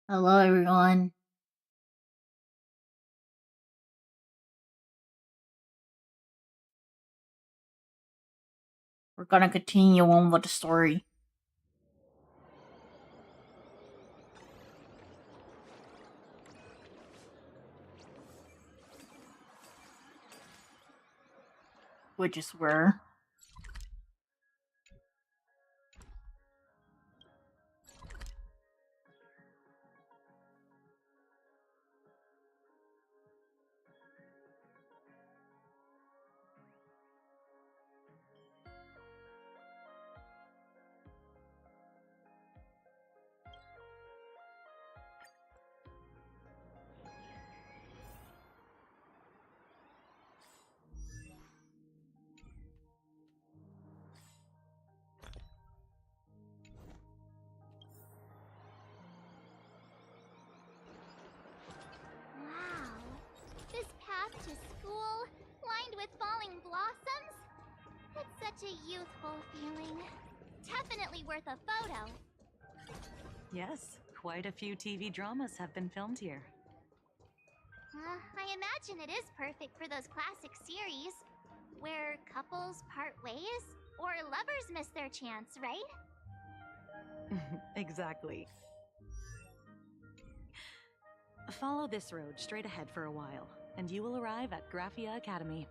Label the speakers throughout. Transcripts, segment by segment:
Speaker 1: Hello, everyone. We're gonna continue on with the story. Which is where.
Speaker 2: Wow. This path to school, lined with falling blossoms? It's such a youthful feeling. Definitely worth a photo.
Speaker 3: Yes, quite a few TV dramas have been filmed here.
Speaker 2: I imagine it is perfect for those classic series, where couples part ways, or lovers miss their chance, right?
Speaker 3: Exactly. Follow this road straight ahead for a while, and you will arrive at Graphia Academy.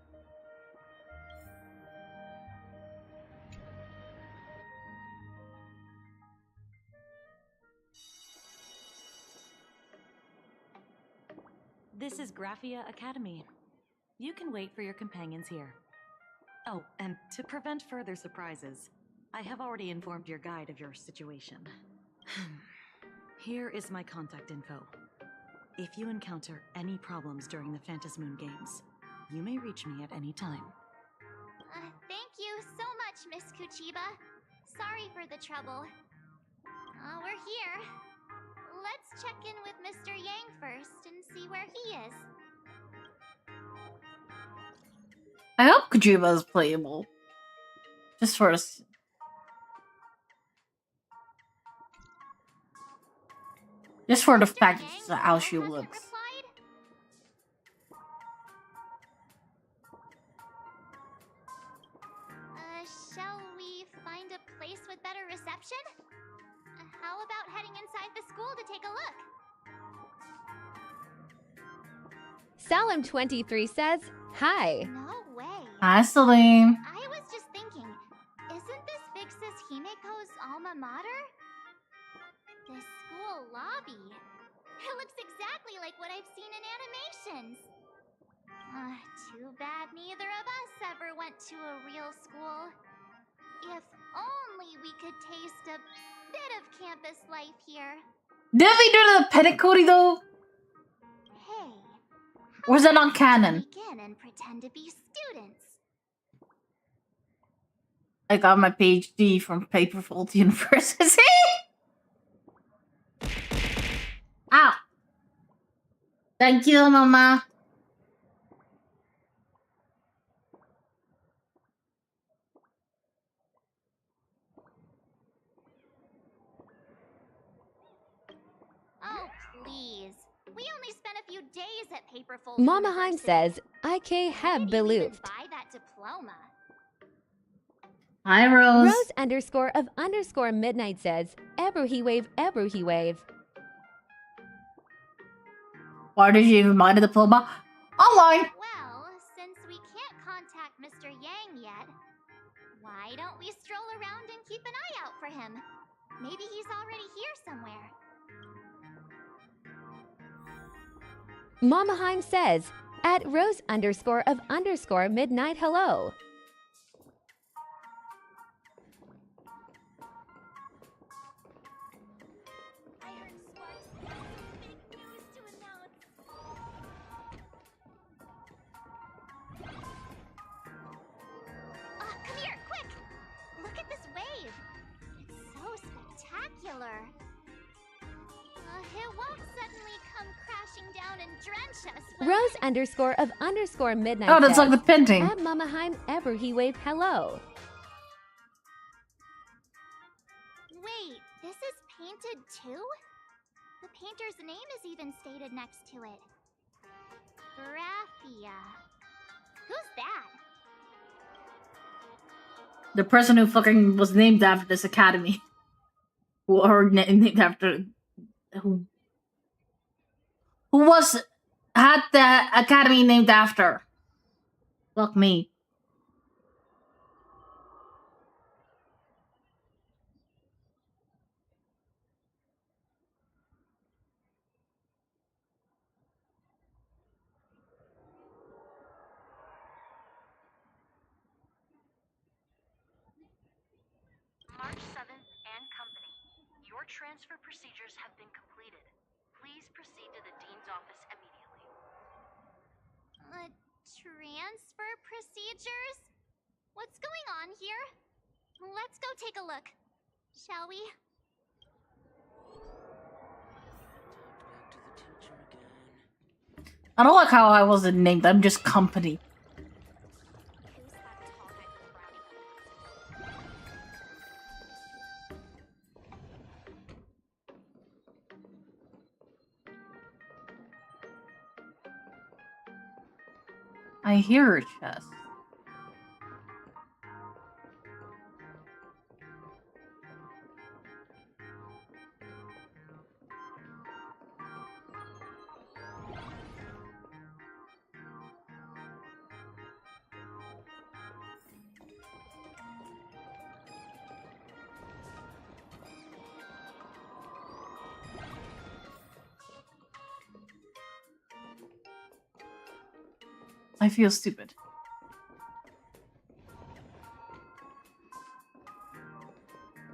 Speaker 3: This is Graphia Academy. You can wait for your companions here. Oh, and to prevent further surprises, I have already informed your guide of your situation. Here is my contact info. If you encounter any problems during the Phantasmoon Games, you may reach me at any time.
Speaker 2: Thank you so much, Miss Kuchiba. Sorry for the trouble. We're here. Let's check in with Mr. Yang first and see where he is.
Speaker 1: I hope Kojima is playable. Just for us. Just for the
Speaker 2: Mr.
Speaker 1: fact
Speaker 2: Yang
Speaker 1: that how
Speaker 2: still
Speaker 1: she
Speaker 2: hasn't
Speaker 1: looks.
Speaker 2: replied? Shall we find a place with better reception? How about heading inside the school to take a look?
Speaker 4: Salim23 says, hi.
Speaker 2: No way.
Speaker 1: Hi, Salim.
Speaker 2: I was just thinking, isn't this Big Sis Himeko's alma mater? The school lobby. It looks exactly like what I've seen in animations. Too bad neither of us ever went to a real school. If only we could taste a bit of campus life here.
Speaker 1: Did we do the pedicody though?
Speaker 2: Hey.
Speaker 1: Or is that not canon?
Speaker 2: Begin and pretend to be students.
Speaker 1: I got my PhD from Paperfold University. Ow! Thank you, Mama.
Speaker 2: Oh, please. We only spent a few days at Paperfold
Speaker 4: Mama Heim
Speaker 2: University.
Speaker 4: says, IK have
Speaker 2: Why did you even
Speaker 4: beloofed.
Speaker 2: buy that diploma?
Speaker 1: Hi, Rose.
Speaker 4: Rose underscore of underscore midnight says, Ebru he wave, Ebru he wave.
Speaker 1: Why did you even buy the diploma? Online.
Speaker 2: Well, since we can't contact Mr. Yang yet, why don't we stroll around and keep an eye out for him? Maybe he's already here somewhere.
Speaker 4: Mama Heim says, at Rose underscore of underscore midnight hello.
Speaker 2: I heard Sparks has some big news to announce. Come here, quick! Look at this wave. It's so spectacular. It won't suddenly come crashing down and drench us, will
Speaker 4: Rose
Speaker 2: it?
Speaker 4: underscore of underscore midnight
Speaker 1: Oh, that's
Speaker 4: says,
Speaker 1: like the painting.
Speaker 4: at Mama Heim Ebru he wave hello.
Speaker 2: Wait, this is painted too? The painter's name is even stated next to it. Graphia. Who's that?
Speaker 1: The person who fucking was named after this academy. Or named after... Who had the academy named after. Fuck me.
Speaker 3: March 7th and Company. Your transfer procedures have been completed. Please proceed to the Dean's office immediately.
Speaker 2: Transfer procedures? What's going on here? Let's go take a look, shall we?
Speaker 1: I don't like how I wasn't named. I'm just company. I hear a chest. I feel stupid.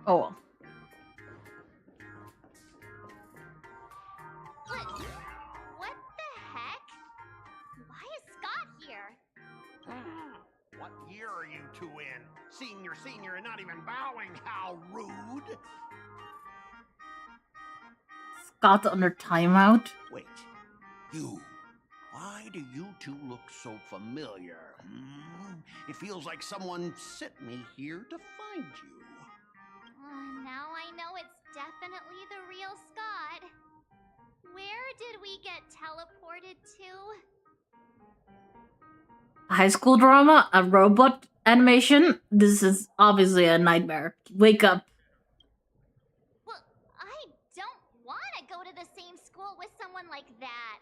Speaker 1: Oh well.
Speaker 2: What the heck? Why is Scott here?
Speaker 5: What year are you two in? Senior, and not even bowing. How rude!
Speaker 1: Scott's under timeout.
Speaker 5: Wait, you. Why do you two look so familiar? It feels like someone sent me here to find you.
Speaker 2: Now I know it's definitely the real Scott. Where did we get teleported to?
Speaker 1: High school drama? A robot animation? This is obviously a nightmare. Wake up.
Speaker 2: Well, I don't want to go to the same school with someone like that.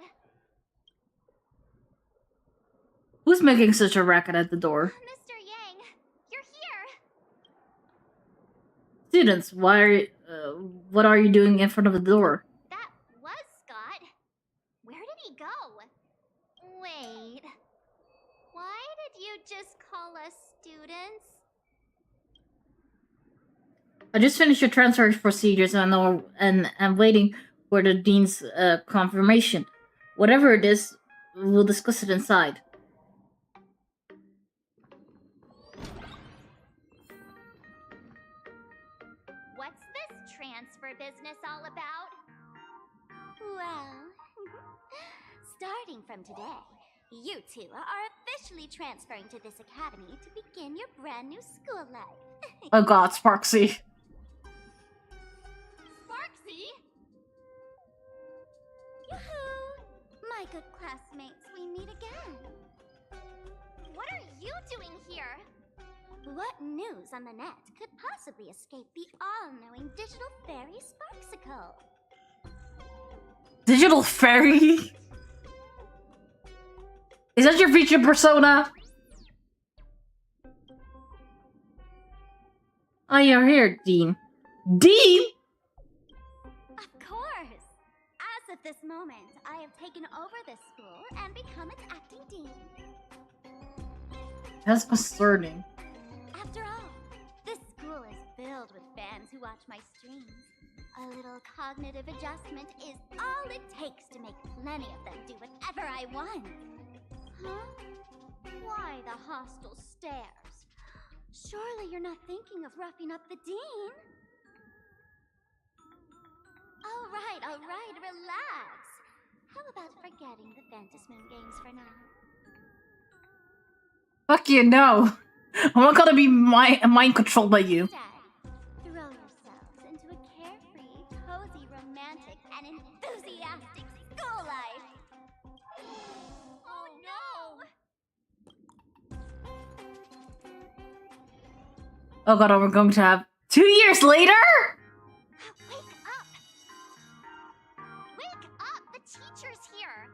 Speaker 1: Who's making such a racket at the door?
Speaker 2: Mr. Yang, you're here.
Speaker 1: Students, what are you doing in front of the door?
Speaker 2: That was Scott. Where did he go? Wait. Why did you just call us students?
Speaker 1: I just finished your transfer procedures and I'm waiting for the dean's confirmation. Whatever it is, we'll discuss it inside.
Speaker 2: What's this transfer business all about? Well, starting from today, you two are officially transferring to this academy to begin your brand new school life.
Speaker 1: Oh god, Sparksy.
Speaker 2: Sparksy? Yoo-hoo! My good classmates, we meet again. What are you doing here? What news on the net could possibly escape the all-knowing digital fairy Sparksicle?
Speaker 1: Digital fairy? Is that your feature persona? Oh, you're here, Dean. Dean?
Speaker 2: Of course! As of this moment, I have taken over this school and become its acting dean.
Speaker 1: That's concerning.
Speaker 2: After all, this school is filled with fans who watch my streams. A little cognitive adjustment is all it takes to make plenty of them do whatever I want. Huh? Why the hostile stares? Surely you're not thinking of roughing up the dean? All right, relax. How about forgetting the Fantasmoon games for now?
Speaker 1: Fuck you, no. I'm not gonna be mind controlled by you.
Speaker 2: Instead, throw yourselves into a carefree, cozy, romantic, and enthusiastic
Speaker 1: Oh god, we're going to have 2 years later?
Speaker 2: Wake up! Wake up! The teacher's here!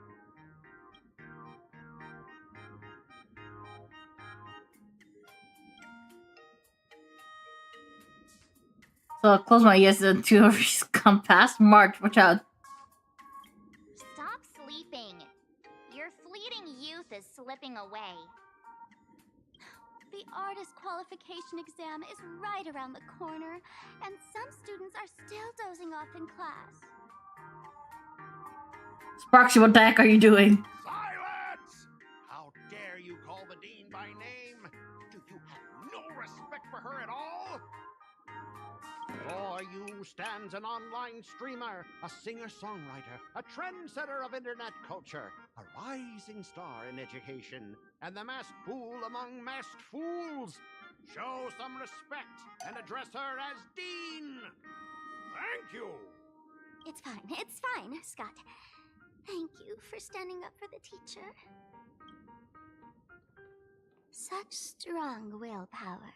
Speaker 1: So I'll close my ears and 2 hours come past. March, watch out.
Speaker 2: Stop sleeping. Your fleeting youth is slipping away. The artist qualification exam is right around the corner, and some students are still dozing off in class.
Speaker 1: Sparksy, what the heck are you doing?
Speaker 5: Silence! How dare you call the dean by name? Do you have no respect for her at all? Before you stands an online streamer, a singer-songwriter, a trendsetter of internet culture, a rising star in education, and the masked fool among masked fools. Show some respect and address her as Dean. Thank you.
Speaker 2: It's fine, Scott. Thank you for standing up for the teacher. Such strong willpower.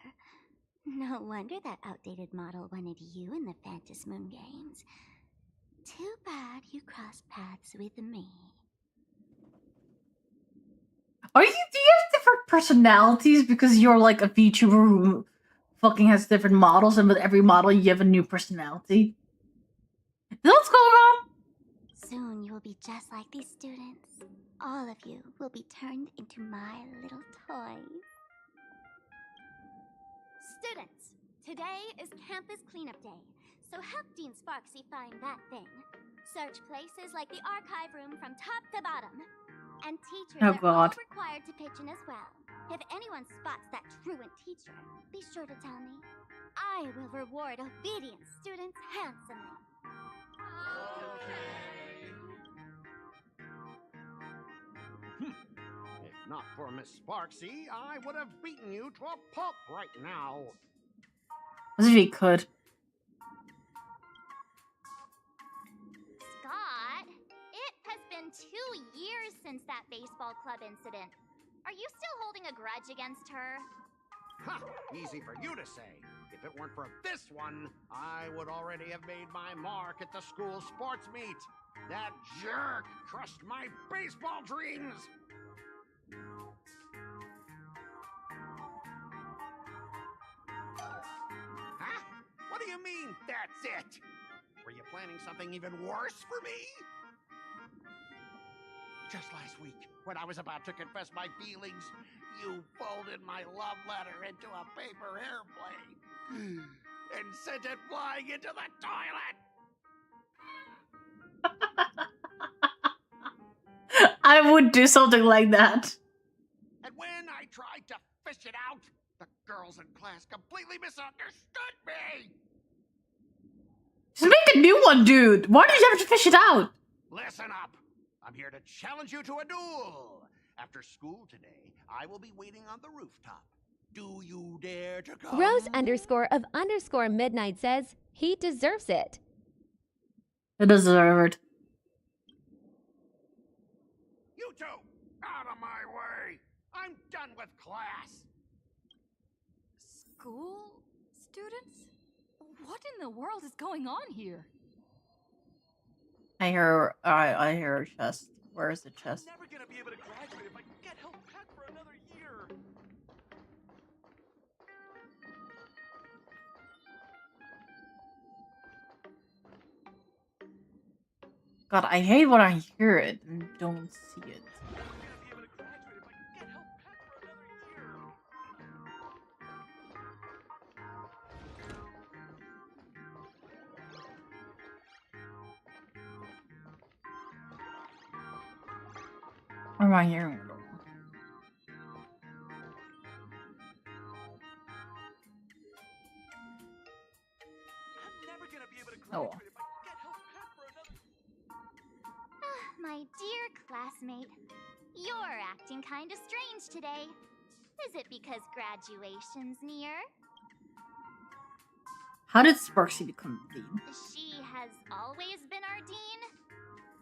Speaker 2: No wonder that outdated model wanted you in the Phantasmoon games. Too bad you crossed paths with me.
Speaker 1: Do you have different personalities because you're like a VTuber who fucking has different models, and with every model you have a new personality? Is that what's going on?
Speaker 2: Soon you will be just like these students. All of you will be turned into my little toys. Students, today is campus cleanup day, so help Dean Sparksy find that thing. Search places like the archive room from top to bottom. And teachers
Speaker 1: Oh,
Speaker 2: are
Speaker 1: God.
Speaker 2: all required to pitch in as well. If anyone spots that truant teacher, be sure to tell me. I will reward obedient students handsomely.
Speaker 5: If not for Miss Sparksy, I would have beaten you to a pulp right now.
Speaker 1: As if he could.
Speaker 2: Scott, it has been 2 years since that baseball club incident. Are you still holding a grudge against her?
Speaker 5: Ha! Easy for you to say. If it weren't for this one, I would already have made my mark at the school sports meet. That jerk crushed my baseball dreams. Huh? What do you mean, that's it? Were you planning something even worse for me? Just last week, when I was about to confess my feelings, you folded my love letter into a paper airplane and sent it flying into the toilet.
Speaker 1: I would do something like that.
Speaker 5: And when I tried to fish it out, the girls in class completely misunderstood me.
Speaker 1: Just make a new one, dude. Why did you have to fish it out?
Speaker 5: Listen up. I'm here to challenge you to a duel. After school today, I will be waiting on the rooftop. Do you dare to come?
Speaker 4: Rose_of_midnight says he deserves it.
Speaker 1: It deserved.
Speaker 5: You two, out of my way. I'm done with class.
Speaker 6: School students? What in the world is going on here?
Speaker 1: I hear a chest. Where is the chest?
Speaker 7: I'm never gonna be able to graduate if I get held back for another year.
Speaker 1: God, I hate when I hear it and don't see it.
Speaker 7: I'm never gonna be able to graduate if I get held back for another year.
Speaker 1: Or am I hearing it?
Speaker 7: I'm never gonna be able to
Speaker 1: Oh.
Speaker 7: graduate if I get held back for another.
Speaker 2: My dear classmate, you're acting kind of strange today. Is it because graduation's near?
Speaker 1: How did Sparksy become the dean?
Speaker 2: She has always been our dean,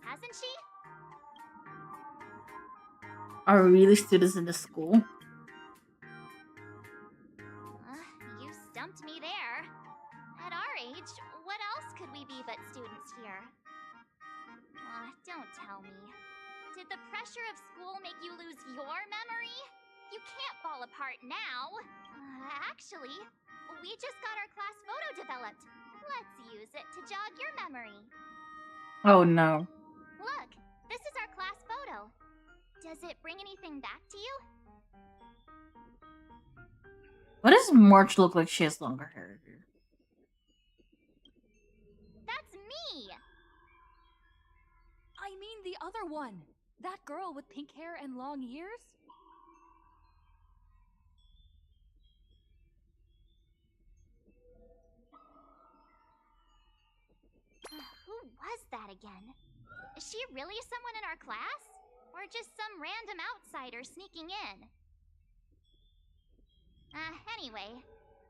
Speaker 2: hasn't she?
Speaker 1: Are we really students in this school?
Speaker 2: You stumped me there. At our age, what else could we be but students here? Don't tell me. Did the pressure of school make you lose your memory? You can't fall apart now. Actually, we just got our class photo developed. Let's use it to jog your memory.
Speaker 1: Oh no.
Speaker 2: Look, this is our class photo. Does it bring anything back to you?
Speaker 1: Why does March look like she has longer hair?
Speaker 2: That's me!
Speaker 6: I mean the other one. That girl with pink hair and long ears?
Speaker 2: Who was that again? Is she really someone in our class? Or just some random outsider sneaking in? Anyway,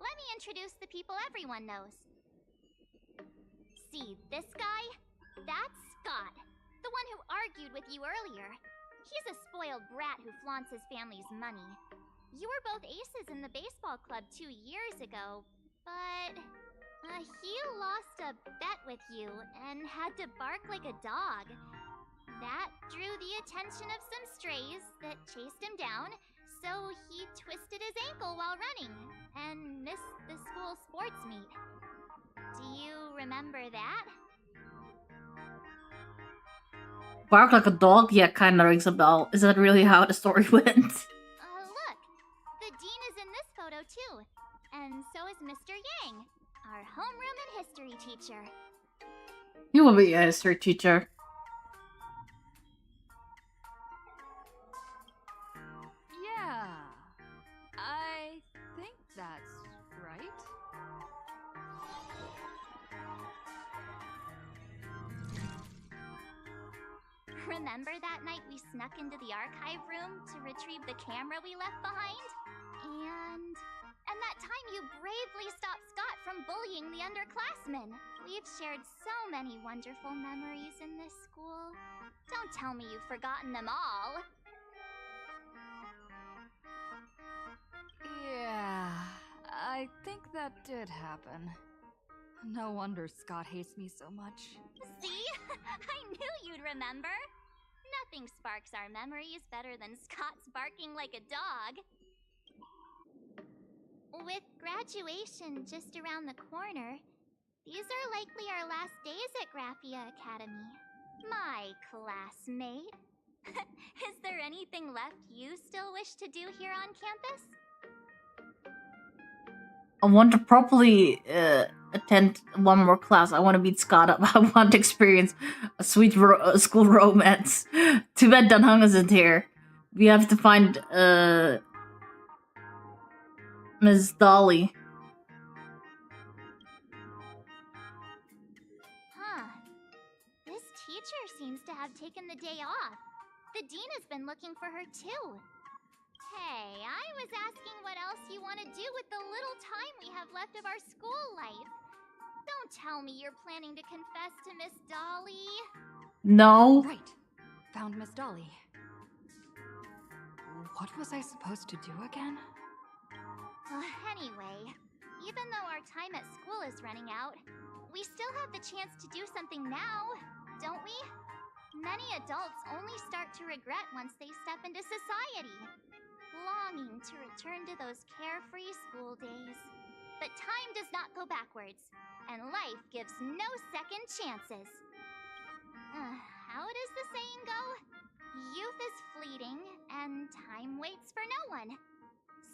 Speaker 2: let me introduce the people everyone knows. See, this guy? That's Scott, the one who argued with you earlier. He's a spoiled brat who flaunts his family's money. You were both aces in the baseball club 2 years ago, but he lost a bet with you and had to bark like a dog. That drew the attention of some strays that chased him down, so he twisted his ankle while running and missed the school sports meet. Do you remember that?
Speaker 1: Bark like a dog? Yeah, kinda rings a bell. Is that really how the story went?
Speaker 2: Look, the dean is in this photo too, and so is Mr. Yang, our homeroom and history teacher.
Speaker 1: You will be a history teacher.
Speaker 6: Yeah. I think that's right.
Speaker 2: Remember that night we snuck into the archive room to retrieve the camera we left behind? And that time you bravely stopped Scott from bullying the underclassmen. We've shared so many wonderful memories in this school. Don't tell me you've forgotten them all.
Speaker 6: Yeah, I think that did happen. No wonder Scott hates me so much.
Speaker 2: See? I knew you'd remember. Nothing sparks our memories better than Scott's barking like a dog. With graduation just around the corner, these are likely our last days at Graphia Academy. My classmate. Is there anything left you still wish to do here on campus?
Speaker 1: I want to properly attend one more class. I want to meet Scott up. I want to experience a sweet school romance. Too bad Dunhung isn't here. We have to find Ms. Dolly.
Speaker 2: This teacher seems to have taken the day off. The dean has been looking for her too. Hey, I was asking what else you want to do with the little time we have left of our school life. Don't tell me you're planning to confess to Miss Dolly.
Speaker 1: No.
Speaker 6: Right. Found Miss Dolly. What was I supposed to do again?
Speaker 2: Anyway, even though our time at school is running out, we still have the chance to do something now, don't we? Many adults only start to regret once they step into society, longing to return to those carefree school days. But time does not go backwards, and life gives no second chances. How does the saying go? Youth is fleeting, and time waits for no one.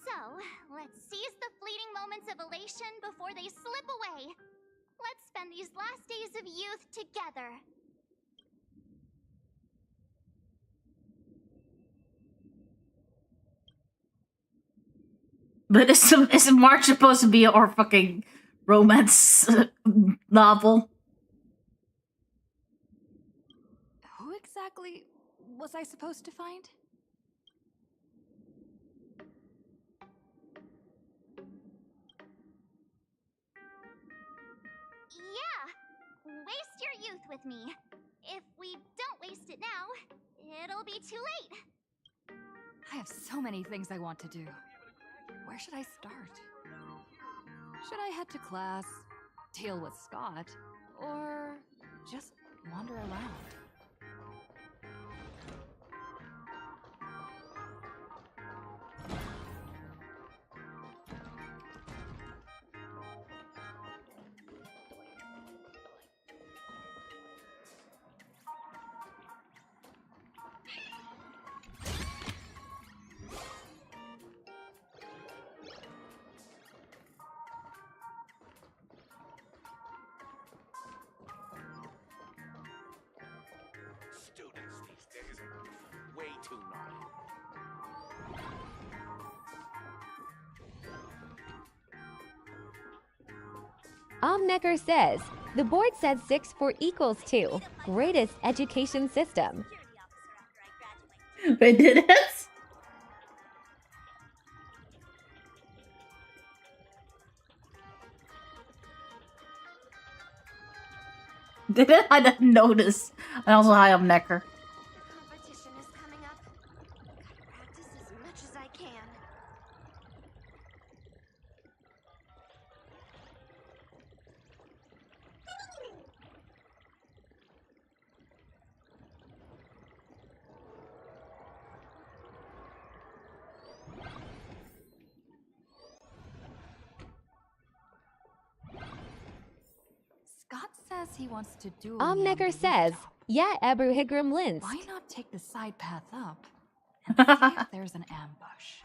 Speaker 2: So, let's seize the fleeting moments of elation before they slip away. Let's spend these last days of youth together.
Speaker 1: But is March supposed to be our fucking romance novel?
Speaker 6: Who exactly was I supposed to find?
Speaker 2: Yeah! Waste your youth with me. If we don't waste it now, it'll be too late.
Speaker 6: I have so many things I want to do. Where should I start? Should I head to class, deal with Scott, or just wander around?
Speaker 5: Students these days are way too naughty.
Speaker 4: Omnecker says, the board said 6 for equals 2. Greatest education system.
Speaker 1: They did it? Did it? I didn't notice. And also, hi, I'm Necker.
Speaker 2: Competition is coming up. Gotta practice as much as I can.
Speaker 6: Scott says he wants to do.
Speaker 4: Omnecker says, yeah, Ebru Higram Linz.
Speaker 6: Why not take the side path up and see if there's an ambush?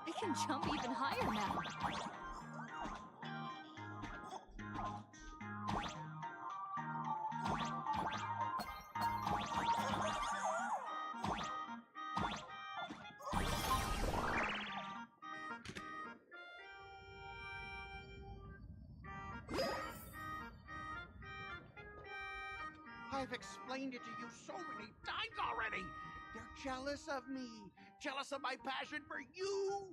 Speaker 6: I can jump even higher now.
Speaker 5: I've explained it to you so many times already. They're jealous of me, jealous of my passion for you,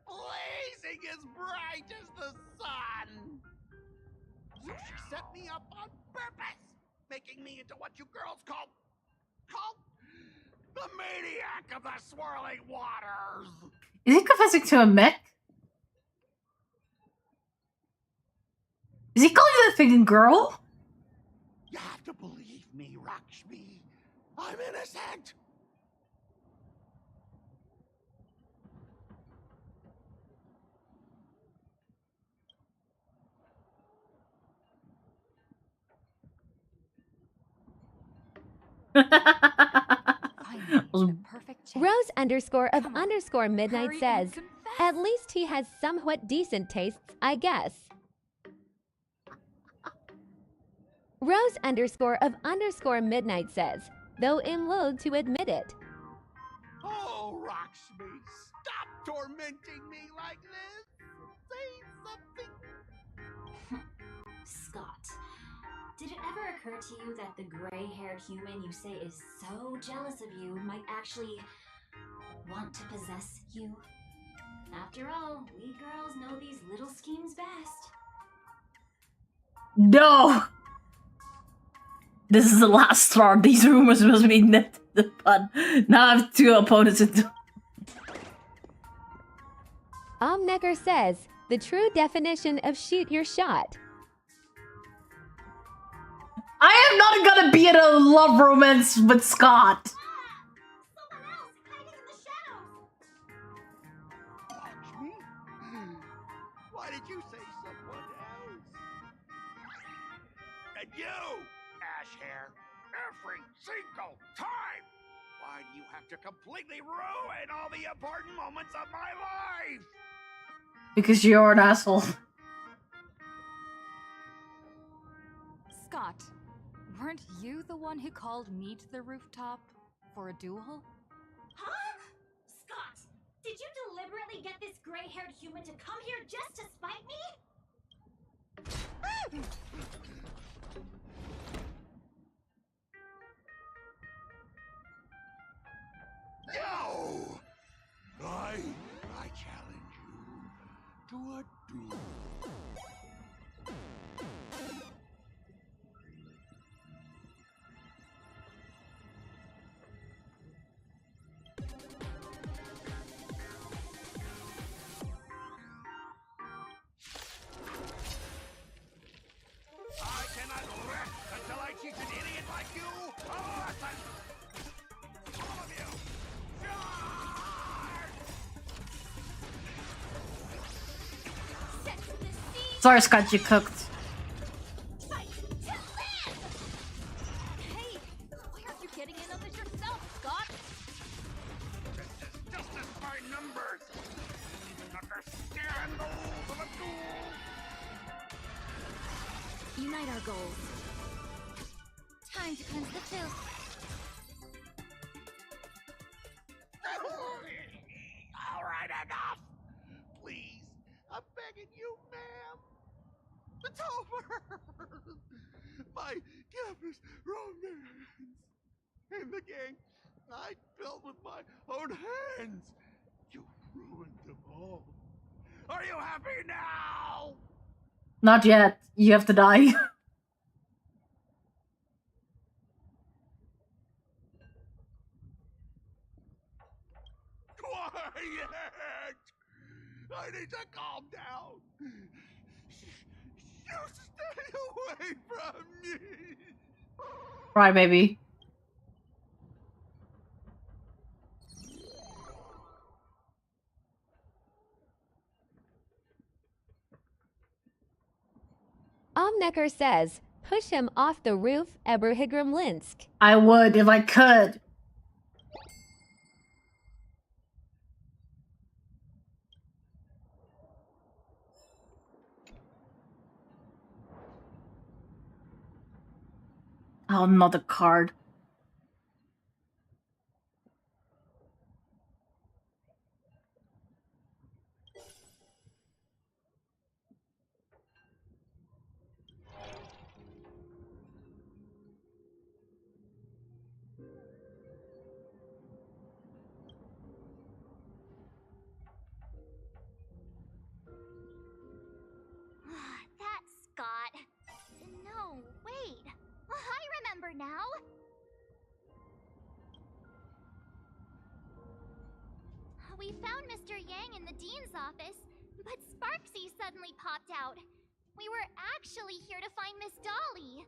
Speaker 5: blazing as bright as the sun. So she set me up on purpose, making me into what you girls call the maniac of the swirling waters.
Speaker 1: Is he confessing to a mech? Is he calling you a freaking girl?
Speaker 5: You have to believe me, Lakshmi. I'm innocent.
Speaker 6: Finally, the perfect chance.
Speaker 4: Rose underscore of
Speaker 6: Come on,
Speaker 4: underscore midnight
Speaker 6: hurry
Speaker 4: says,
Speaker 6: and confess.
Speaker 4: at least he has somewhat decent tastes, I guess. Rose underscore of underscore midnight says, though I'm loath to admit it.
Speaker 5: Oh, Lakshmi, stop tormenting me like this. Say something.
Speaker 8: Scott, did it ever occur to you that the gray-haired human you say is so jealous of you might actually want to possess you? After all, we girls know these little schemes best.
Speaker 1: No! This is the last straw. These rumors must be nipped in the bud. Now I have two opponents into.
Speaker 4: Omnecker says the true definition of shoot your shot.
Speaker 1: I am not gonna be in a love romance with Scott.
Speaker 2: Someone else hiding in the shadows!
Speaker 5: Lakshmi? Why did you say someone else? And you, Ash Hair, every single time! Why do you have to completely ruin all the important moments of my life?
Speaker 1: Because you're an asshole.
Speaker 6: Scott, weren't you the one who called me to the rooftop for a duel?
Speaker 8: Huh? Scott, did you deliberately get this gray-haired human to come here just to spite me?
Speaker 5: No! I challenge you to a duel. I cannot rest until I teach an idiot like you a lesson! All of you! Charge!
Speaker 2: Set the scene!
Speaker 1: Sorry, Scott, you cooked.
Speaker 2: Fight to live!
Speaker 6: Hey, why aren't you getting in on this yourself, Scott?
Speaker 5: This is justice by numbers! Understand the rules of a duel!
Speaker 8: Unite our goals. Time to cleanse the filth.
Speaker 5: All right, enough! Please, I'm begging you, ma'am. It's over! My campus romance! And the gang I built with my own hands! You ruined them all. Are you happy now?
Speaker 1: Not yet. You have to die.
Speaker 5: Quiet! I need to calm down. You stay away from me.
Speaker 1: Right, baby.
Speaker 4: Omnecker says push him off the roof, Eberhigrim Linsk.
Speaker 1: I would if I could. Oh, not a card.
Speaker 2: That's Scott. No, wait. I remember now. We found Mr. Yang in the dean's office, but Sparksy suddenly popped out. We were actually here to find Miss Dolly.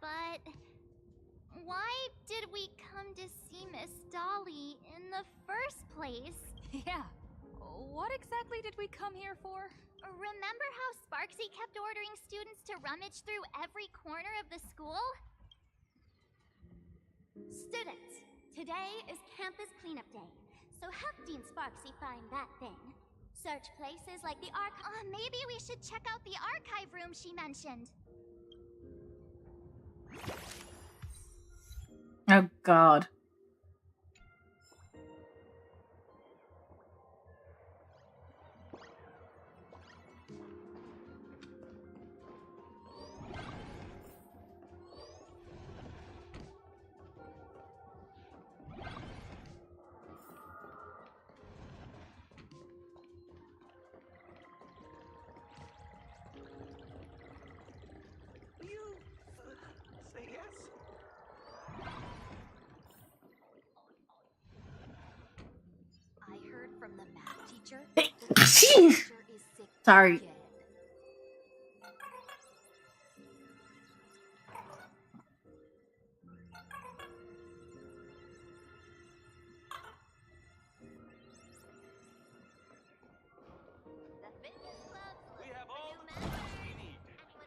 Speaker 2: But why did we come to see Miss Dolly in the first place?
Speaker 6: Yeah. What exactly did we come here for?
Speaker 2: Remember how Sparksy kept ordering students to rummage through every corner of the school?
Speaker 8: Students, today is campus cleanup day, so help Dean Sparksy find that thing. Search places like the
Speaker 2: Maybe we should check out the archive room she mentioned.
Speaker 1: Oh, God.
Speaker 5: You say yes?
Speaker 2: from the math teacher.
Speaker 1: Hey,
Speaker 2: The teacher is sick
Speaker 1: Sorry.
Speaker 2: again. The fitness club's
Speaker 7: We
Speaker 2: looking
Speaker 7: have
Speaker 2: for
Speaker 7: all
Speaker 2: new
Speaker 7: the
Speaker 2: members.
Speaker 7: tools we need.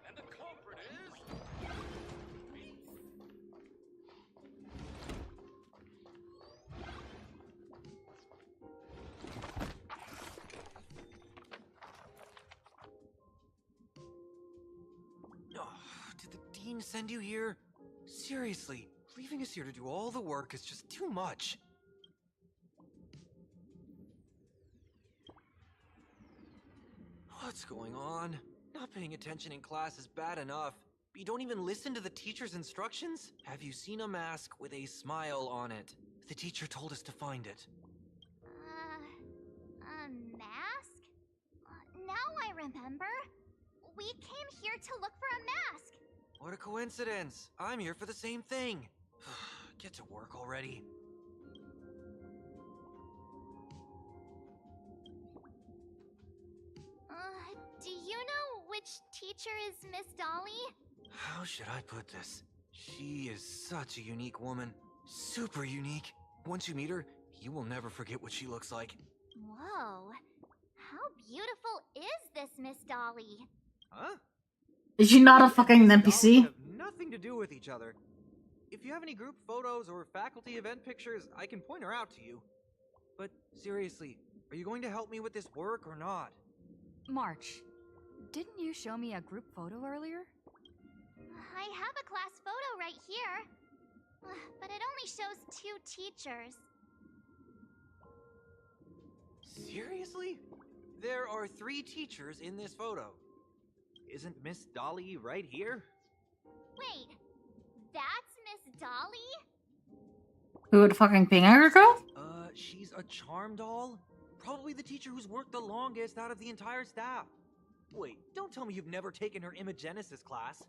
Speaker 7: And the culprit is... me.
Speaker 9: Oh, did the dean send you here? Seriously, leaving us here to do all the work is just too much. What's going on? Not paying attention in class is bad enough. But you don't even listen to the teacher's instructions? Have you seen a mask with a smile on it? The teacher told us to find it.
Speaker 2: A mask? Now I remember. We came here to look for a mask.
Speaker 9: What a coincidence! I'm here for the same thing. Get to work already.
Speaker 2: Do you know which teacher is Miss Dolly?
Speaker 9: How should I put this? She is such a unique woman. Super unique. Once you meet her, you will never forget what she looks like.
Speaker 2: Whoa. How beautiful is this Miss Dolly?
Speaker 9: Huh?
Speaker 1: Is she not a fucking
Speaker 9: Dolls
Speaker 1: NPC?
Speaker 9: have nothing to do with each other. If you have any group photos or faculty event pictures, I can point her out to you. But seriously, are you going to help me with this work or not?
Speaker 6: March, didn't you show me a group photo earlier?
Speaker 2: I have a class photo right here. But it only shows 2 teachers.
Speaker 9: Seriously? There are 3 teachers in this photo. Isn't Miss Dolly right here?
Speaker 2: Wait, that's Miss Dolly?
Speaker 1: Who would fucking ping her, girl?
Speaker 9: She's a charm doll? Probably the teacher who's worked the longest out of the entire staff. Wait, don't tell me you've never taken her Imagenesis class.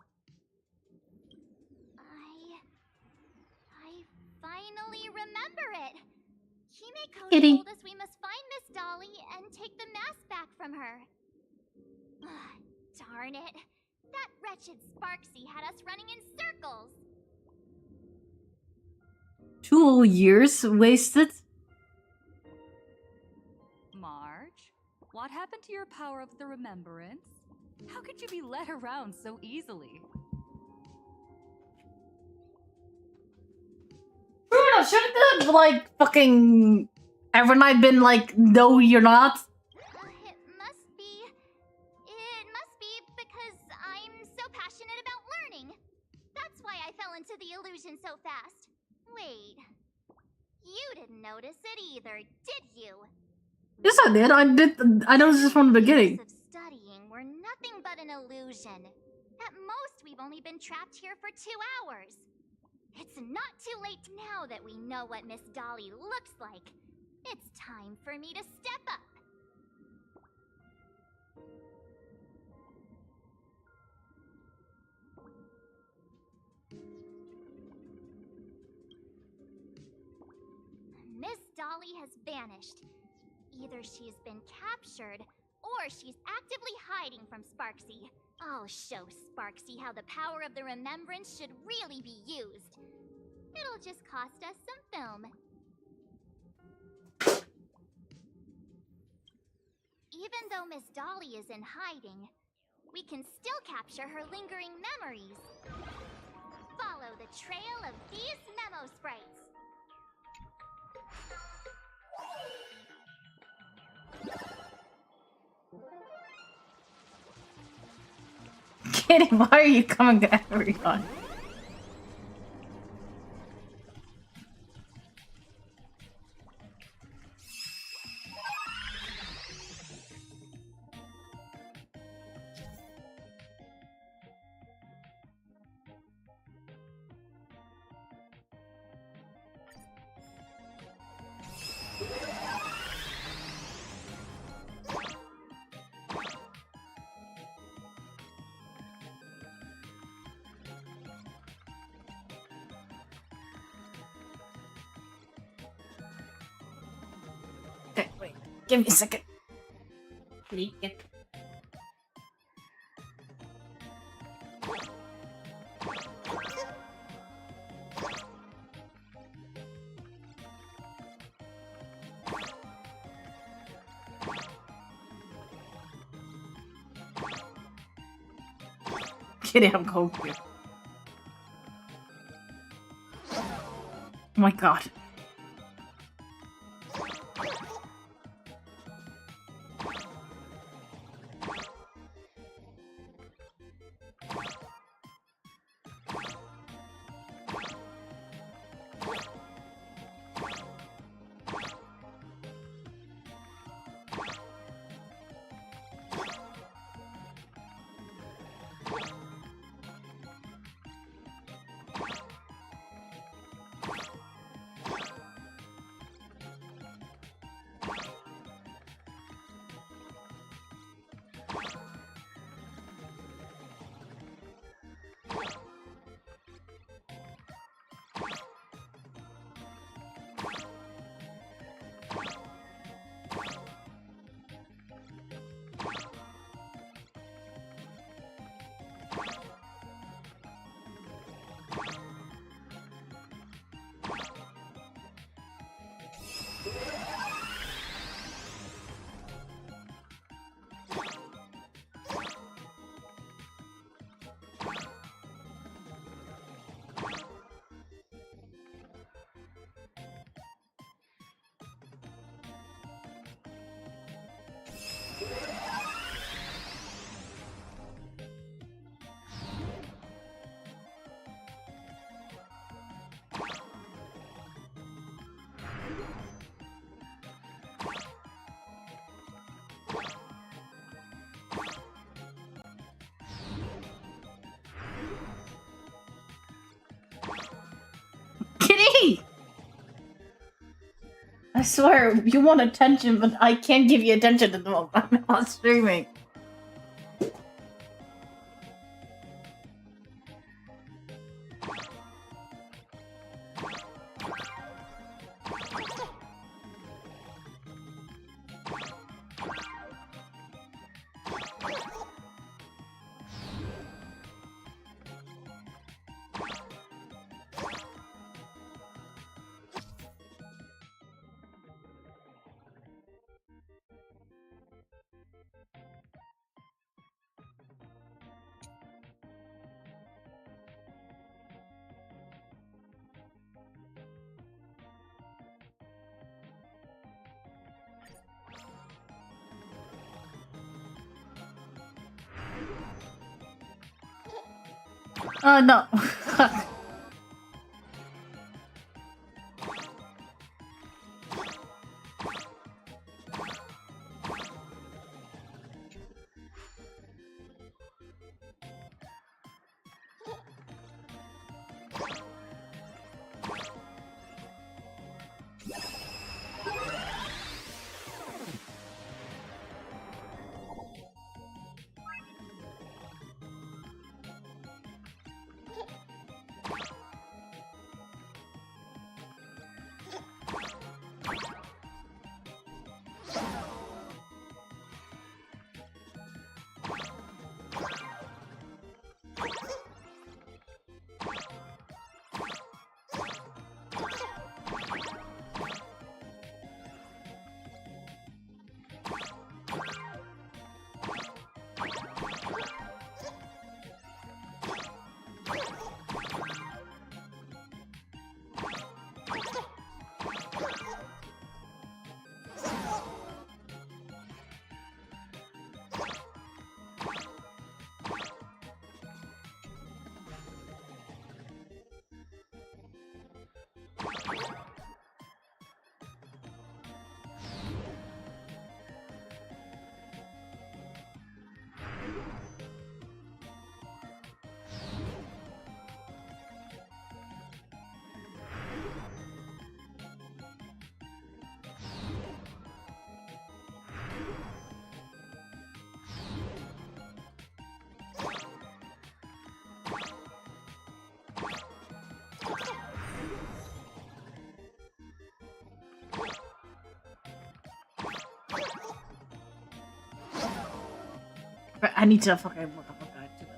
Speaker 2: I finally remember it. Himeko
Speaker 1: Kitty.
Speaker 2: told us we must find Miss Dolly and take the mask back from her. Darn it. That wretched Sparksy had us running in circles.
Speaker 1: 2 whole years wasted?
Speaker 6: March, what happened to your power of the remembrance? How could you be led around so easily?
Speaker 1: Bruno, shouldn't the, like, fucking... Every night been like, no, you're not?
Speaker 2: It must be because I'm so passionate about learning. That's why I fell into the illusion so fast. Wait, you didn't notice it either, did you?
Speaker 1: Yes, I did. I noticed this from the beginning.
Speaker 2: Years of studying were nothing but an illusion. At most, we've only been trapped here for 2 hours. It's not too late now that we know what Miss Dolly looks like. It's time for me to step up. Miss Dolly has vanished. Either she's been captured, or she's actively hiding from Sparksy. I'll show Sparksy how the power of the remembrance should really be used. It'll just cost us some film. Even though Miss Dolly is in hiding, we can still capture her lingering memories. Follow the trail of these memo sprites.
Speaker 1: Kitty, why are you coming to everyone? Give me a second. Kitty, get. Kitty, I'm going here. Oh my god. Kitty! I swear, you want attention, but I can't give you attention at the moment. I'm not streaming. No. I need to fucking look up a guide to this.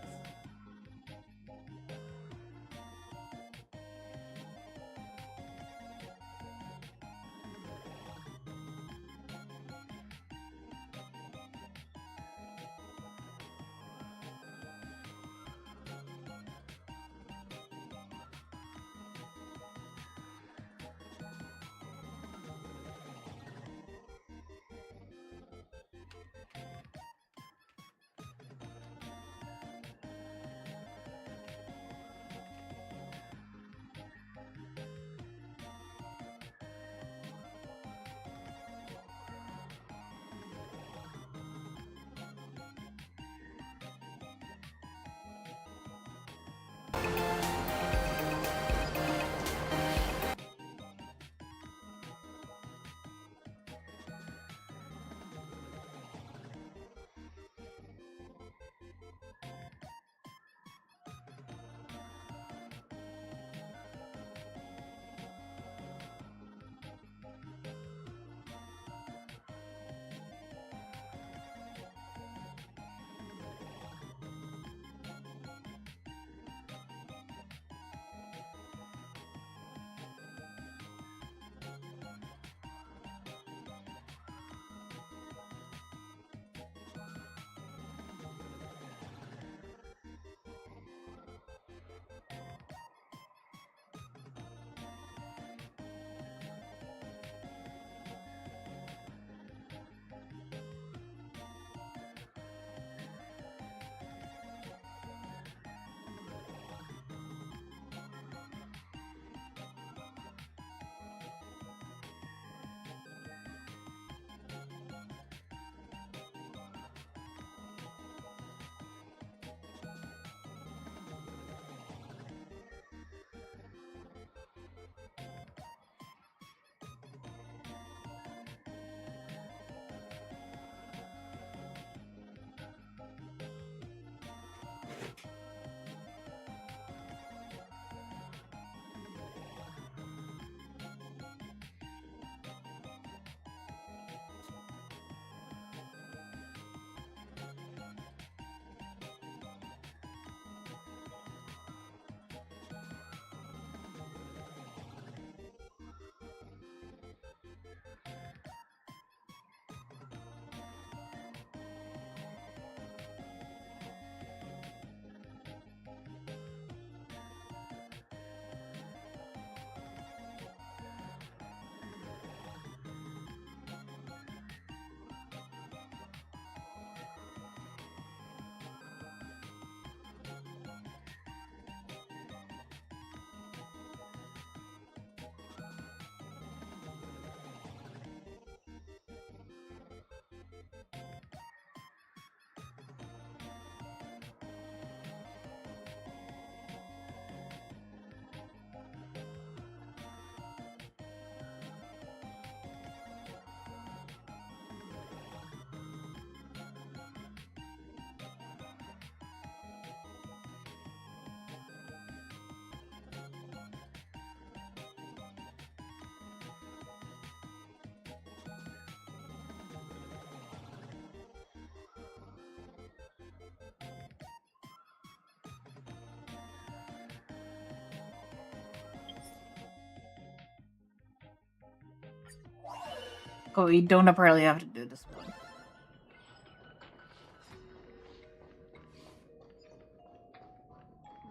Speaker 1: Oh, we don't apparently have to do this one.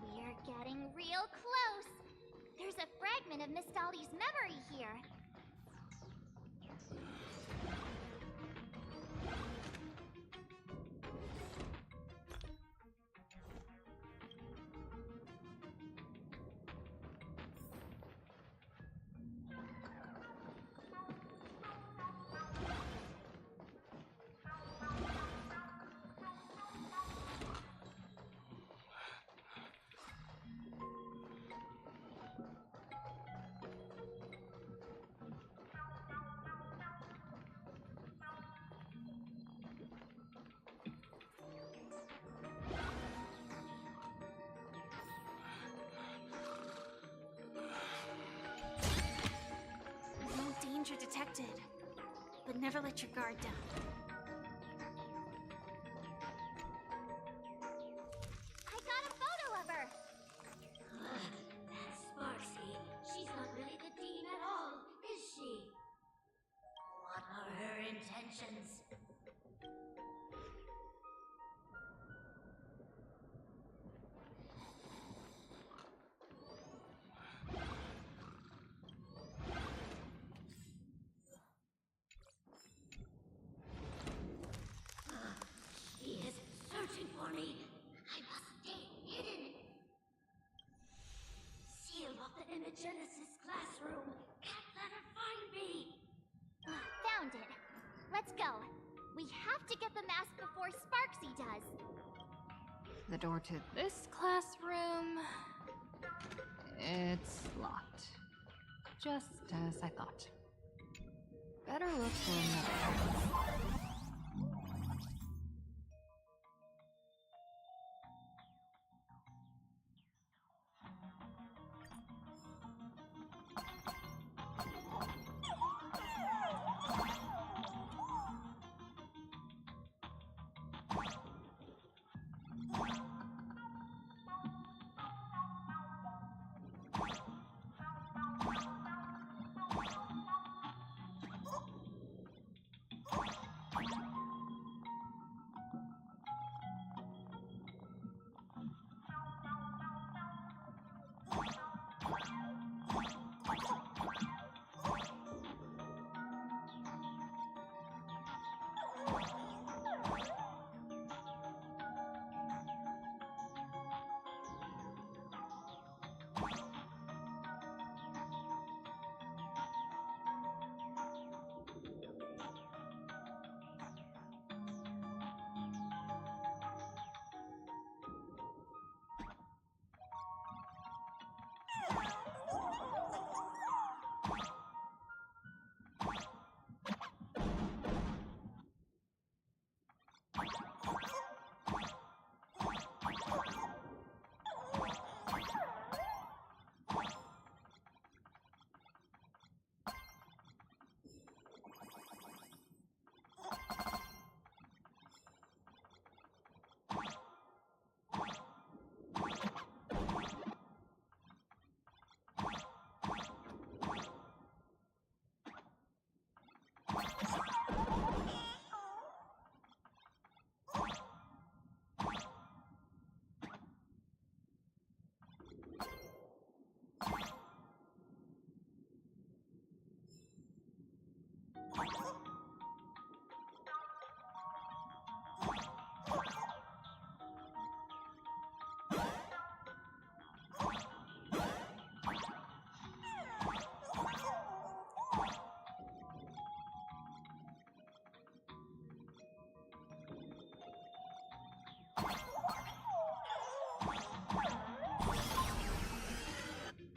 Speaker 2: We're getting real close. There's a fragment of Miss Dolly's memory here.
Speaker 10: No danger detected, but never let your guard down.
Speaker 8: intentions. He is searching for me. I must stay hidden. Seal off the Imagenesis classroom. Can't let her find me.
Speaker 2: Found it. Let's go. We have to get the mask before Sparksy does.
Speaker 6: The door to this classroom... It's locked. Just as I thought. Better look for another.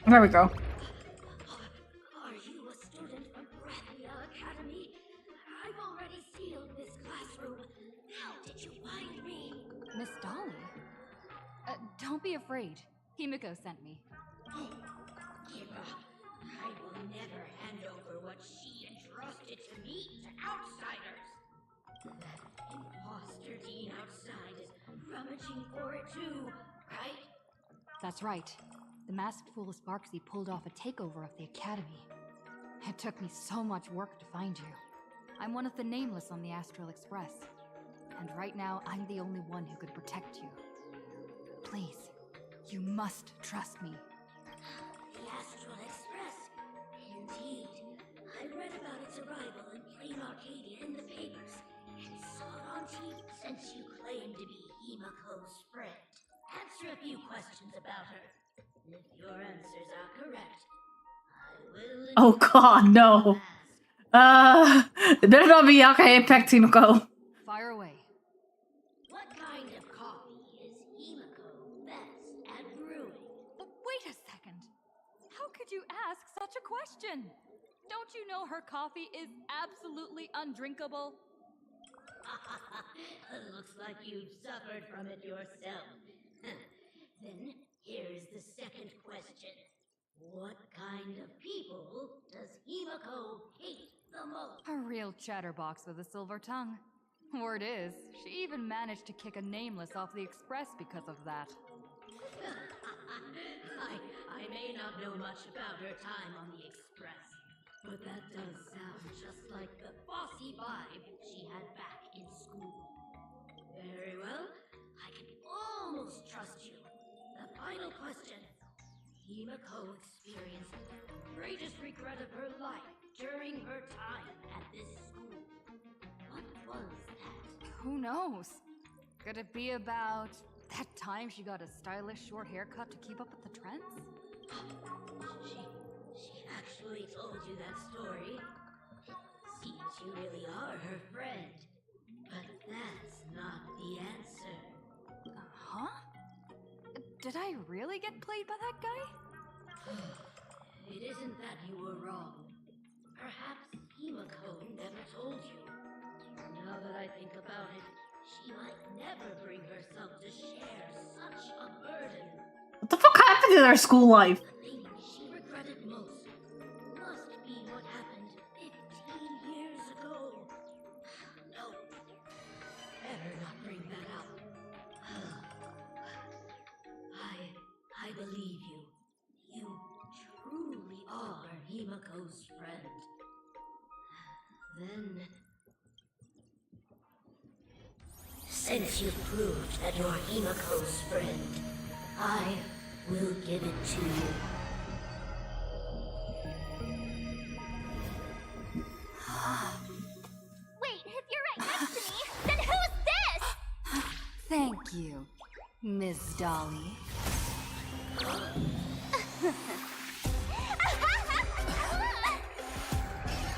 Speaker 1: There we go.
Speaker 8: Are you a student from Planarcadia Academy? I've already sealed this classroom. How did you find me?
Speaker 6: Miss Dolly? Don't be afraid. Himiko sent me.
Speaker 8: Give up. I will never hand over what she entrusted to me to outsiders. That imposter dean outside is rummaging for it too, right?
Speaker 6: That's right. The masked fool Sparksy pulled off a takeover of the academy. It took me so much work to find you. I'm one of the nameless on the Astral Express. And right now, I'm the only one who could protect you. Please, you must trust me.
Speaker 8: The Astral Express. Indeed. I read about its arrival in Planarcadia in the papers, and saw it on TV since you claim to be Himiko's friend. Answer a few questions about her. If your answers are correct, I will...
Speaker 1: Oh god, no. There's not be okay impact Himiko.
Speaker 6: Fire away.
Speaker 8: What kind of coffee is Himiko best at brewing?
Speaker 6: Wait a second. How could you ask such a question? Don't you know her coffee is absolutely undrinkable?
Speaker 8: Looks like you've suffered from it yourself. Then here's the second question. What kind of people does Himiko hate the most?
Speaker 6: A real chatterbox with a silver tongue. Word is, she even managed to kick a nameless off the express because of that.
Speaker 8: I may not know much about her time on the express,
Speaker 11: But that does sound just like the bossy vibe she had back in school. Very well, I can almost trust you. The final question. Himiko experienced the greatest regret of her life during her time at this school. What was that?
Speaker 6: Who knows? Could it be about that time she got a stylish short haircut to keep up with the trends?
Speaker 11: She actually told you that story. It seems you really are her friend. But that's not the answer.
Speaker 6: Huh? Did I really get played by that guy?
Speaker 11: It isn't that you were wrong. Perhaps Himiko never told you. Now that I think about it, she might never bring herself to share such a burden.
Speaker 1: What the fuck happened to their school life?
Speaker 11: The thing she regretted most must be what happened 15 years ago. No, better not bring that up. I believe you. You truly are Himiko's friend. Then, since you've proved that you're Himiko's friend, I will give it to you.
Speaker 2: Wait, if you're right next to me, then who's this?
Speaker 6: Thank you, Miss Dolly.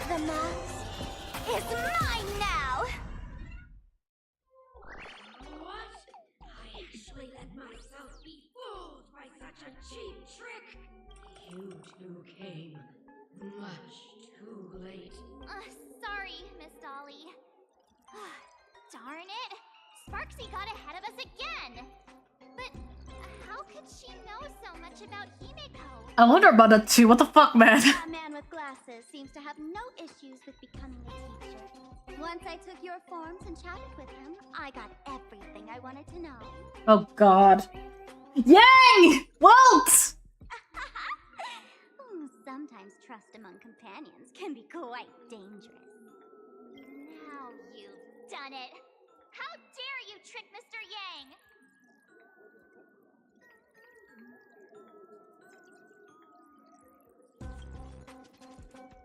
Speaker 2: The mask is mine now!
Speaker 11: What? I actually let myself be fooled by such a cheap trick. You two came much too late.
Speaker 2: Sorry, Miss Dolly. Darn it! Sparksy got ahead of us again! But how could she know so much about Himiko?
Speaker 1: I wonder about that too. What the fuck, man?
Speaker 2: That man with glasses seems to have no issues with becoming a teacher. Once I took your forms and chatted with him, I got everything I wanted to know.
Speaker 1: Oh god. Yang! Walt!
Speaker 2: Sometimes trust among companions can be quite dangerous. Now you've done it! How dare you trick Mr. Yang!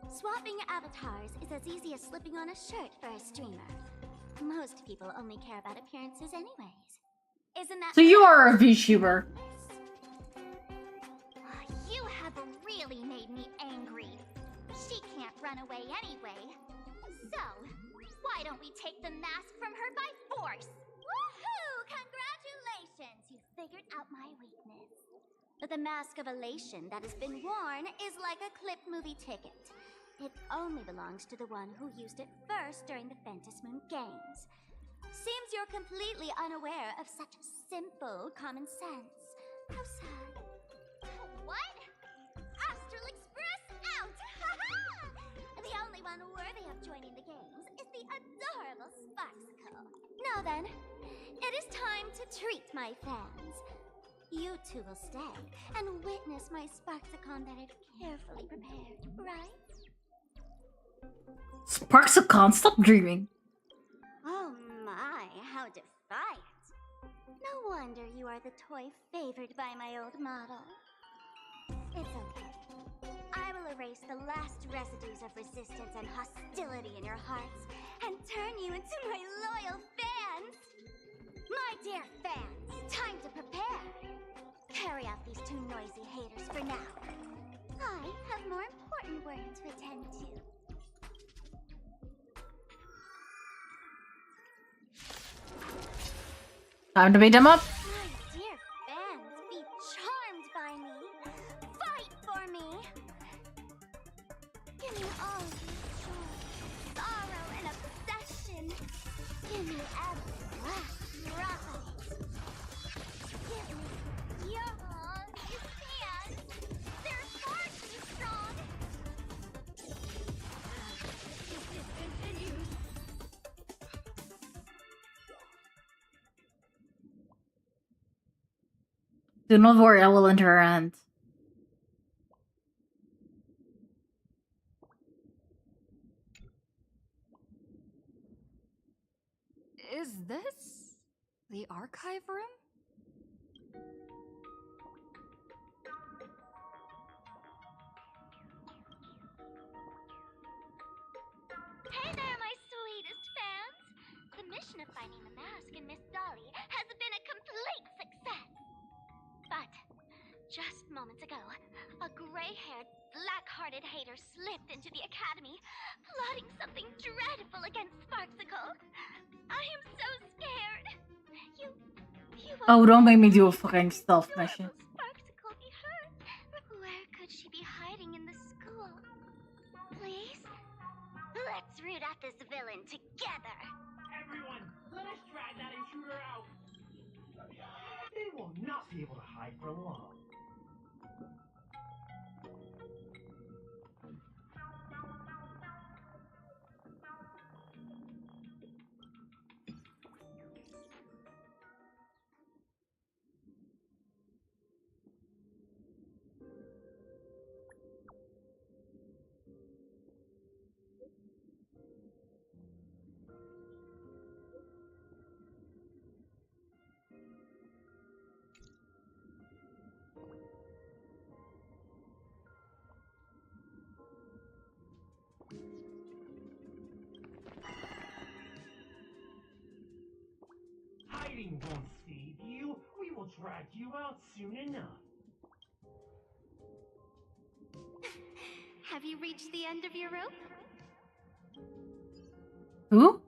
Speaker 2: Swapping avatars is as easy as slipping on a shirt for a streamer. Most people only care about appearances anyways. Isn't that
Speaker 1: So you are a VTuber.
Speaker 2: You have really made me angry. She can't run away anyway. So, why don't we take the mask from her by force? Woohoo! Congratulations! You figured out my weakness. But the mask of elation that has been worn is like a clipped movie ticket. It only belongs to the one who used it first during the Ventus Moon Games. Seems you're completely unaware of such simple common sense. How sad. What? Astral Express out! The only one worthy of joining the games is the adorable Sparksicle. Now then, it is time to treat my fans. You two will stay and witness my Sparksicon that I've carefully prepared, right?
Speaker 1: Sparksicon, stop dreaming.
Speaker 2: Oh my, how defiant. No wonder you are the toy favored by my old model. It's okay. I will erase the last residues of resistance and hostility in your hearts and turn you into my loyal fans! My dear fans, time to prepare! Carry out these two noisy haters for now. I have more important work to attend to.
Speaker 1: Time to beat them up.
Speaker 2: My dear fans, be charmed by me. Fight for me. Give me all your joy, sorrow, and obsession. Give me every last drop of it. Give me your all these fans. They're far too strong.
Speaker 11: If this continues,
Speaker 1: Do not worry, I will enter her hand.
Speaker 6: Is this the archive room?
Speaker 2: Hey there, my sweetest fans! The mission of finding the mask and Miss Dolly has been a complete success. But just moments ago, a gray-haired, black-hearted hater slipped into the academy, plotting something dreadful against Sparksicle. I am so scared. You
Speaker 1: Oh, don't make me do a fucking stealth mission.
Speaker 2: Sparksicle be hurt? Where could she be hiding in the school? Please? Let's root out this villain together.
Speaker 7: Everyone, let us drag that intruder out. They will not be able to hide for long. Hiding won't save you. We will drag you out soon enough.
Speaker 2: Have you reached the end of your rope?
Speaker 1: Who?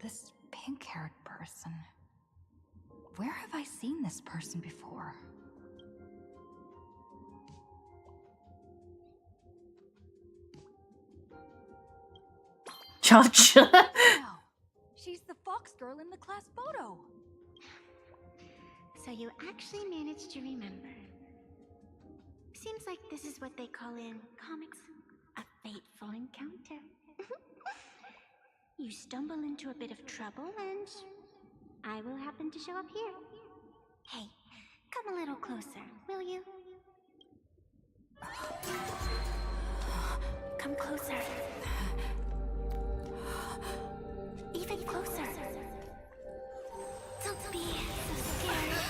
Speaker 6: This pink-haired person. Where have I seen this person before?
Speaker 1: Judge.
Speaker 6: Wow, she's the fox girl in the class photo.
Speaker 10: So you actually managed to remember. Seems like this is what they call in comics a fateful encounter. You stumble into a bit of trouble and I will happen to show up here. Hey, come a little closer, will you? Come closer. Even closer. Don't be so scared.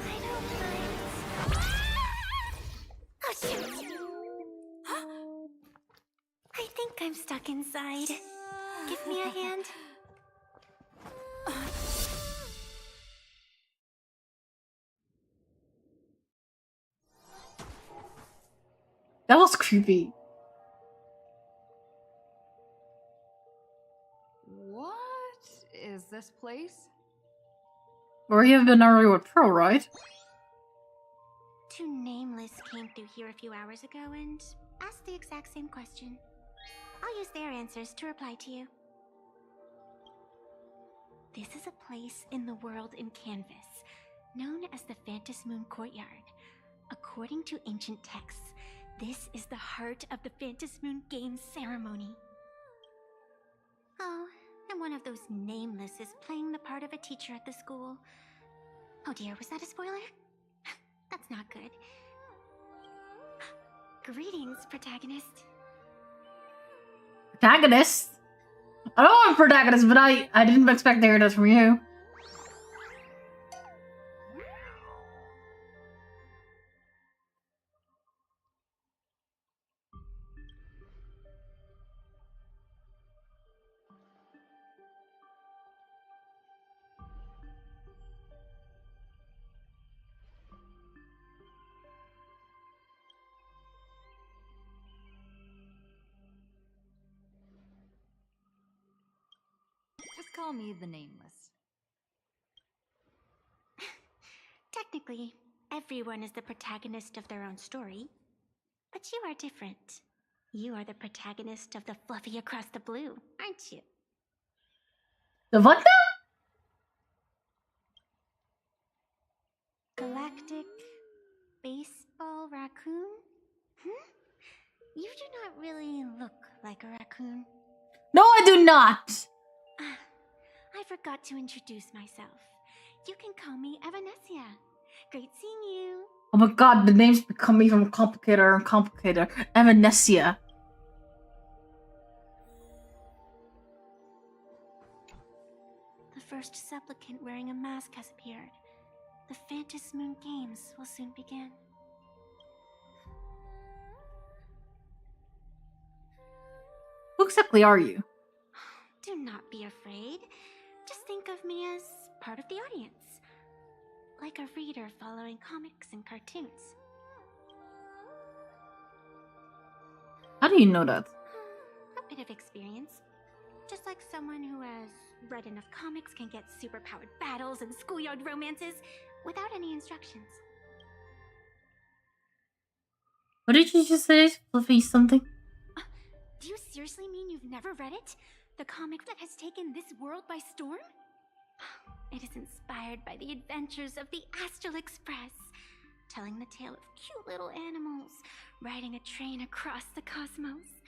Speaker 10: I don't mind. Oh, shoot. I think I'm stuck inside. Give me a hand.
Speaker 1: That was creepy.
Speaker 6: What is this place?
Speaker 1: Where you have been already with Pearl, right?
Speaker 10: Two nameless came through here a few hours ago and asked the exact same question. I'll use their answers to reply to you. This is a place in the world in Canvas, known as the Phantas Moon Courtyard. According to ancient texts, this is the heart of the Phantas Moon Games ceremony. Oh, and one of those nameless is playing the part of a teacher at the school. Oh dear, was that a spoiler? That's not good. Greetings, protagonist.
Speaker 1: Protagonist? I don't want a protagonist, but I didn't expect to hear this from you.
Speaker 6: Just call me the Nameless.
Speaker 10: Technically, everyone is the protagonist of their own story. But you are different. You are the protagonist of the Fluffy Across the Blue, aren't you?
Speaker 1: The what now?
Speaker 10: galactic baseball raccoon? You do not really look like a raccoon.
Speaker 1: No, I do not!
Speaker 10: I forgot to introduce myself. You can call me Evanesia. Great seeing you.
Speaker 1: Oh my god, the names become even complicated and complicated. Evanesia.
Speaker 10: The first supplicant wearing a mask has appeared. The Phantom Moon Games will soon begin.
Speaker 1: Who exactly are you?
Speaker 10: Do not be afraid. Just think of me as part of the audience. Like a reader following comics and cartoons.
Speaker 1: How do you know that?
Speaker 10: A bit of experience. Just like someone who has read enough comics can get superpowered battles and schoolyard romances without any instructions.
Speaker 1: What did you just say? Fluffy something?
Speaker 10: Do you seriously mean you've never read it? The comic that has taken this world by storm? It is inspired by the adventures of the Astral Express, telling the tale of cute little animals riding a train across the cosmos.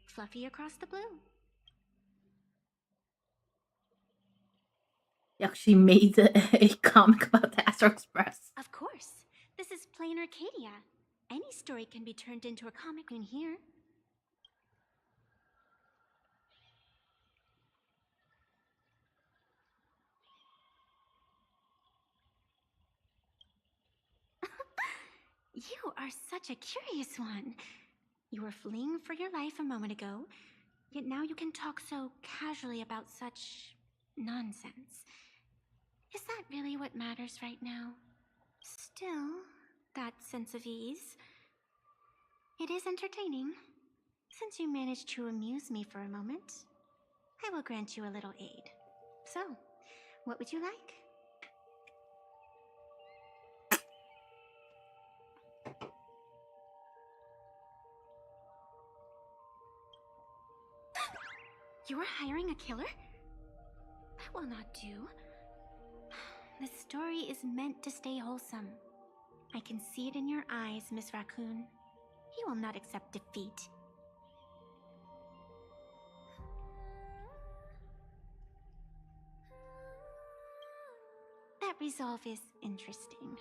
Speaker 10: Fluffy across the blue.
Speaker 1: You actually made a comic about the Astro Express.
Speaker 10: Of course. This is Planarcadia. Any story can be turned into a comic in here. You are such a curious one. You were fleeing for your life a moment ago, yet now you can talk so casually about such nonsense. Is that really what matters right now? Still, that sense of ease. It is entertaining. Since you managed to amuse me for a moment, I will grant you a little aid. So, what would you like? You are hiring a killer? That will not do. The story is meant to stay wholesome. I can see it in your eyes, Miss Raccoon. You will not accept defeat. That resolve is interesting.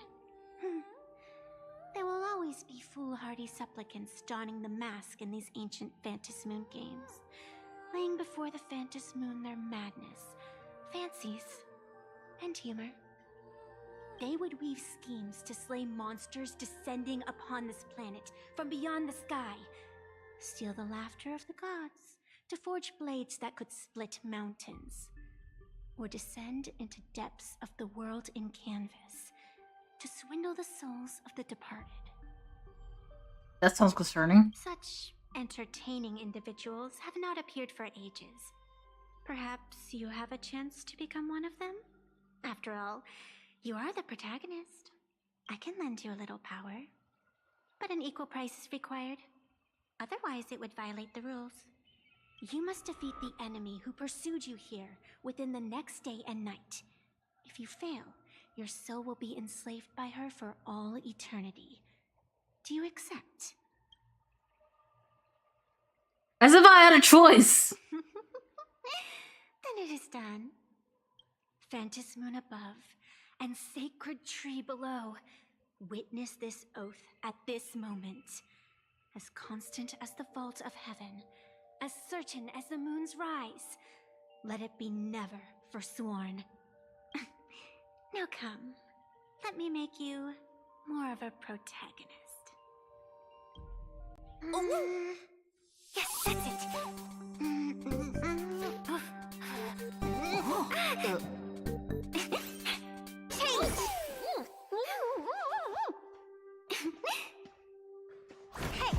Speaker 10: There will always be foolhardy supplicants donning the mask in these ancient Phantom Moon games, laying before the Phantom Moon their madness, fancies, and humor. They would weave schemes to slay monsters descending upon this planet from beyond the sky, steal the laughter of the gods to forge blades that could split mountains, or descend into depths of the world in canvas to swindle the souls of the departed.
Speaker 1: That sounds concerning.
Speaker 10: Such entertaining individuals have not appeared for ages. Perhaps you have a chance to become one of them? After all, you are the protagonist. I can lend you a little power, but an equal price is required. Otherwise, it would violate the rules. You must defeat the enemy who pursued you here within the next day and night. If you fail, your soul will be enslaved by her for all eternity. Do you accept?
Speaker 1: As if I had a choice!
Speaker 10: Then it is done. Phantom Moon above and sacred tree below, witness this oath at this moment. As constant as the vault of heaven, as certain as the moon's rise, let it be never forsworn. Now come, let me make you more of a protagonist. Yes, that's it. Change! Hey!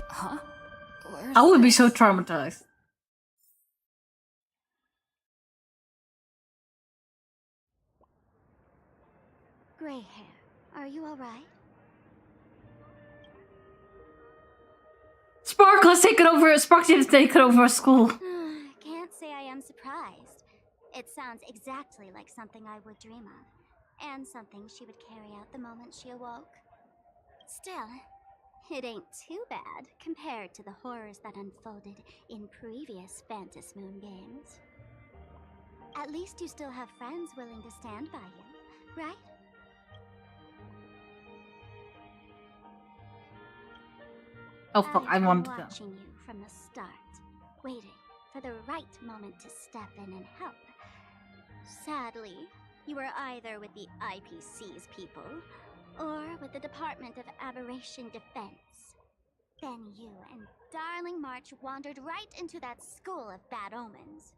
Speaker 6: Huh?
Speaker 1: I would be so traumatized.
Speaker 2: Gray hair, are you alright?
Speaker 1: Sparkle's taken over. Spark's taken over a school.
Speaker 2: Can't say I am surprised. It sounds exactly like something I would dream of, and something she would carry out the moment she awoke. Still, it ain't too bad compared to the horrors that unfolded in previous Phantom Moon games. At least you still have friends willing to stand by you, right?
Speaker 1: Oh fuck, I
Speaker 2: I've been
Speaker 1: wanted them.
Speaker 2: watching you from the start, waiting for the right moment to step in and help. Sadly, you were either with the IPC's people, or with the Department of Aberration Defense. Then you and Darling March wandered right into that school of bad omens.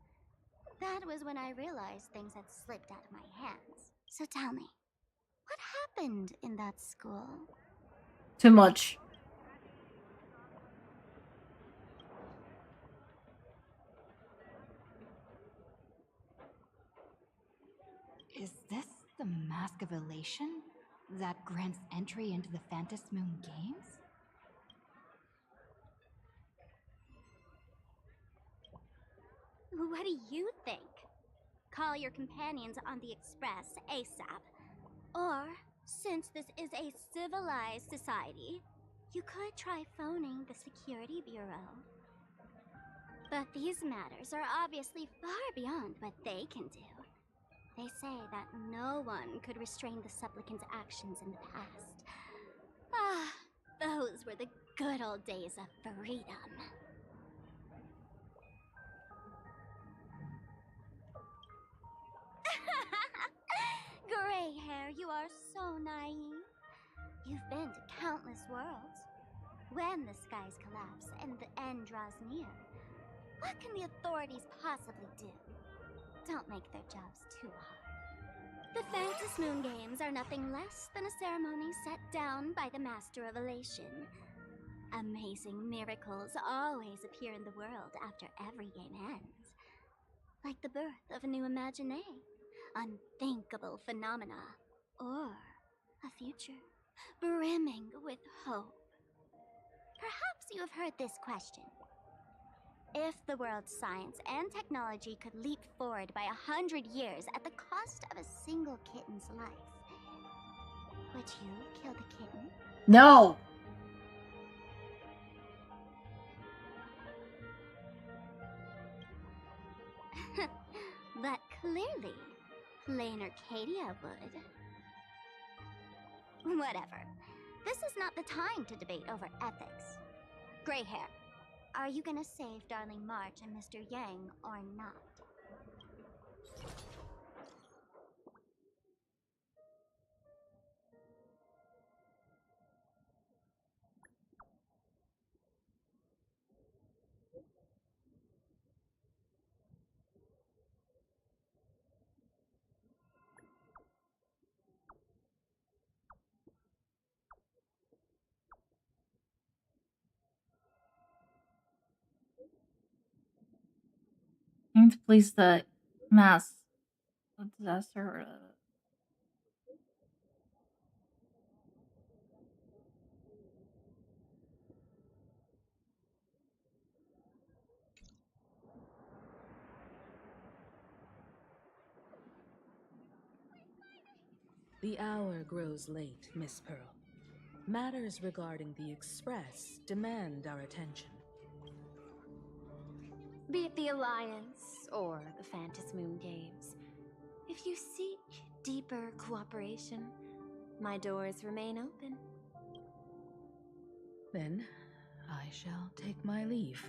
Speaker 2: That was when I realized things had slipped out of my hands. So tell me, what happened in that school?
Speaker 1: Too much.
Speaker 6: Is this the Mask of Elation that grants entry into the Phantom Moon Games?
Speaker 2: What do you think? Call your companions on the Express ASAP. Or, since this is a civilized society, you could try phoning the Security Bureau. But these matters are obviously far beyond what they can do. They say that no one could restrain the supplicant's actions in the past. Ah, those were the good old days of freedom. Gray hair, you are so naive. You've been to countless worlds. When the skies collapse and the end draws near, what can the authorities possibly do? Don't make their jobs too hard. The Phantom Moon Games are nothing less than a ceremony set down by the Master of Elation. Amazing miracles always appear in the world after every game ends. Like the birth of a new imagination, unthinkable phenomena, or a future brimming with hope. Perhaps you have heard this question. If the world's science and technology could leap forward by 100 years at the cost of a single kitten's life, would you kill the kitten?
Speaker 1: No!
Speaker 2: But clearly, Planarcadia would. Whatever. This is not the time to debate over ethics. Gray hair, are you gonna save Darling March and Mr. Yang or not?
Speaker 1: I need to please the mass. The disaster.
Speaker 12: The hour grows late, Miss Pearl. Matters regarding the Express demand our attention.
Speaker 10: Be it the Alliance or the Phantom Moon Games, if you seek deeper cooperation, my doors remain open.
Speaker 12: Then, I shall take my leave.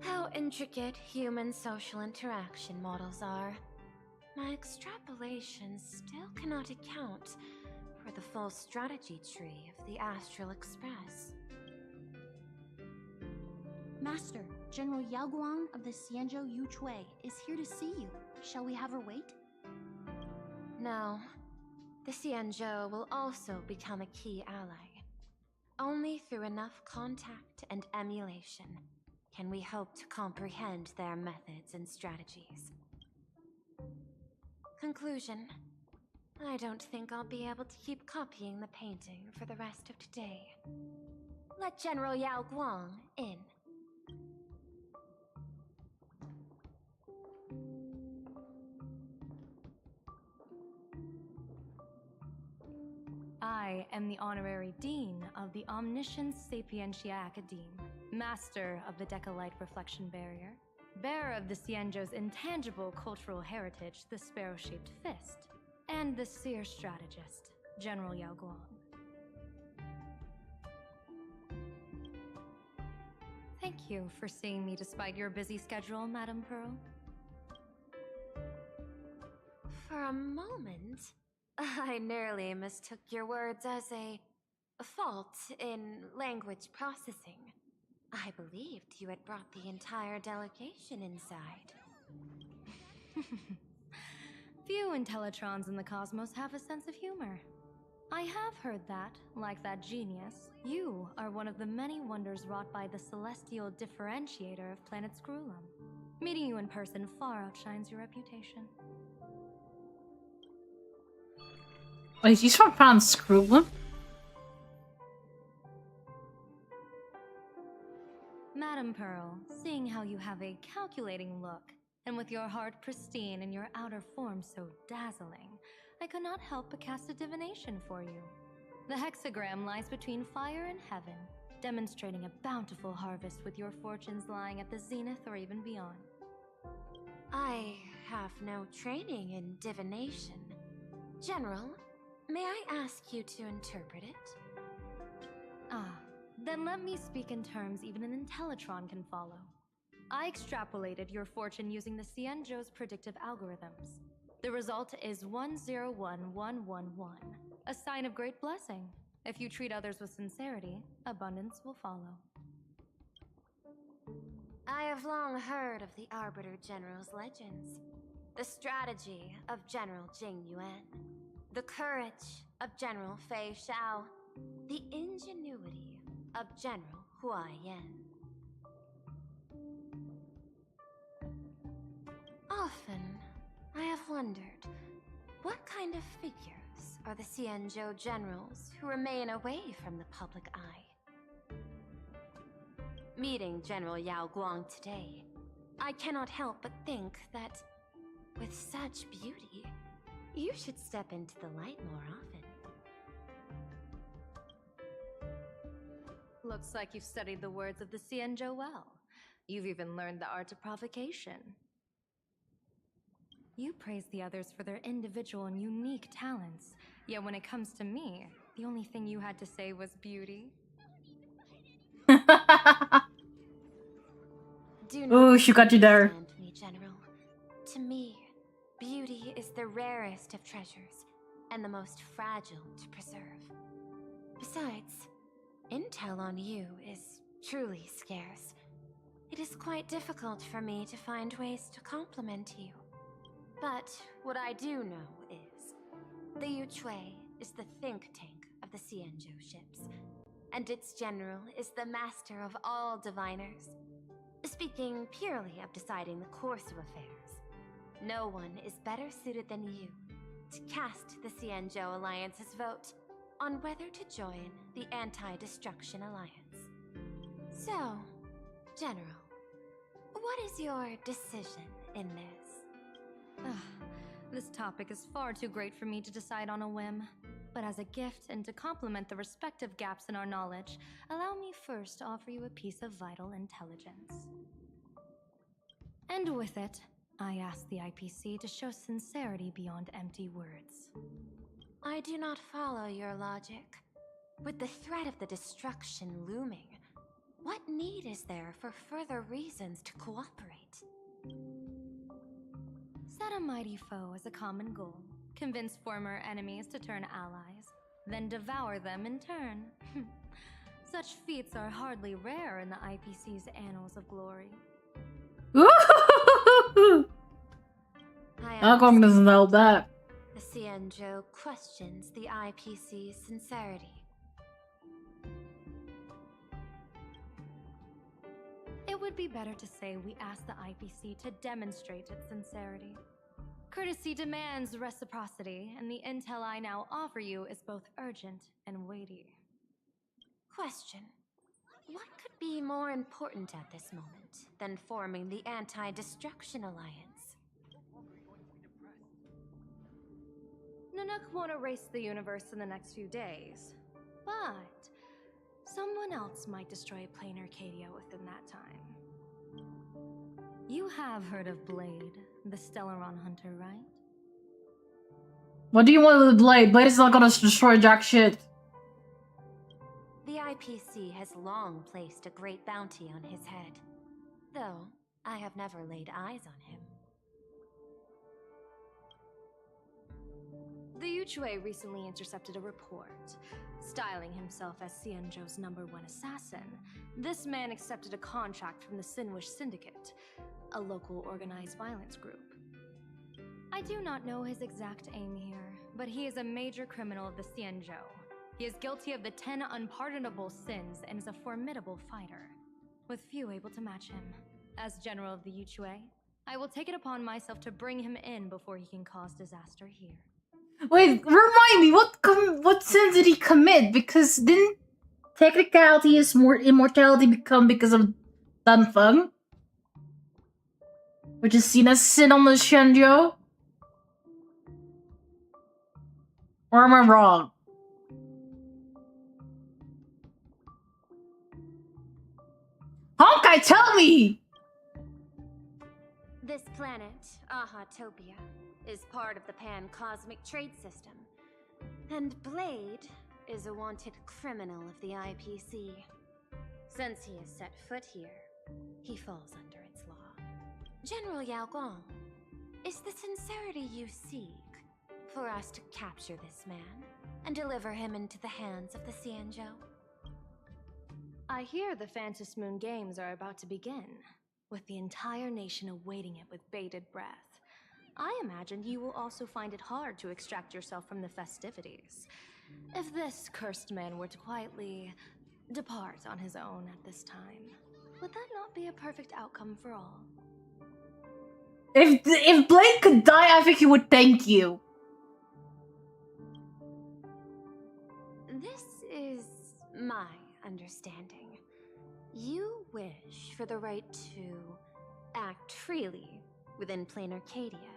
Speaker 10: How intricate human social interaction models are. My extrapolations still cannot account for the full strategy tree of the Astral Express.
Speaker 13: Master, General Yao Guang of the Xianzhou Yu Chui is here to see you. Shall we have her wait?
Speaker 10: No. The Xianzhou will also become a key ally. Only through enough contact and emulation can we hope to comprehend their methods and strategies. Conclusion.
Speaker 14: I don't think I'll be able to keep copying the painting for the rest of today. Let General Yao Guang in.
Speaker 15: I am the honorary dean of the Omniscience Sapientia Academe, master of the Decalite Reflection Barrier, bearer of the Xianzhou's intangible cultural heritage, the sparrow-shaped fist, and the seer strategist, General Yao Guang. Thank you for seeing me despite your busy schedule, Madame Pearl.
Speaker 14: For a moment, I nearly mistook your words as a fault in language processing. I believed you had brought the entire delegation inside.
Speaker 15: Few Intellitrons in the cosmos have a sense of humor. I have heard that, like that genius, you are one of the many wonders wrought by the celestial differentiator of planet Screwlum. Meeting you in person far outshines your reputation.
Speaker 1: Wait, he's from planet Screwlum?
Speaker 15: Madame Pearl, seeing how you have a calculating look, and with your heart pristine and your outer form so dazzling, I could not help but cast a divination for you. The hexagram lies between fire and heaven, demonstrating a bountiful harvest with your fortunes lying at the zenith or even beyond.
Speaker 14: I have no training in divination. General, may I ask you to interpret it?
Speaker 15: Ah, then let me speak in terms even an Intellitron can follow. I extrapolated your fortune using the Xianzhou's predictive algorithms. The result is 101111, a sign of great blessing. If you treat others with sincerity, abundance will follow.
Speaker 14: I have long heard of the Arbiter General's legends. The strategy of General Jing Yuan. The courage of General Fei Xiao. The ingenuity of General Hua Yan. Often, I have wondered, what kind of figures are the Xianzhou generals who remain away from the public eye? Meeting General Yao Guang today, I cannot help but think that, with such beauty, you should step into the light more often.
Speaker 15: Looks like you've studied the words of the Xianzhou well. You've even learned the art of provocation. You praise the others for their individual and unique talents, yet when it comes to me, the only thing you had to say was beauty.
Speaker 14: Do
Speaker 1: Ooh,
Speaker 14: not
Speaker 1: she got you there.
Speaker 14: misunderstand me, General. To me, beauty is the rarest of treasures and the most fragile to preserve. Besides, intel on you is truly scarce. It is quite difficult for me to find ways to compliment you. But what I do know is, the Yuchui is the think tank of the Xianzhou ships, and its general is the master of all diviners. Speaking purely of deciding the course of affairs, no one is better suited than you to cast the Xianzhou Alliance's vote on whether to join the Anti-Destruction Alliance. So, General, what is your decision in this?
Speaker 15: This topic is far too great for me to decide on a whim. But as a gift and to complement the respective gaps in our knowledge, allow me first to offer you a piece of vital intelligence. And with it, I ask the IPC to show sincerity beyond empty words.
Speaker 14: I do not follow your logic. With the threat of the destruction looming, what need is there for further reasons to cooperate?
Speaker 15: Set a mighty foe as a common goal, convince former enemies to turn allies, then devour them in turn. Such feats are hardly rare in the IPC's annals of glory.
Speaker 1: Agong doesn't know that.
Speaker 14: The Xianzhou questions the IPC's sincerity.
Speaker 15: It would be better to say we ask the IPC to demonstrate its sincerity. Courtesy demands reciprocity, and the intel I now offer you is both urgent and weighty.
Speaker 14: Question. What could be more important at this moment than forming the Anti-Destruction Alliance?
Speaker 15: Nanook won't erase the universe in the next few days, but someone else might destroy Planarcadia within that time. You have heard of Blade, the Stellaron hunter, right?
Speaker 1: What do you want with Blade? Blade is not gonna destroy jack shit.
Speaker 14: The IPC has long placed a great bounty on his head, though I have never laid eyes on him.
Speaker 15: The Yuchue recently intercepted a report. Styling himself as Xianzhou's #1 assassin, this man accepted a contract from the Sinwish Syndicate, a local organized violence group. I do not know his exact aim here, but he is a major criminal of the Xianzhou. He is guilty of the 10 unpardonable sins and is a formidable fighter, with few able to match him. As general of the Yuchue, I will take it upon myself to bring him in before he can cause disaster here.
Speaker 1: Wait, remind me, what sin did he commit? Because didn't technicality is more immortality become because of Danfeng? Which is seen as sin on the Xianzhou? Or am I wrong? Honkai, tell me!
Speaker 14: This planet, Ahatopia, is part of the Pan-Cosmic Trade System, and Blade is a wanted criminal of the IPC. Since he has set foot here, he falls under its law. General Yao Guang, is the sincerity you seek for us to capture this man and deliver him into the hands of the Xianzhou?
Speaker 15: I hear the Phantom Moon Games are about to begin, with the entire nation awaiting it with bated breath. I imagine you will also find it hard to extract yourself from the festivities. If this cursed man were to quietly depart on his own at this time, would that not be a perfect outcome for all?
Speaker 1: If Blade could die, I think he would thank you.
Speaker 14: This is my understanding. You wish for the right to act freely within Planarcadia.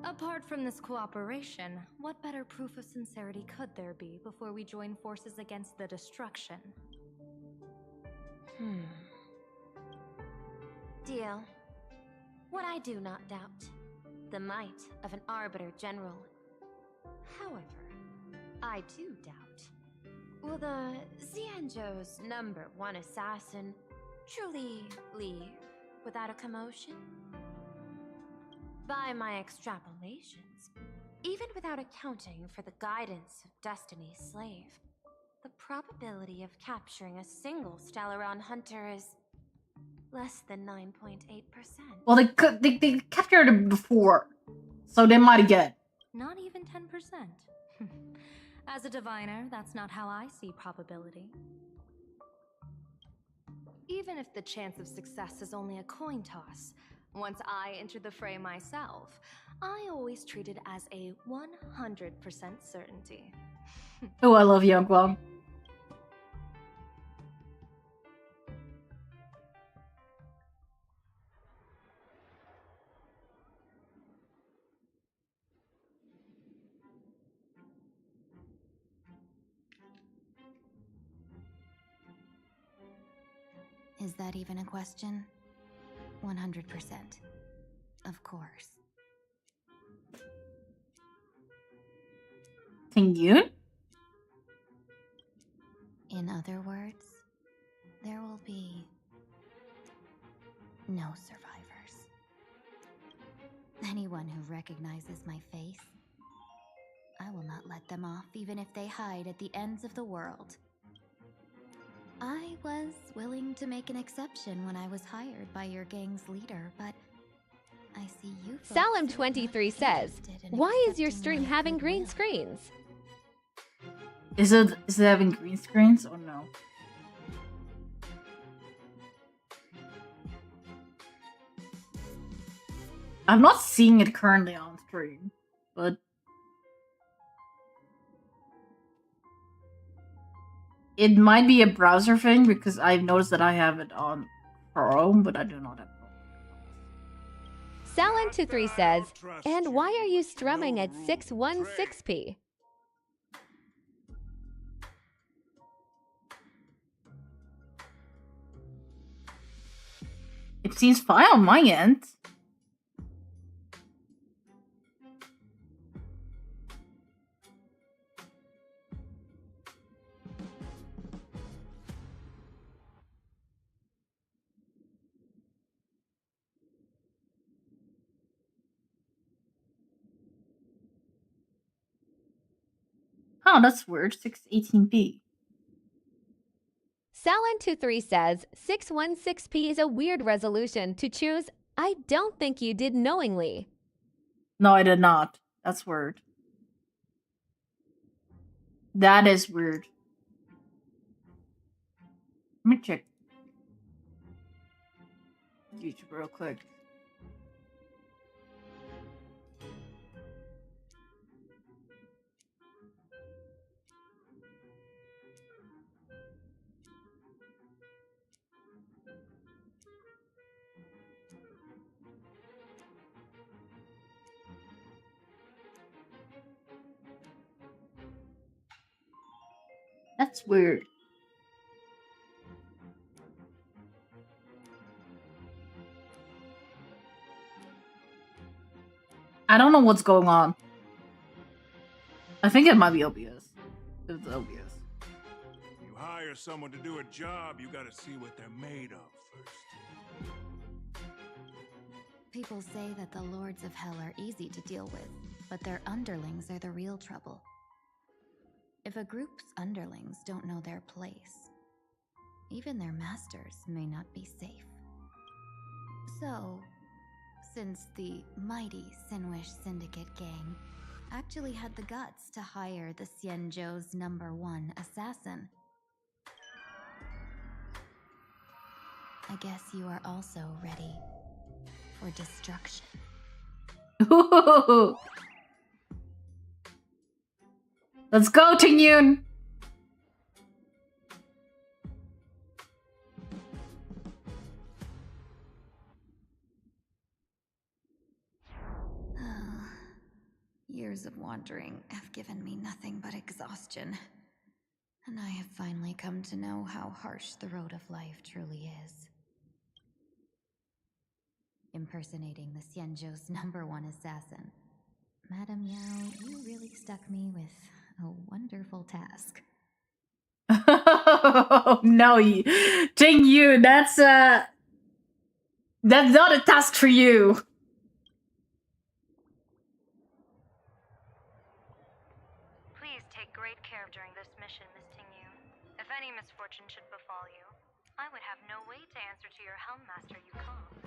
Speaker 15: Apart from this cooperation, what better proof of sincerity could there be before we join forces against the destruction?
Speaker 14: Deal. What I do not doubt, the might of an Arbiter General. However, I do doubt, will the Xianzhou's #1 assassin truly leave without a commotion? By my extrapolations, even without accounting for the guidance of Destiny's slave, the probability of capturing a single Stellaron hunter is less than 9.8%.
Speaker 1: Well, they captured him before, so they might again.
Speaker 15: Not even 10%. As a diviner, that's not how I see probability. Even if the chance of success is only a coin toss, once I enter the fray myself, I always treat it as a 100% certainty.
Speaker 1: Oh, I love Yang Guang.
Speaker 13: Is that even a question? 100%. Of course.
Speaker 1: Thank you.
Speaker 13: In other words, there will be no survivors. Anyone who recognizes my face, I will not let them off even if they hide at the ends of the world. I was willing to make an exception when I was hired by your gang's leader, but I see you folks
Speaker 4: Salim23 says, why is your stream having green screens?
Speaker 1: Is it having green screens or no? I'm not seeing it currently on stream, but it might be a browser thing because I've noticed that I have it on Chrome, but I do not have Chrome.
Speaker 4: Salon23 says, and why are you strumming at 616p?
Speaker 1: It seems fine on my end. Oh, that's weird. 618p.
Speaker 4: Salon23 says, 616p is a weird resolution to choose. I don't think you did knowingly.
Speaker 1: No, I did not. That's weird. That is weird. Let me check YouTube real quick. That's weird. I don't know what's going on. I think it might be OBS. It's OBS.
Speaker 16: You hire someone to do a job, you gotta see what they're made of first.
Speaker 13: People say that the Lords of Hell are easy to deal with, but their underlings are the real trouble. If a group's underlings don't know their place, even their masters may not be safe. So, since the mighty Sinwish Syndicate gang actually had the guts to hire the Xianzhou's #1 assassin, I guess you are also ready for destruction.
Speaker 1: Let's go, Tingyun!
Speaker 13: Years of wandering have given me nothing but exhaustion, and I have finally come to know how harsh the road of life truly is. Impersonating the Xianzhou's #1 assassin. Madame Yao, you really stuck me with a wonderful task.
Speaker 1: Oh no, Tingyun, that's not a task for you.
Speaker 15: Please take great care during this mission, Miss Tingyu. If any misfortune should befall you, I would have no way to answer to your Helmmaster Yukong.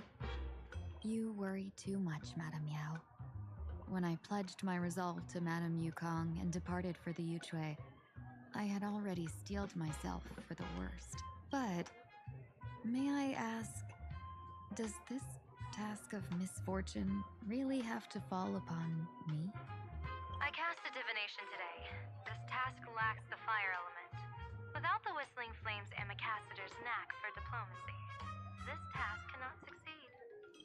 Speaker 13: You worry too much, Madame Yao. When I pledged my resolve to Madame Yukong and departed for the Yuchui, I had already steeled myself for the worst. But, may I ask, does this task of misfortune really have to fall upon me?
Speaker 15: I cast a divination today. This task lacks the fire element. Without the Whistling Flames Ambassador's knack for diplomacy, this task cannot succeed.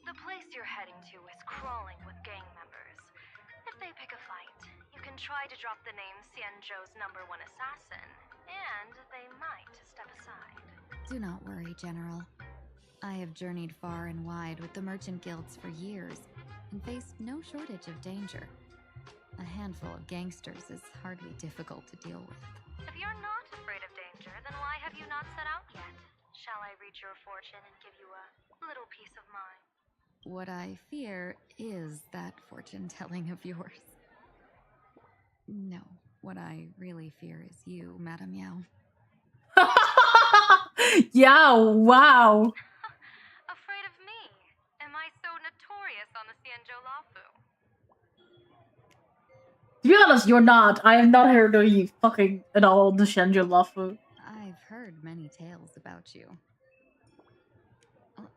Speaker 15: The place you're heading to is crawling with gang members. If they pick a fight, you can try to drop the name Xianzhou's #1 assassin, and they might step aside.
Speaker 13: Do not worry, General. I have journeyed far and wide with the merchant guilds for years and faced no shortage of danger. A handful of gangsters is hardly difficult to deal with.
Speaker 15: If you're not afraid of danger, then why have you not set out yet? Shall I read your fortune and give you a little peace of mind?
Speaker 13: What I fear is that fortune-telling of yours. No, what I really fear is you, Madame Yao.
Speaker 1: Yeah, wow.
Speaker 15: Afraid of me? Am I so notorious on the Xianzhou Lafu?
Speaker 1: To be honest, you're not. I have not heard of you fucking at all the Xianzhou Lafu.
Speaker 13: I've heard many tales about you.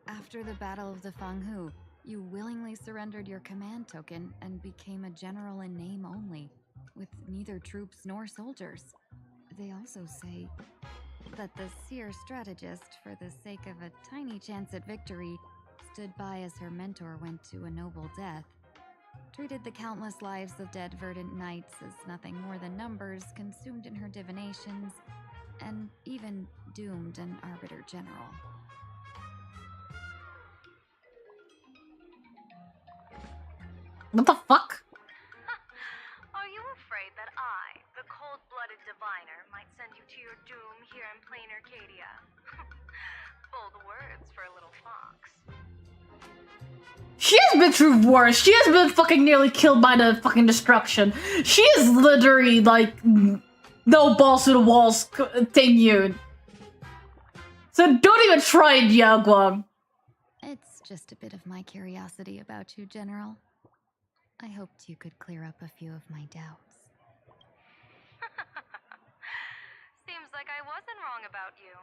Speaker 13: After the Battle of the Fanghu, You willingly surrendered your command token and became a general in name only, with neither troops nor soldiers. They also say that the seer strategist, for the sake of a tiny chance at victory, stood by as her mentor went to a noble death, treated the countless lives of dead verdant knights as nothing more than numbers consumed in her divinations, and even doomed an arbiter general.
Speaker 1: What the fuck?
Speaker 15: Are you afraid that I, the cold-blooded diviner, might send you to your doom here in Planarcadia? Bold words for a little fox.
Speaker 1: She has been through worse. She has been fucking nearly killed by the fucking destruction. She is literally like no balls to the walls continued. So don't even try it, Yao Guang.
Speaker 13: It's just a bit of my curiosity about you, General. I hoped you could clear up a few of my doubts.
Speaker 15: Seems like I wasn't wrong about you.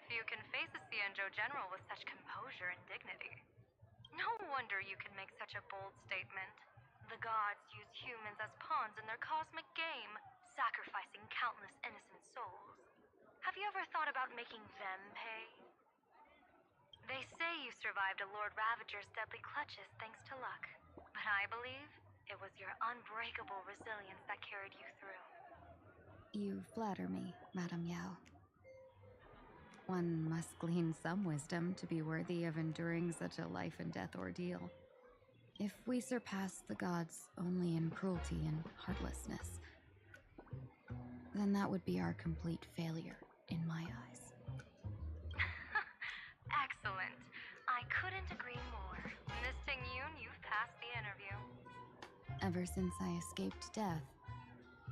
Speaker 15: Few can face a Cienjo general with such composure and dignity. No wonder you can make such a bold statement. The gods use humans as pawns in their cosmic game, sacrificing countless innocent souls. Have you ever thought about making them pay? They say you survived a Lord Ravager's deadly clutches thanks to luck, but I believe it was your unbreakable resilience that carried you through.
Speaker 13: You flatter me, Madame Yao. One must glean some wisdom to be worthy of enduring such a life-and-death ordeal. If we surpass the gods only in cruelty and heartlessness, then that would be our complete failure in my eyes.
Speaker 15: Excellent. I couldn't agree more. Miss Ting-Yoon, you've passed the interview.
Speaker 13: Ever since I escaped death,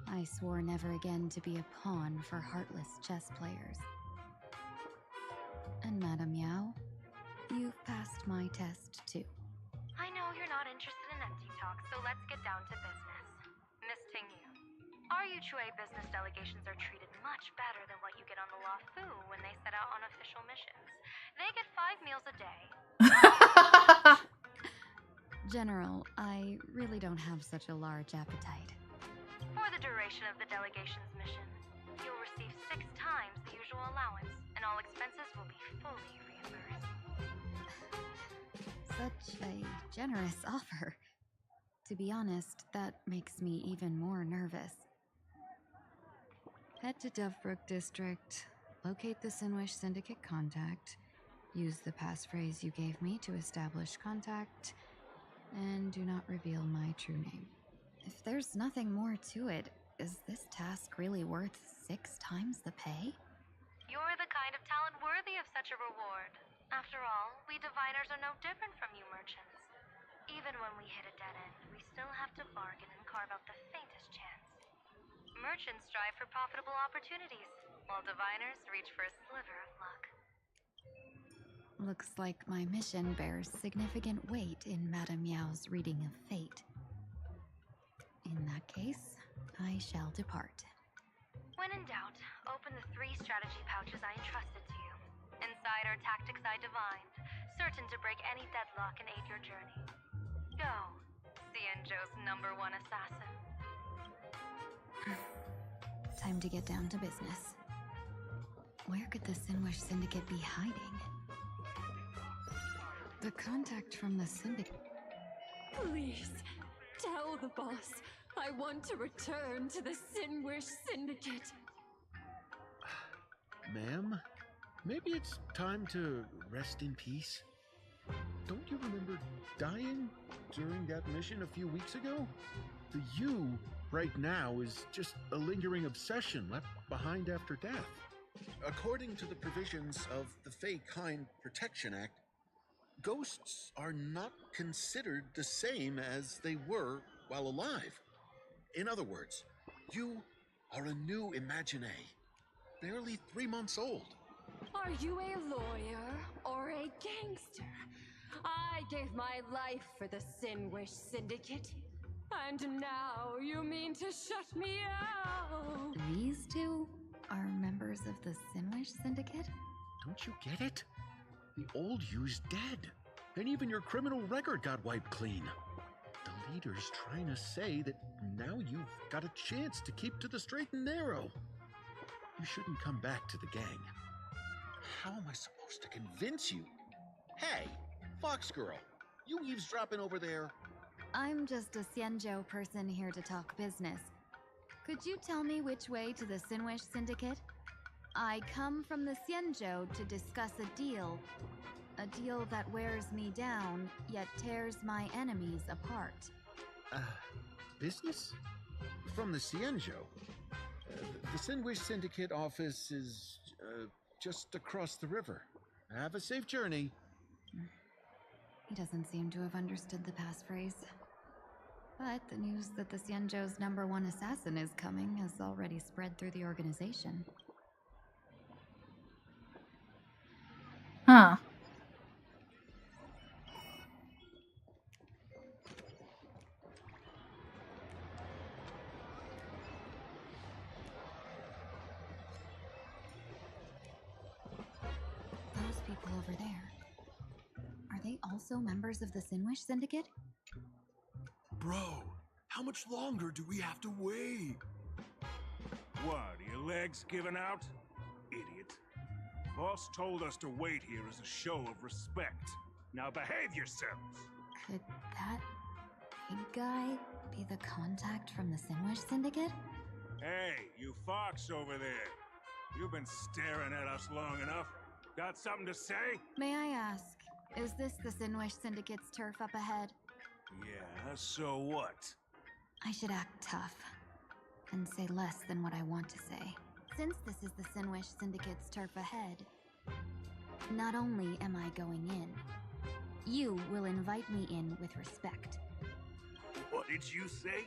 Speaker 13: I swore never again to be a pawn for heartless chess players. And Madame Yao, you've passed my test too.
Speaker 15: I know you're not interested in empty talk, so let's get down to business. Miss Ting-Yoon, our Yuchue business delegations are treated much better than what you get on the Luofu when they set out on official missions. They get 5 meals a day.
Speaker 13: General, I really don't have such a large appetite.
Speaker 15: For the duration of the delegation's mission, you'll receive 6 times the usual allowance, and all expenses will be fully reimbursed.
Speaker 13: Such a generous offer. To be honest, that makes me even more nervous. Head to Dovebrook District, locate the Sinwish Syndicate contact, use the passphrase you gave me to establish contact, and do not reveal my true name. If there's nothing more to it, is this task really worth 6 times the pay?
Speaker 15: You're the kind of talent worthy of such a reward. After all, we diviners are no different from you merchants. Even when we hit a dead end, we still have to bargain and carve out the faintest chance. Merchants strive for profitable opportunities, while diviners reach for a sliver of luck.
Speaker 13: Looks like my mission bears significant weight in Madame Yao's reading of fate. In that case, I shall depart.
Speaker 15: When in doubt, open the 3 strategy pouches I entrusted to you. Inside are tactics I divined, certain to break any deadlock and aid your journey. Go, Cienjo's #1 assassin.
Speaker 13: Time to get down to business. Where could the Sinwish Syndicate be hiding? The contact from the Syndicate...
Speaker 17: Please, tell the boss I want to return to the Sinwish Syndicate.
Speaker 5: Ma'am, maybe it's time to rest in peace? Don't you remember dying during that mission a few weeks ago? The you right now is just a lingering obsession left behind after death. According to the provisions of the Fey Kind Protection Act, ghosts are not considered the same as they were while alive. In other words, you are a new Imagine, barely 3 months old.
Speaker 17: Are you a lawyer or a gangster? I gave my life for the Sinwish Syndicate, and now you mean to shut me out?
Speaker 13: These two are members of the Sinwish Syndicate?
Speaker 5: Don't you get it? The old you's dead.
Speaker 18: and even your criminal record got wiped clean. The leader's trying to say that now you've got a chance to keep to the straight and narrow. You shouldn't come back to the gang. How am I supposed to convince you? Hey, Fox Girl, you eavesdropping over there?
Speaker 13: I'm just a Xianzhou person here to talk business. Could you tell me which way to the Sinwish Syndicate? I come from the Xianzhou to discuss a deal. A deal that wears me down, yet tears my enemies apart.
Speaker 18: Business? From the Xianzhou. The Sinwish Syndicate office is just across the river. Have a safe journey.
Speaker 13: He doesn't seem to have understood the passphrase. But the news that the Xianzhou's #1 assassin is coming has already spread through the organization.
Speaker 1: Huh.
Speaker 13: Those people over there. Are they also members of the Sinwish Syndicate?
Speaker 16: Bro, how much longer do we have to wait? What, are your legs giving out? Idiot. Boss told us to wait here as a show of respect. Now behave yourselves!
Speaker 13: Could that big guy be the contact from the Sinwish Syndicate?
Speaker 16: Hey, you fox over there. You've been staring at us long enough. Got something to say?
Speaker 13: May I ask, is this the Sinwish Syndicate's turf up ahead?
Speaker 16: Yeah, so what?
Speaker 13: I should act tough and say less than what I want to say. Since this is the Sinwish Syndicate's turf ahead, not only am I going in, you will invite me in with respect.
Speaker 16: What did you say?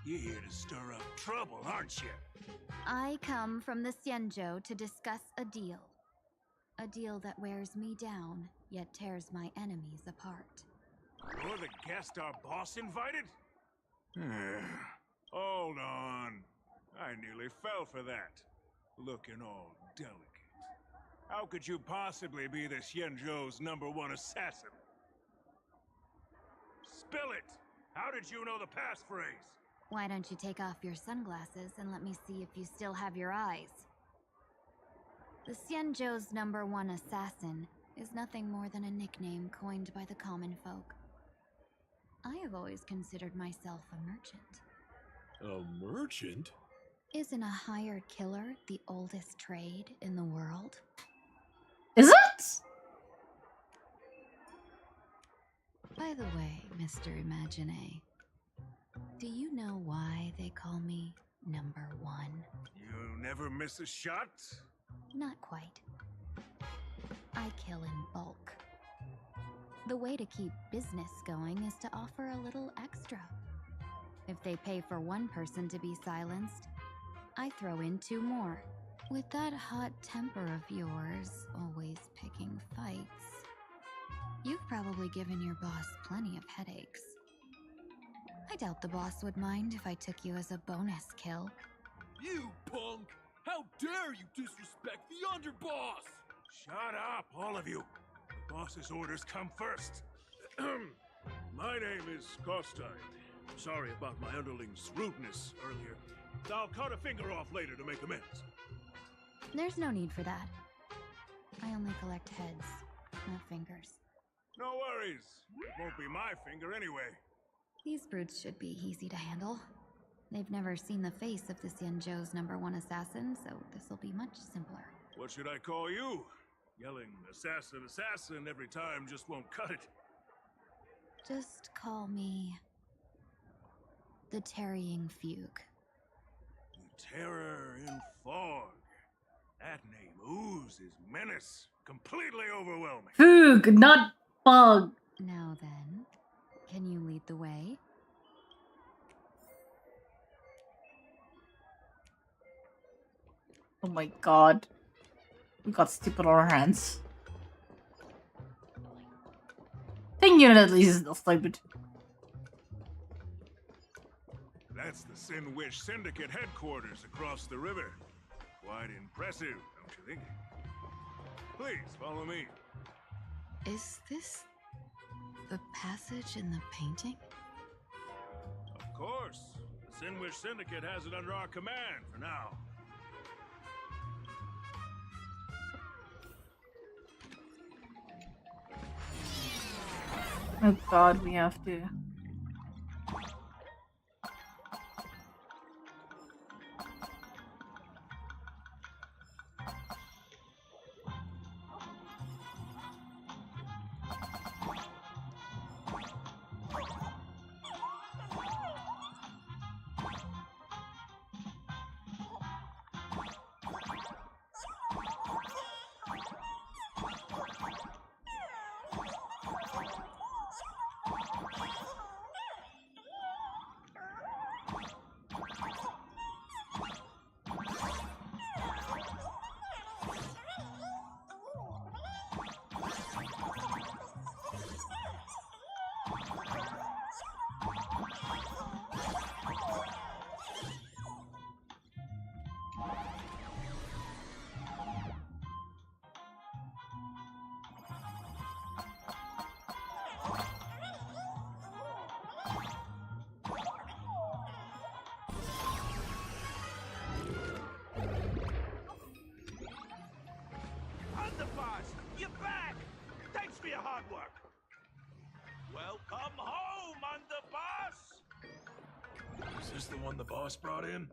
Speaker 16: You're here to stir up trouble, aren't you?
Speaker 13: I come from the Xianzhou to discuss a deal. A deal that wears me down, yet tears my enemies apart.
Speaker 16: You're the guest our boss invited? Hold on. I nearly fell for that. Looking all delicate. How could you possibly be the Xianzhou's #1 assassin? Spill it! How did you know the passphrase?
Speaker 13: Why don't you take off your sunglasses and let me see if you still have your eyes? The Xianzhou's #1 assassin is nothing more than a nickname coined by the common folk. I have always considered myself a merchant.
Speaker 18: A merchant?
Speaker 13: Isn't a hired killer the oldest trade in the world?
Speaker 1: Is it?
Speaker 13: By the way, Mr. Imagine, do you know why they call me #1?
Speaker 16: You never miss a shot?
Speaker 13: Not quite. I kill in bulk. The way to keep business going is to offer a little extra. If they pay for one person to be silenced, I throw in 2 more. With that hot temper of yours, always picking fights, you've probably given your boss plenty of headaches. I doubt the boss would mind if I took you as a bonus kill.
Speaker 16: You punk! How dare you disrespect the underboss! Shut up, all of you! The boss's orders come first. My name is Kostine. Sorry about my underling's rudeness earlier. I'll cut a finger off later to make amends.
Speaker 13: There's no need for that. I only collect heads, not fingers.
Speaker 16: No worries. It won't be my finger anyway.
Speaker 13: These brutes should be easy to handle. They've never seen the face of the Xianzhou's #1 assassin, so this'll be much simpler.
Speaker 16: What should I call you? Yelling assassin, assassin every time just won't cut it.
Speaker 13: Just call me the Tarrying Fugue.
Speaker 16: Terror in fog. That name oozes menace. Completely overwhelming.
Speaker 1: Fugue, not fog.
Speaker 13: Now then, can you lead the way?
Speaker 1: Oh my god. We got stupid on our hands. Thing unit at least is still stupid.
Speaker 16: That's the Sinwish Syndicate headquarters across the river. Quite impressive, don't you think? Please, follow me.
Speaker 13: Is this The passage in the painting?
Speaker 16: Of course. The Sinwish Syndicate has it under our command for now.
Speaker 1: Oh god, we have to.
Speaker 7: Underboss, you're back! Thanks for your hard work. Welcome home, Underboss!
Speaker 16: Is this the one the boss brought in?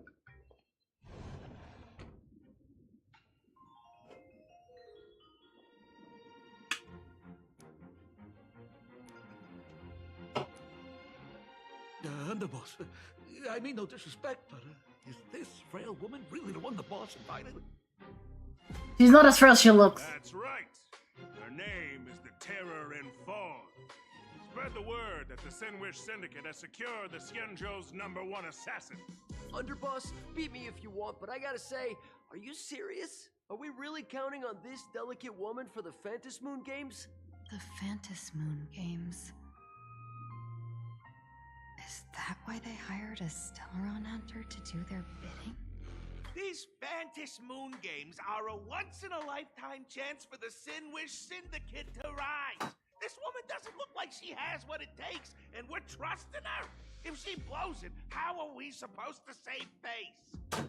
Speaker 19: Underboss, I mean no disrespect, but is this frail woman really the one the boss invited?
Speaker 1: She's not as frail as she looks.
Speaker 16: That's right. Her name is the Terror in Fog. Spread the word that the Sinwish Syndicate has secured the Xianzhou's #1 assassin.
Speaker 20: Underboss, beat me if you want, but I gotta say, are you serious? Are we really counting on this delicate woman for the Phantas Moon Games?
Speaker 13: The Phantas Moon Games. Is that why they hired a Stellaron hunter to do their bidding?
Speaker 7: These Phantas Moon Games are a once-in-a-lifetime chance for the Sinwish Syndicate to rise. This woman doesn't look like she has what it takes, and we're trusting her. If she blows it, how are we supposed to save face?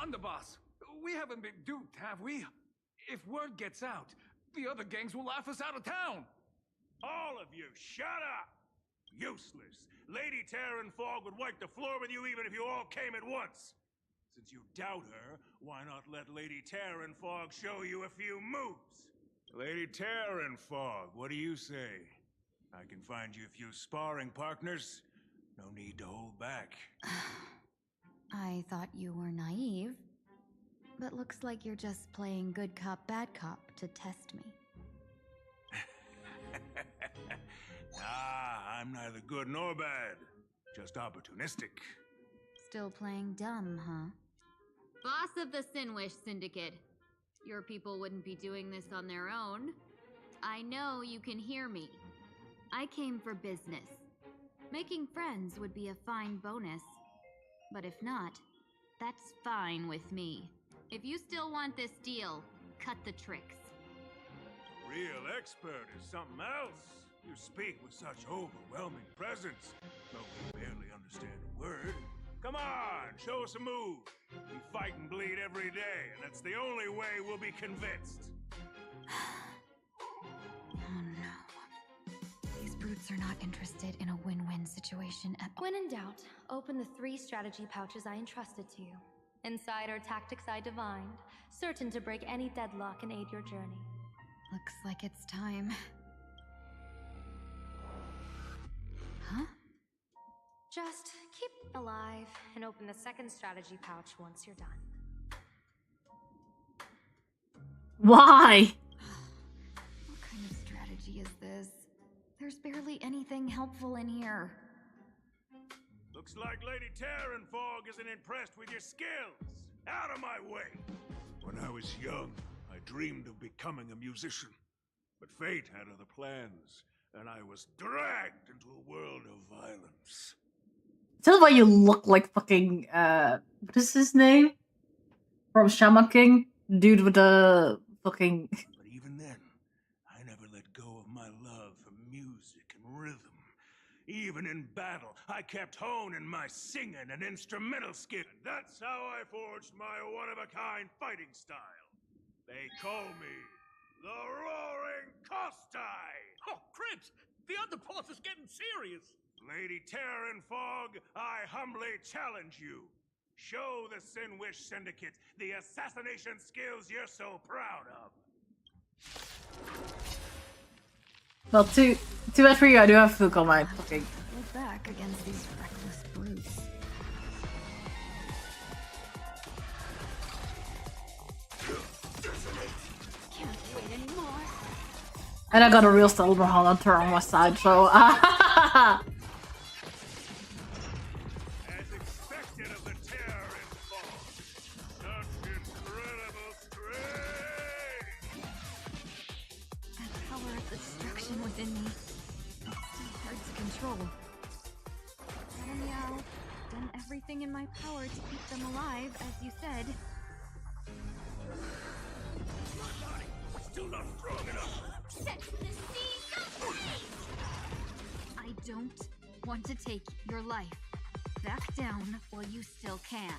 Speaker 21: Underboss, we haven't been duped, have we? If word gets out, the other gangs will laugh us out of town.
Speaker 16: All of you, shut up! Useless. Lady Terran Fog would wipe the floor with you even if you all came at once. Since you doubt her, why not let Lady Terran Fog show you a few moves? Lady Terran Fog, what do you say? I can find you a few sparring partners. No need to hold back.
Speaker 13: I thought you were naive, but looks like you're just playing good cop, bad cop to test me.
Speaker 16: Ah, I'm neither good nor bad. Just opportunistic.
Speaker 13: Still playing dumb, huh?
Speaker 22: Boss of the Sinwish Syndicate. Your people wouldn't be doing this on their own. I know you can hear me. I came for business. Making friends would be a fine bonus. But if not, that's fine with me. If you still want this deal, cut the tricks.
Speaker 16: A real expert is something else. You speak with such overwhelming presence, though we barely understand a word. Come on, show us a move. We fight and bleed every day, and that's the only way we'll be convinced.
Speaker 13: Oh no. These brutes are not interested in a win-win situation at all.
Speaker 15: When in doubt, open the 3 strategy pouches I entrusted to you. Inside are tactics I divined, certain to break any deadlock and aid your journey.
Speaker 13: Looks like it's time. Huh?
Speaker 15: Just keep alive and open the 2nd strategy pouch once you're done.
Speaker 1: Why?
Speaker 13: What kind of strategy is this? There's barely anything helpful in here.
Speaker 16: Looks like Lady Terran Fog isn't impressed with your skills. Out of my way! When I was young, I dreamed of becoming a musician. But fate had other plans, and I was dragged into a world of violence.
Speaker 1: Tell why you look like fucking what is his name? From Shaman King? Dude with the fucking
Speaker 16: But even then, I never let go of my love for music and rhythm. Even in battle, I kept honing my singing and instrumental skill. That's how I forged my one-of-a-kind fighting style. They call me the Roaring Kostai!
Speaker 19: Oh, Cribs! The underboss is getting serious!
Speaker 16: Lady Terran Fog, I humbly challenge you. Show the Sinwish Syndicate the assassination skills you're so proud of.
Speaker 1: well, too bad for you. I do have Fook on my fucking.
Speaker 6: Look back against these reckless brutes.
Speaker 2: Can't wait anymore.
Speaker 1: And I got a real Silver Hunter on my side, so.
Speaker 16: As expected of the Terran Fog, such incredible strength!
Speaker 6: That power of destruction within me. It's still hard to control. Meow. Done everything in my power to keep them alive, as you said.
Speaker 16: Still not strong enough!
Speaker 2: Set the sea
Speaker 6: I don't want to take your life. Back down while you still can.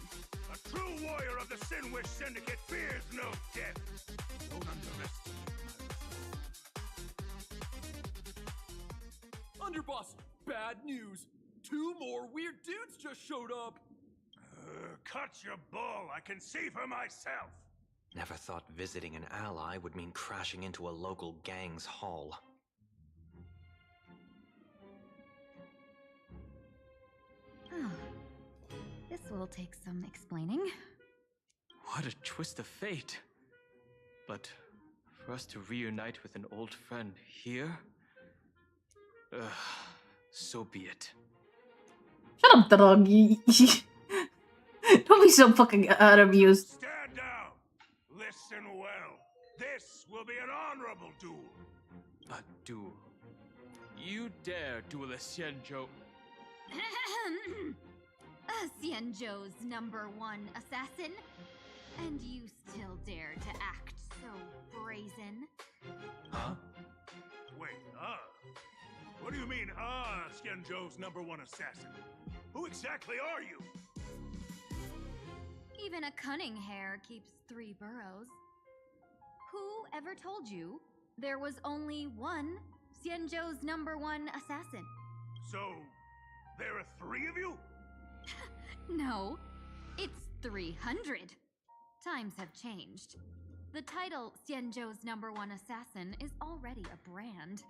Speaker 16: A true warrior of the Sinwish Syndicate fears no death! Don't underestimate
Speaker 3: Underboss, bad news. 2 more weird dudes just showed up.
Speaker 16: Cut your bull, I can see for myself!
Speaker 9: Never thought visiting an ally would mean crashing into a local gang's hall.
Speaker 6: Oh. This will take some explaining.
Speaker 3: What a twist of fate. But for us to reunite with an old friend here? So be it.
Speaker 1: Shut up, doggy. Don't be so fucking amused.
Speaker 16: Stand down! Listen well. This will be an honorable duel.
Speaker 3: A duel. You dare duel a Xianzhou?
Speaker 22: Xianzhou's #1 assassin? And you still dare to act so brazen?
Speaker 16: Huh? Wait, What do you mean, Xianzhou's #1 assassin? Who exactly are you?
Speaker 22: Even a cunning hare keeps 3 burrows. Who ever told you there was only one Xianzhou's #1 assassin?
Speaker 16: So, there are 3 of you?
Speaker 22: No, it's 300. Times have changed. The title Xianzhou's #1 assassin is already a brand.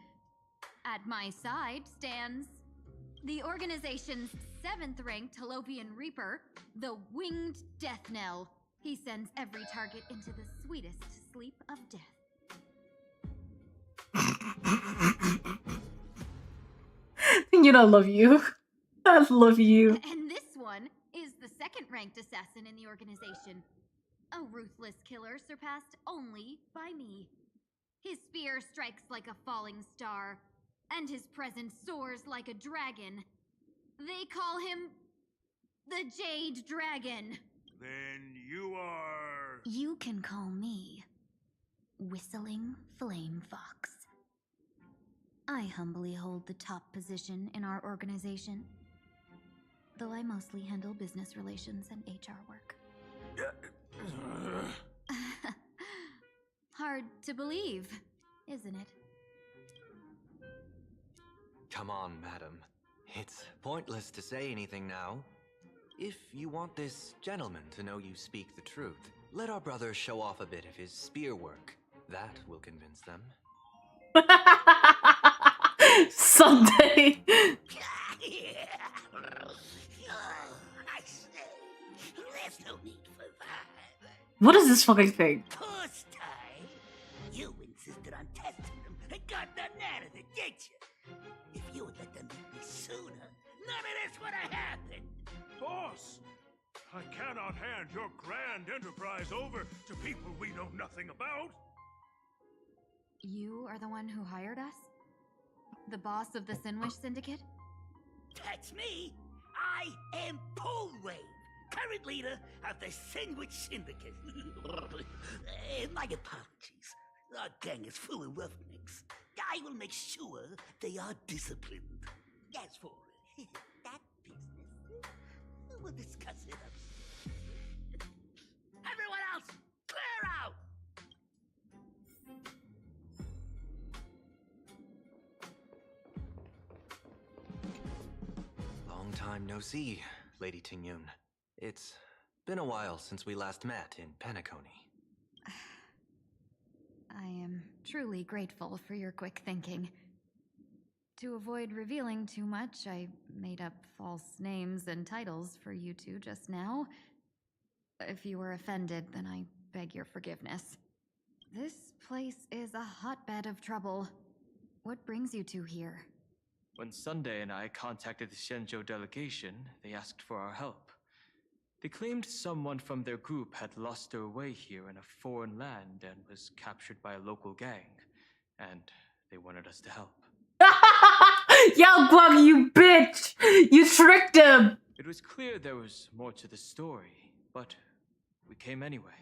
Speaker 22: At my side stands the organization's 7th-ranked Holovian Reaper, the Winged Death Knell. He sends every target into the sweetest sleep of death.
Speaker 1: You know, I love you. I love you.
Speaker 22: And this one is the 2nd-ranked assassin in the organization. A ruthless killer surpassed only by me. His spear strikes like a falling star, and his presence soars like a dragon. They call him the Jade Dragon.
Speaker 16: Then you are...
Speaker 13: You can call me Whistling Flame Fox. I humbly hold the top position in our organization, though I mostly handle business relations and HR work.
Speaker 22: Hard to believe, isn't it?
Speaker 9: Come on, madam. It's pointless to say anything now. If you want this gentleman to know you speak the truth, let our brother show off a bit of his spear work. That will convince them.
Speaker 1: Someday.
Speaker 11: I say, there's no need for that.
Speaker 1: What is this fucking thing?
Speaker 11: Kostai, you insisted on testing them and got nothing out of it, did you? If you had let them meet me sooner, none of this would have happened.
Speaker 16: Boss! I cannot hand your grand enterprise over to people we know nothing about.
Speaker 22: You are the one who hired us? The boss of the Sinwish Syndicate?
Speaker 11: That's me.
Speaker 8: I am Polwave, current leader of the Sandwich Syndicate. My apologies. Our gang is full of roughnecks. I will make sure they are disciplined. As for that business, we'll discuss it upstairs. Everyone else, clear out!
Speaker 9: Long time no see, Lady Tingyun. It's been a while since we last met in Penacony.
Speaker 6: I am truly grateful for your quick thinking. To avoid revealing too much, I made up false names and titles for you two just now. If you were offended, then I beg your forgiveness. This place is a hotbed of trouble. What brings you two here?
Speaker 3: When Sunday and I contacted the Shenzhou delegation, they asked for our help. They claimed someone from their group had lost their way here in a foreign land and was captured by a local gang, and they wanted us to help.
Speaker 1: Yo, Guang, you bitch! You tricked him!
Speaker 3: It was clear there was more to the story, but we came anyway.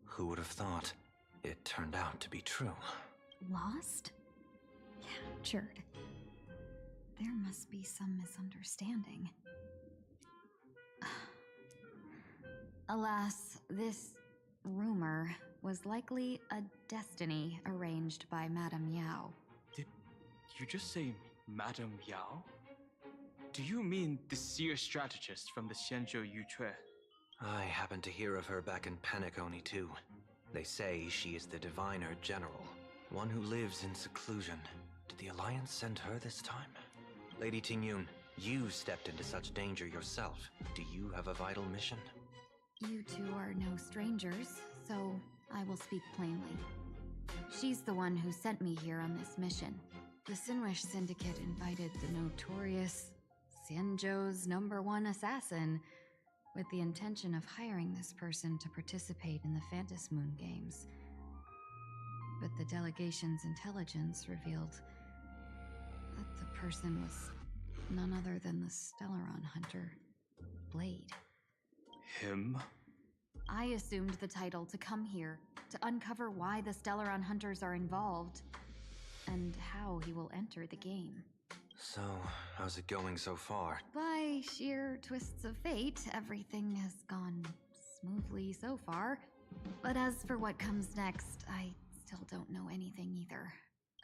Speaker 9: Who would have thought? It turned out to be true.
Speaker 6: Lost? Captured. There must be some misunderstanding. Alas, this rumor was likely a destiny arranged by Madame Yao.
Speaker 3: Did you just say Madame Yao? Do you mean the seer strategist from the Shenzhou Yutue?
Speaker 9: I happened to hear of her back in Penacony too. They say she is the diviner general, one who lives in seclusion. Did the Alliance send her this time? Lady Tingyun, you stepped into such danger yourself. Do you have a vital mission?
Speaker 6: You two are no strangers, so I will speak plainly. She's the one who sent me here on this mission. The Sinwish Syndicate invited the notorious Xianzhou's #1 assassin with the intention of hiring this person to participate in the Phantasmoon Games. But the delegation's intelligence revealed that the person was none other than the Stellaron hunter, Blade.
Speaker 3: Him?
Speaker 6: I assumed the title to come here to uncover why the Stellaron hunters are involved and how he will enter the game.
Speaker 9: So, how's it going so far?
Speaker 6: By sheer twists of fate, everything has gone smoothly so far. But as for what comes next, I still don't know anything either.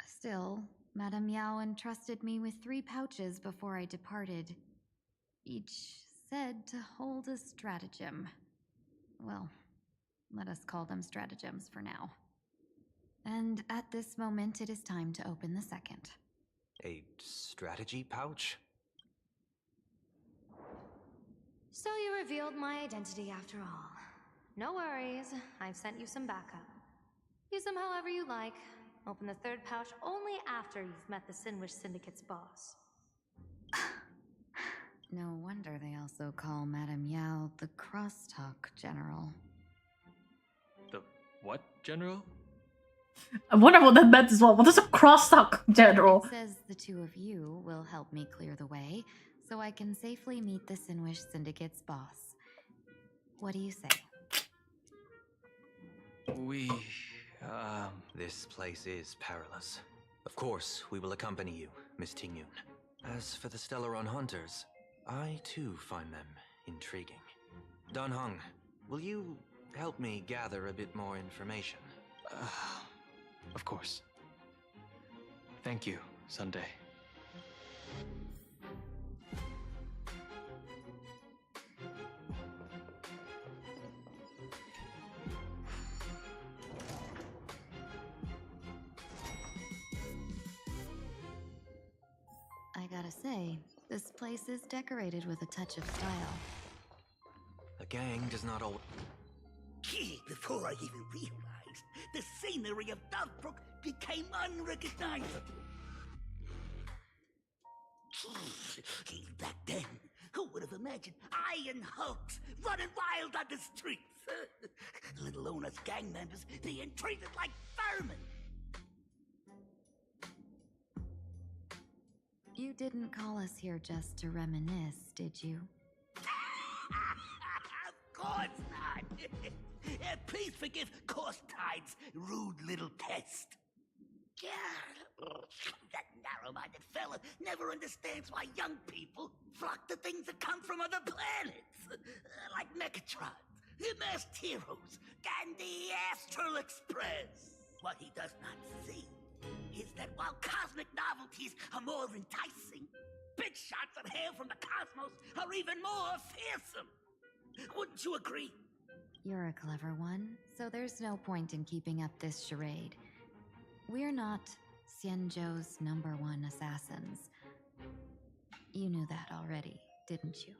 Speaker 6: Still, Madame Yao entrusted me with 3 pouches before I departed. Each said to hold a stratagem. Well, let us call them stratagems for now. And at this moment, it is time to open the second.
Speaker 9: A strategy pouch?
Speaker 15: So you revealed my identity after all. No worries, I've sent you some backup. Use them however you like. Open the 3rd pouch only after you've met the Sinwish Syndicate's boss.
Speaker 6: No wonder they also call Madame Yao the Crosstalk General.
Speaker 3: The what, General?
Speaker 1: I wonder what that meant as well. What is a crosstalk general?
Speaker 6: It says the 2 of you will help me clear the way, so I can safely meet the Sinwish Syndicate's boss. What do you say?
Speaker 9: This place is perilous. Of course, we will accompany you, Miss Tingyun. As for the Stellaron hunters, I too find them intriguing. Dan Heng, will you help me gather a bit more information?
Speaker 3: Of course. Thank you, Sunday.
Speaker 6: I gotta say, this place is decorated with a touch of style.
Speaker 9: A gang does not always...
Speaker 8: Before I even realized, the scenery of Dovebrook became unrecognizable. Back then, who would have imagined Iron Hulks running wild on the streets? Let alone us gang members being treated like vermin.
Speaker 13: You didn't call us here just to reminisce, did you?
Speaker 8: Of course not. Please forgive Tide's rude little test. That narrow-minded fella never understands why young people flock to things that come from other planets. Like Mechatrons, the masked heroes, and the Astral Express. What he does not see is that while cosmic novelties are more enticing, big shots that hail from the cosmos are even more fearsome. Wouldn't you agree?
Speaker 13: You're a clever one, so there's no point in keeping up this charade. We're not Xianzhou's #1 assassins. You knew that already, didn't you?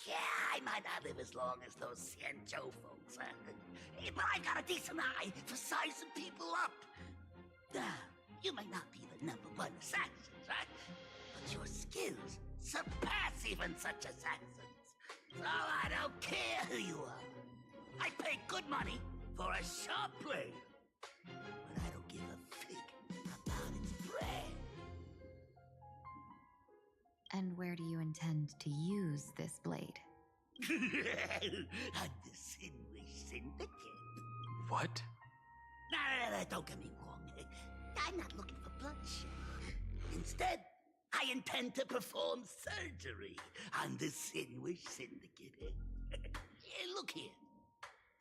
Speaker 8: Yeah, I might not live as long as those Xianzhou folks, but I got a decent eye for sizing people up. You may not be the #1 assassin, right? But your skills surpass even such assassins. So I don't care who you are. I pay good money for a sharp blade. But I don't give a fig about its brand.
Speaker 13: And where do you intend to use this blade?
Speaker 8: On the Sinwish Syndicate.
Speaker 3: What?
Speaker 8: No, don't get me wrong. I'm not looking for bloodshed. Instead, I intend to perform surgery on the Sinwish Syndicate. Look here.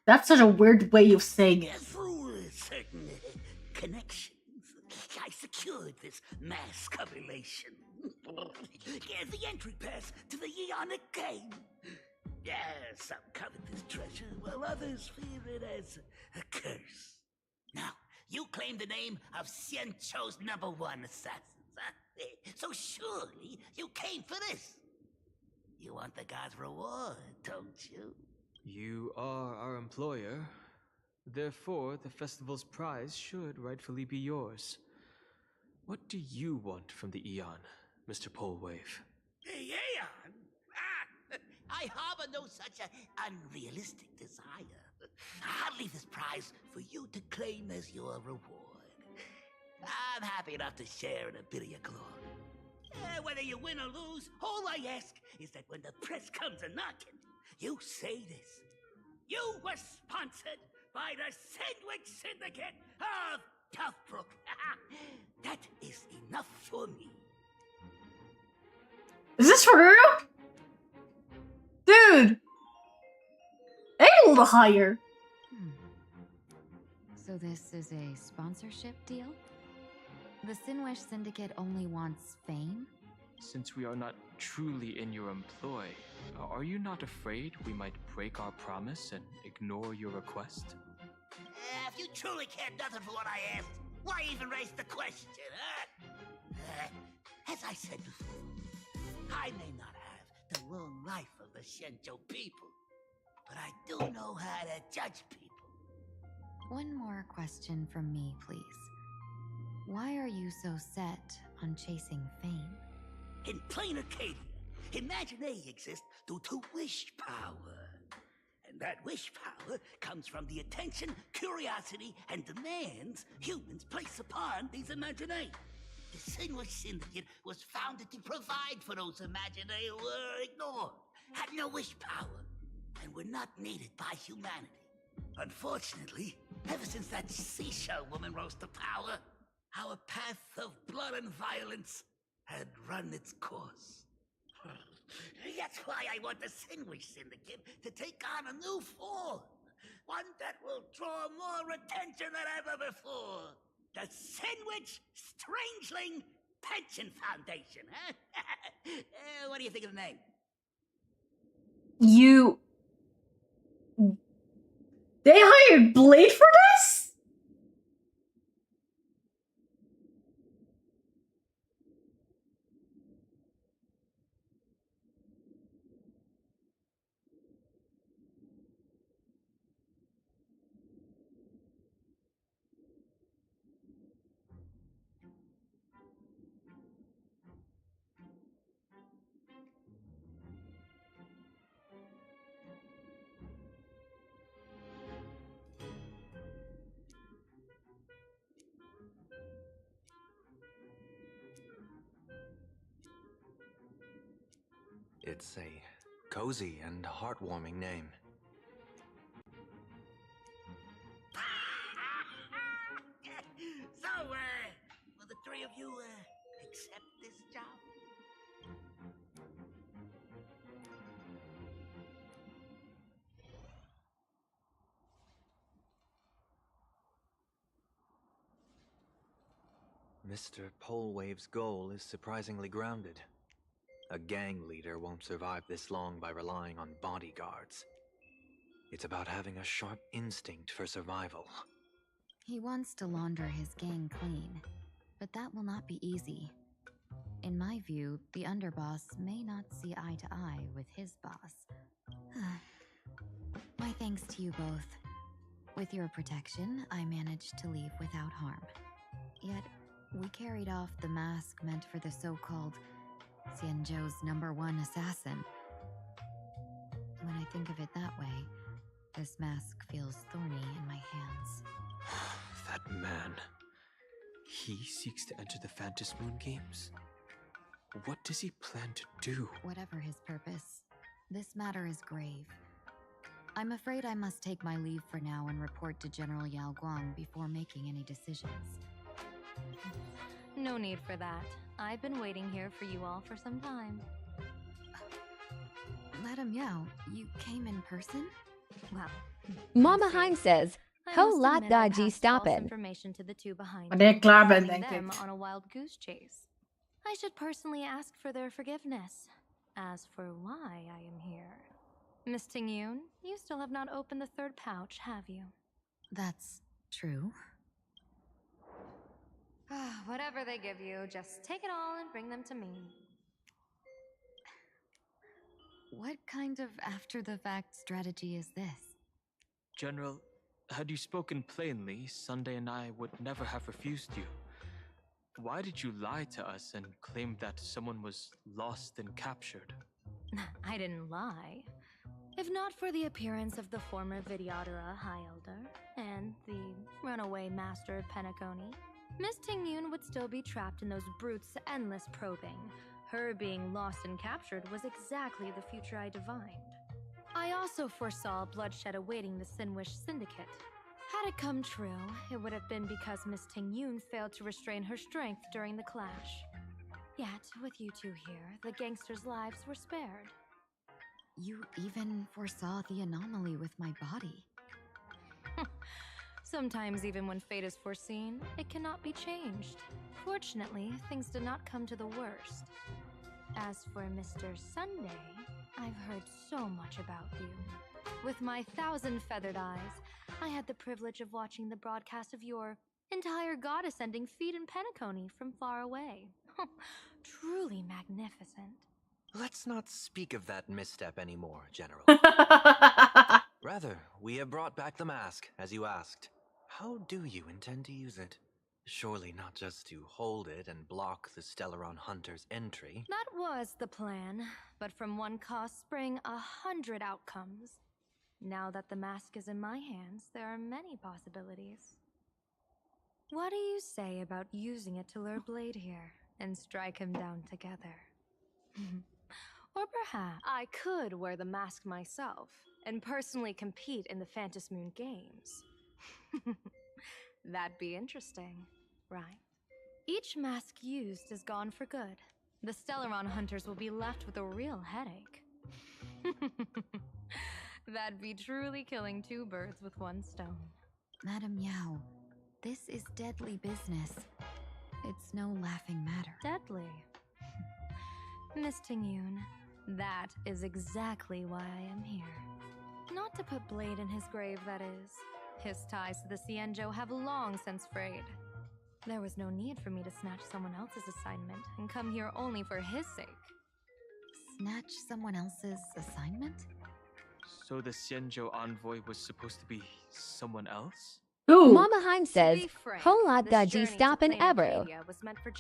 Speaker 1: That's such a weird way of saying it.
Speaker 8: Through certain connections, I secured this mass combination. The entry pass to the Eonic game. Some covet this treasure, while others fear it as a curse. Now, you claim the name of Xianzhou's #1 assassins, huh? So surely you came for this. You want the god's reward, don't you?
Speaker 3: You are our employer. Therefore, the festival's prize should rightfully be yours. What do you want from the Eon, Mr. Polwave?
Speaker 8: Aeon? I harbor no such unrealistic desire. I'll leave this prize for you to claim as your reward. I'm happy enough to share in a bit of your glory. Whether you win or lose, all I ask is that when the press comes a-knocking, you say this. You were sponsored by the Sandwich Syndicate of Toughbrook. That is enough for me.
Speaker 1: Is this for real? Dude! Ain't a little higher.
Speaker 13: So this is a sponsorship deal? The Sinwish Syndicate only wants fame?
Speaker 3: Since we are not truly in your employ, are you not afraid we might break our promise and ignore your request?
Speaker 8: If you truly cared nothing for what I asked, why even raise the question, huh? As I said before, I may not have the long life of the Xianzhou people, but I do know how to judge people.
Speaker 13: One more question from me, please. Why are you so set on chasing fame?
Speaker 8: In Planarcadia, Imagination exists due to wish power. And that wish power comes from the attention, curiosity, and demands humans place upon these imaginations. The Sinwish Syndicate was founded to provide for those imaginations who were ignored, had no wish power, and were not needed by humanity. Unfortunately, ever since that seashell woman rose to power, our path of blood and violence had run its course. That's why I want the Sinwish Syndicate to take on a new form. One that will draw more attention than ever before. The Sinwich Strangeling Pension Foundation, huh? What do you think of the name?
Speaker 1: They hired Blade for this?
Speaker 9: It's a cozy and heartwarming name.
Speaker 8: So, will the three of you, accept this job?
Speaker 9: Mr. Polewave's goal is surprisingly grounded. A gang leader won't survive this long by relying on bodyguards. It's about having a sharp instinct for survival.
Speaker 13: He wants to launder his gang clean, but that will not be easy. In my view, the underboss may not see eye to eye with his boss. My thanks to you both. With your protection, I managed to leave without harm. Yet, we carried off the mask meant for the so-called Xianzhou's #1 assassin. When I think of it that way, this mask feels thorny in my hands.
Speaker 3: That man. He seeks to enter the Phantom Moon Games? What does he plan to do?
Speaker 13: Whatever his purpose, this matter is grave. I'm afraid I must take my leave for now and report to General Yao Guang before making any decisions.
Speaker 15: No need for that. I've been waiting here for you all for some time.
Speaker 13: Madam Yao, you came in person?
Speaker 15: Well,
Speaker 4: Mama Hein says,
Speaker 15: I
Speaker 4: Ho
Speaker 15: must
Speaker 4: laat
Speaker 15: admit I
Speaker 4: daji
Speaker 15: passed false
Speaker 4: stoppen.
Speaker 15: information to the two behind
Speaker 1: Wanneer
Speaker 15: me,
Speaker 1: ik klaar ben,
Speaker 15: sending
Speaker 1: denk
Speaker 15: them
Speaker 1: ik.
Speaker 15: on a wild goose chase. I should personally ask for their forgiveness. As for why I am here, Miss Tingyun, you still have not opened the third pouch, have you?
Speaker 13: That's true.
Speaker 15: Whatever they give you, just take it all and bring them to me.
Speaker 13: What kind of after-the-fact strategy is this?
Speaker 3: General, had you spoken plainly, Sunday and I would never have refused you. Why did you lie to us and claim that someone was lost and captured?
Speaker 15: I didn't lie. If not for the appearance of the former Vidyadhara High Elder and the runaway Master Penacony, Miss Tingyun would still be trapped in those brutes' endless probing. Her being lost and captured was exactly the future I divined. I also foresaw bloodshed awaiting the Sinwish Syndicate. Had it come true, it would have been because Miss Tingyun failed to restrain her strength during the clash. Yet, with you two here, the gangsters' lives were spared.
Speaker 13: You even foresaw the anomaly with my body.
Speaker 15: Sometimes, even when fate is foreseen, it cannot be changed. Fortunately, things did not come to the worst. As for Mr. Sunday, I've heard so much about you. With my 1,000 feathered eyes, I had the privilege of watching the broadcast of your entire goddess-ending feat in Penacony from far away. Truly magnificent.
Speaker 9: Let's not speak of that misstep anymore, General. Rather, we have brought back the mask, as you asked. How do you intend to use it? Surely not just to hold it and block the Stellaron Hunter's entry.
Speaker 15: That was the plan, but from one cause spring 100 outcomes. Now that the mask is in my hands, there are many possibilities. What do you say about using it to lure Blade here and strike him down together? Or perhaps I could wear the mask myself and personally compete in the Phantom Moon Games. That'd be interesting, right? Each mask used is gone for good. The Stellaron hunters will be left with a real headache. That'd be truly killing two birds with one stone.
Speaker 13: Madam Yao, this is deadly business. It's no laughing matter.
Speaker 15: Deadly. Miss Tingyun, that is exactly why I am here. Not to put Blade in his grave, that is. His ties to the Xianzhou have long since frayed. There was no need for me to snatch someone else's assignment and come here only for his sake.
Speaker 13: Snatch someone else's assignment?
Speaker 3: So the Xianzhou envoy was supposed to be someone else?
Speaker 4: Mama Hein says, Ho laat daji stoppen Ebro.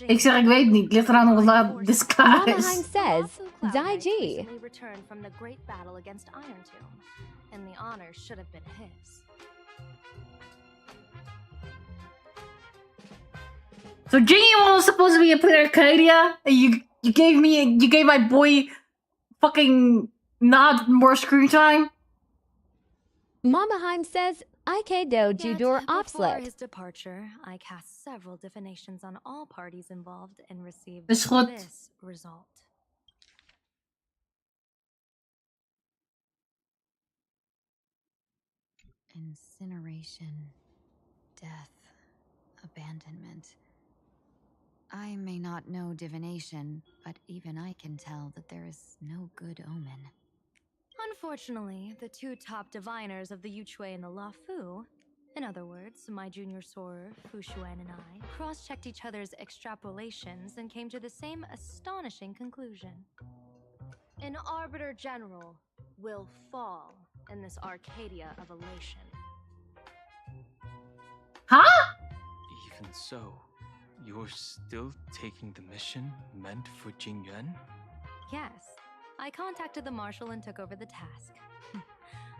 Speaker 1: Ik zeg, ik weet niet. Ligt eraan hoe laat disguise.
Speaker 4: Mama Hein says, Daiji.
Speaker 15: Recently returned from the great battle against Iron Tomb, and the honor should have been his.
Speaker 1: So Jingy was supposed to be a Planarcadia, and you gave my boy fucking not more screen time?
Speaker 4: Mama Heim says, Ike do Judor
Speaker 15: Before
Speaker 4: opslet.
Speaker 15: his departure, I cast several divinations on all parties involved and received
Speaker 1: Is goed.
Speaker 15: this result.
Speaker 6: Incineration, death, abandonment. I may not know divination, but even I can tell that there is no good omen.
Speaker 15: Unfortunately, the two top diviners of the Yuchui and the Lafu, in other words, my junior sorer, Fu Xuan, and I, cross-checked each other's extrapolations and came to the same astonishing conclusion. An Arbiter General will fall in this Arcadia of elation.
Speaker 1: Huh?
Speaker 3: Even so, you're still taking the mission meant for Jingyuan?
Speaker 15: Yes, I contacted the Marshal and took over the task.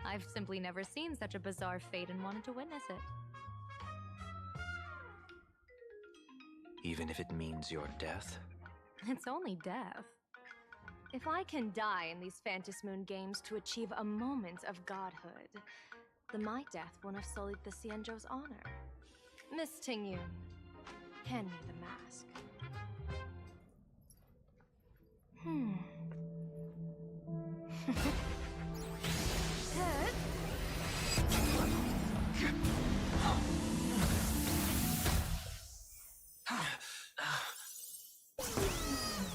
Speaker 15: I've simply never seen such a bizarre fate and wanted to witness it.
Speaker 9: Even if it means your death?
Speaker 15: It's only death. If I can die in these Phantom Moon games to achieve a moment of godhood, then my death won't have sullied the Xianzhou's honor. Miss Tingyun, hand me the mask.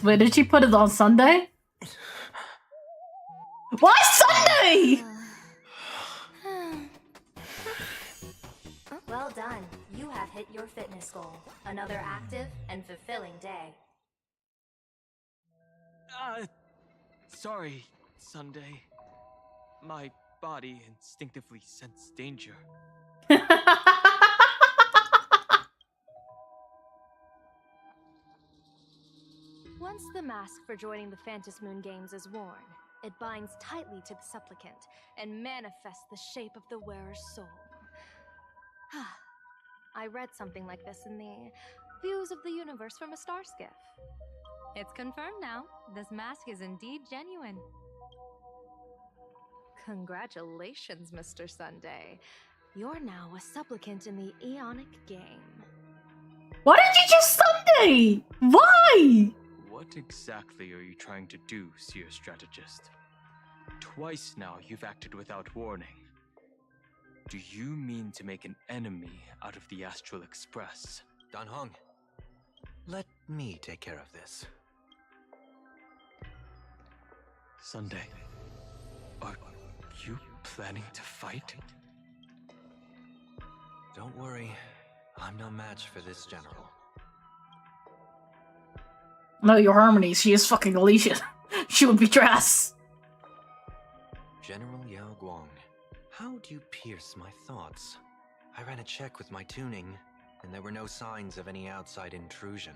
Speaker 1: Wait, did she put it on Sunday? Why Sunday?
Speaker 10: Well done. You have hit your fitness goal. Another active and fulfilling day.
Speaker 3: Sorry, Sunday. My body instinctively sensed danger.
Speaker 15: Once the mask for joining the Phantom Moon games is worn, it binds tightly to the supplicant and manifests the shape of the wearer's soul. I read something like this in the Views of the Universe from a Star Skiff. It's confirmed now. This mask is indeed genuine. Congratulations, Mr. Sunday. You're now a supplicant in the Eonic game.
Speaker 1: Why did you choose Sunday? Why?
Speaker 3: What exactly are you trying to do, Seer Strategist? Twice now you've acted without warning. Do you mean to make an enemy out of the Astral Express?
Speaker 9: Dan Heng, let me take care of this.
Speaker 3: Sunday, are you planning to fight?
Speaker 9: Don't worry, I'm no match for this general.
Speaker 1: No, your Harmony. She is fucking Alicia. She would beat your ass.
Speaker 9: General Yao Guang, how do you pierce my thoughts? I ran a check with my tuning, and there were no signs of any outside intrusion.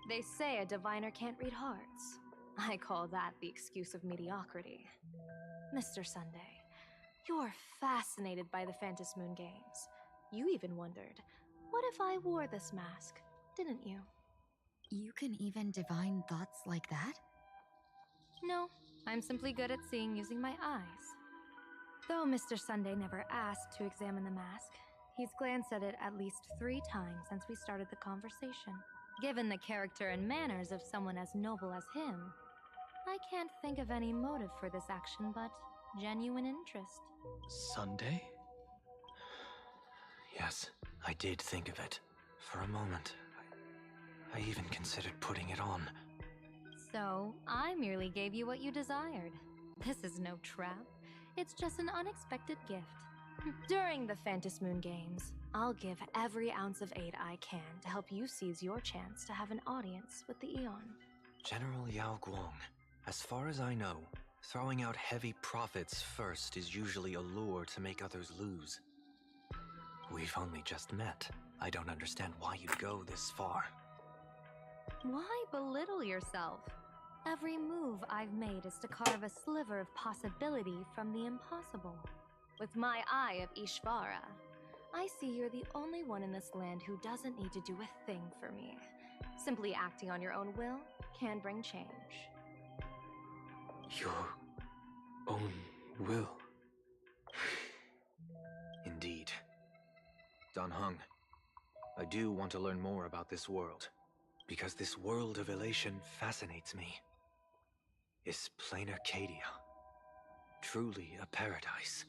Speaker 15: They say a diviner can't read hearts. I call that the excuse of mediocrity. Mr. Sunday, you're fascinated by the Phantom Moon games. You even wondered, what if I wore this mask, didn't you?
Speaker 6: You can even divine thoughts like that?
Speaker 15: No, I'm simply good at seeing using my eyes. Though Mr. Sunday never asked to examine the mask, he's glanced at it at least 3 times since we started the conversation. Given the character and manners of someone as noble as him, I can't think of any motive for this action but genuine interest.
Speaker 3: Sunday?
Speaker 9: Yes, I did think of it. For a moment, I even considered putting it on.
Speaker 15: So, I merely gave you what you desired. This is no trap. It's just an unexpected gift. During the Phantom Moon games, I'll give every ounce of aid I can to help you seize your chance to have an audience with the Eon.
Speaker 9: General Yao Guang, as far as I know, throwing out heavy profits first is usually a lure to make others lose. We've only just met. I don't understand why you'd go this far.
Speaker 15: Why belittle yourself? Every move I've made is to carve a sliver of possibility from the impossible. With my eye of Ishvara, I see you're the only one in this land who doesn't need to do a thing for me. Simply acting on your own will can bring change.
Speaker 9: Your own will. Indeed. Dan Heng, I do want to learn more about this world, because this world of elation fascinates me. Is Planarcadia truly a paradise?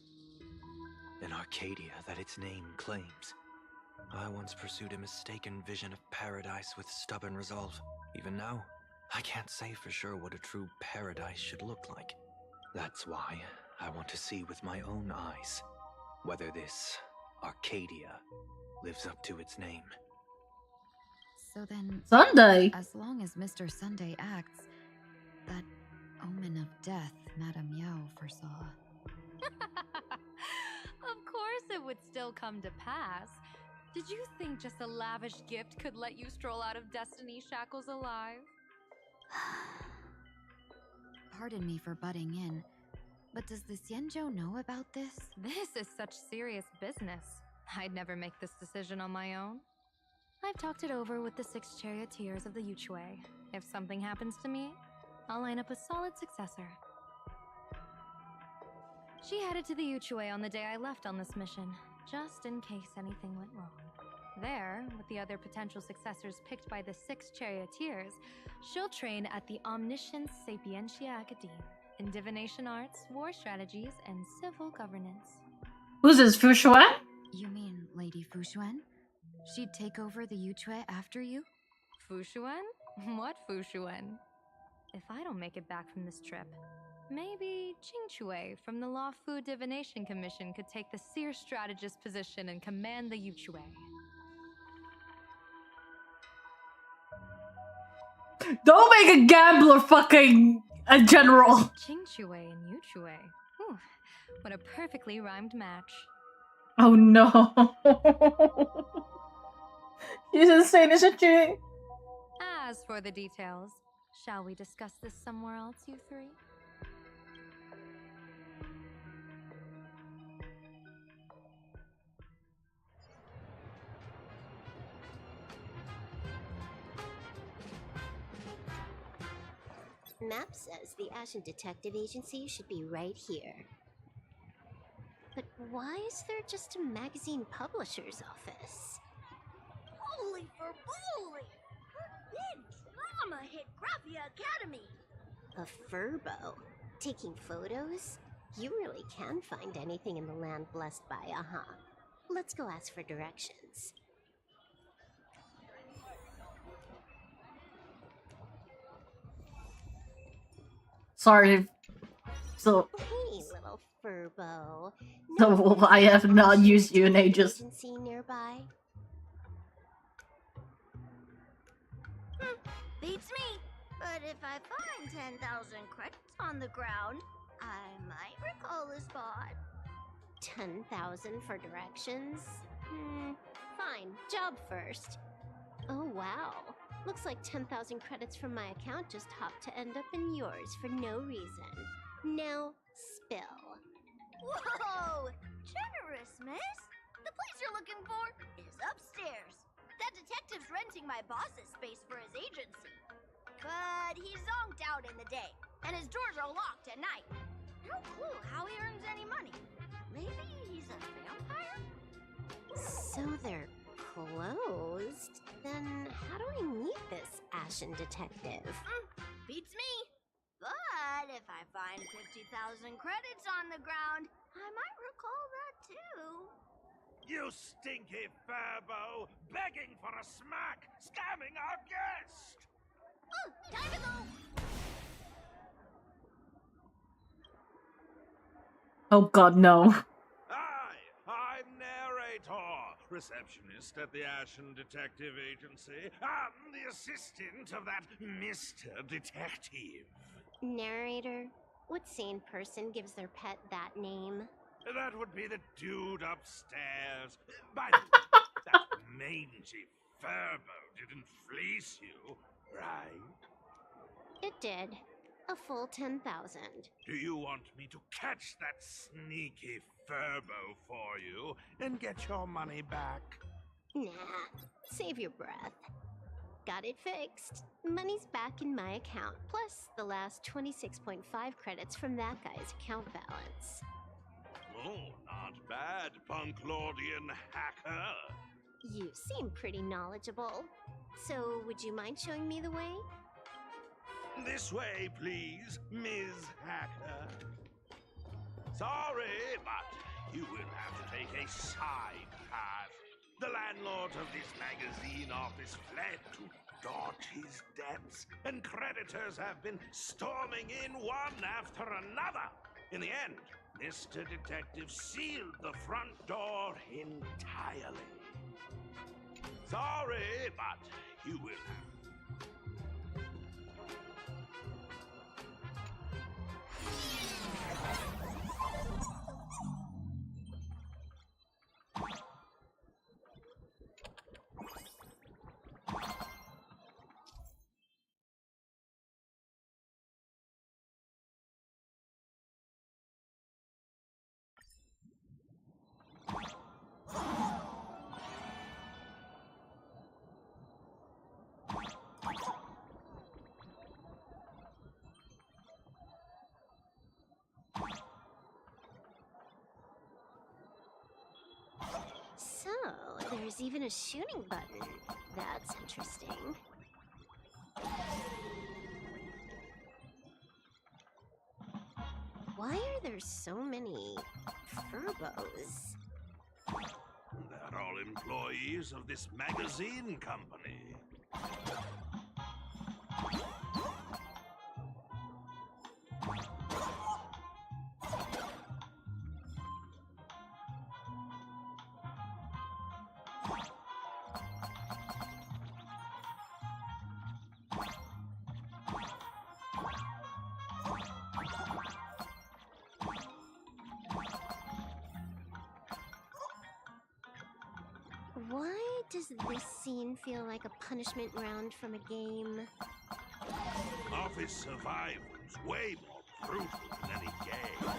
Speaker 9: An Arcadia that its name claims. I once pursued a mistaken vision of paradise with stubborn resolve. Even now, I can't say for sure what a true paradise should look like. That's why I want to see with my own eyes whether this Arcadia lives up to its name.
Speaker 6: So then,
Speaker 1: Sunday.
Speaker 6: as long as Mr. Sunday acts, that omen of death Madame Yao foresaw.
Speaker 15: Of course it would still come to pass. Did you think just a lavish gift could let you stroll out of Destiny's shackles alive?
Speaker 6: Pardon me for butting in, but does the Xianzhou know about this?
Speaker 15: This is such serious business. I'd never make this decision on my own. I've talked it over with the 6 charioteers of the Yuchue. If something happens to me, I'll line up a solid successor. She headed to the Yuchue on the day I left on this mission, just in case anything went wrong. There, with the other potential successors picked by the 6 charioteers, she'll train at the Omniscience Sapientia Academe in divination arts, war strategies, and civil governance.
Speaker 1: Who's this, Fu Xuan?
Speaker 6: You mean Lady Fu Xuan? She'd take over the Yuchue after you?
Speaker 15: Fu Xuan? What Fu Xuan? If I don't make it back from this trip, maybe Qing Chue from the Law Fu Divination Commission could take the seer strategist position and command the Yuchue.
Speaker 1: Don't make a gambler fucking a general.
Speaker 15: Qing Chue and Yuchue. Whew, what a perfectly rhymed match.
Speaker 1: Oh no. She's insane, isn't she?
Speaker 15: As for the details, shall we discuss this somewhere else, you three?
Speaker 12: Map says the Ashen Detective Agency should be right here. But why is there just a magazine publisher's office?
Speaker 11: Holy for moly! Big drama hit Graphia Academy!
Speaker 12: A furbo? Taking photos? You really can find anything in the land blessed by Aha. Let's go ask for directions.
Speaker 1: Sorry. So,
Speaker 12: Hey, little furbo.
Speaker 1: so I have not used you in ages.
Speaker 12: Agency nearby?
Speaker 11: Beats me! But if I find 10,000 credits on the ground, I might recall a spot.
Speaker 12: 10,000 for directions? Fine. Job first. Oh, wow. Looks like 10,000 credits from my account just hopped to end up in yours for no reason. Now, spill.
Speaker 11: Whoa! Generous, miss! The place you're looking for is upstairs. That detective's renting my boss's space for his agency. But he's zonked out in the day, and his doors are locked at night. No clue how he earns any money. Maybe he's a vampire?
Speaker 12: So they're closed? Then how do I meet this Ashen Detective?
Speaker 11: Beats me. But if I find 50,000 credits on the ground, I might recall that too.
Speaker 7: You stinky furbo! Begging for a smack! Scamming our guest!
Speaker 11: Oh, time to go!
Speaker 1: Oh god, no.
Speaker 7: Hi, I'm Narrator, receptionist at the Ashen Detective Agency. I'm the assistant of that Mr. Detective.
Speaker 12: Narrator, what sane person gives their pet that name?
Speaker 7: That would be the dude upstairs. By the way, that mangy furbo didn't fleece you, right?
Speaker 12: It did. A full 10,000.
Speaker 7: Do you want me to catch that sneaky furbo for you and get your money back?
Speaker 12: Nah, save your breath. Got it fixed. Money's back in my account, plus the last 26.5 credits from that guy's account balance.
Speaker 7: Oh, not bad, Punklordian hacker.
Speaker 12: You seem pretty knowledgeable. So, would you mind showing me the way?
Speaker 7: This way, please, Ms. Hacker. Sorry, but you will have to take a side path. The landlord of this magazine office fled to dodge his debts, and creditors have been storming in one after another. In the end, Mr. Detective sealed the front door entirely. Sorry, but you will have
Speaker 12: So, there's even a shooting button. That's interesting. Why are there so many furbos?
Speaker 7: They're all employees of this magazine company.
Speaker 12: Why does this scene feel like a punishment round from a game?
Speaker 7: Office survival's way more brutal than any game.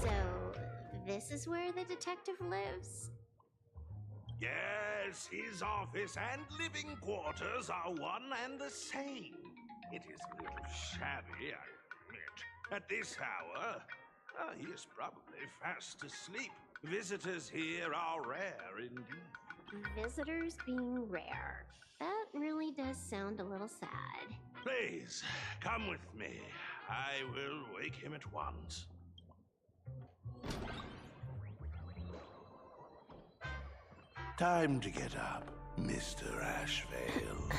Speaker 12: So, this is where the detective lives?
Speaker 7: Yes, his office and living quarters are one and the same. It is a little shabby, I admit. At this hour, he is probably fast asleep. Visitors here are rare indeed.
Speaker 12: Visitors being rare. That really does sound a little sad.
Speaker 7: Please, come with me. I will wake him at once. Time to get up, Mr. Ashvale.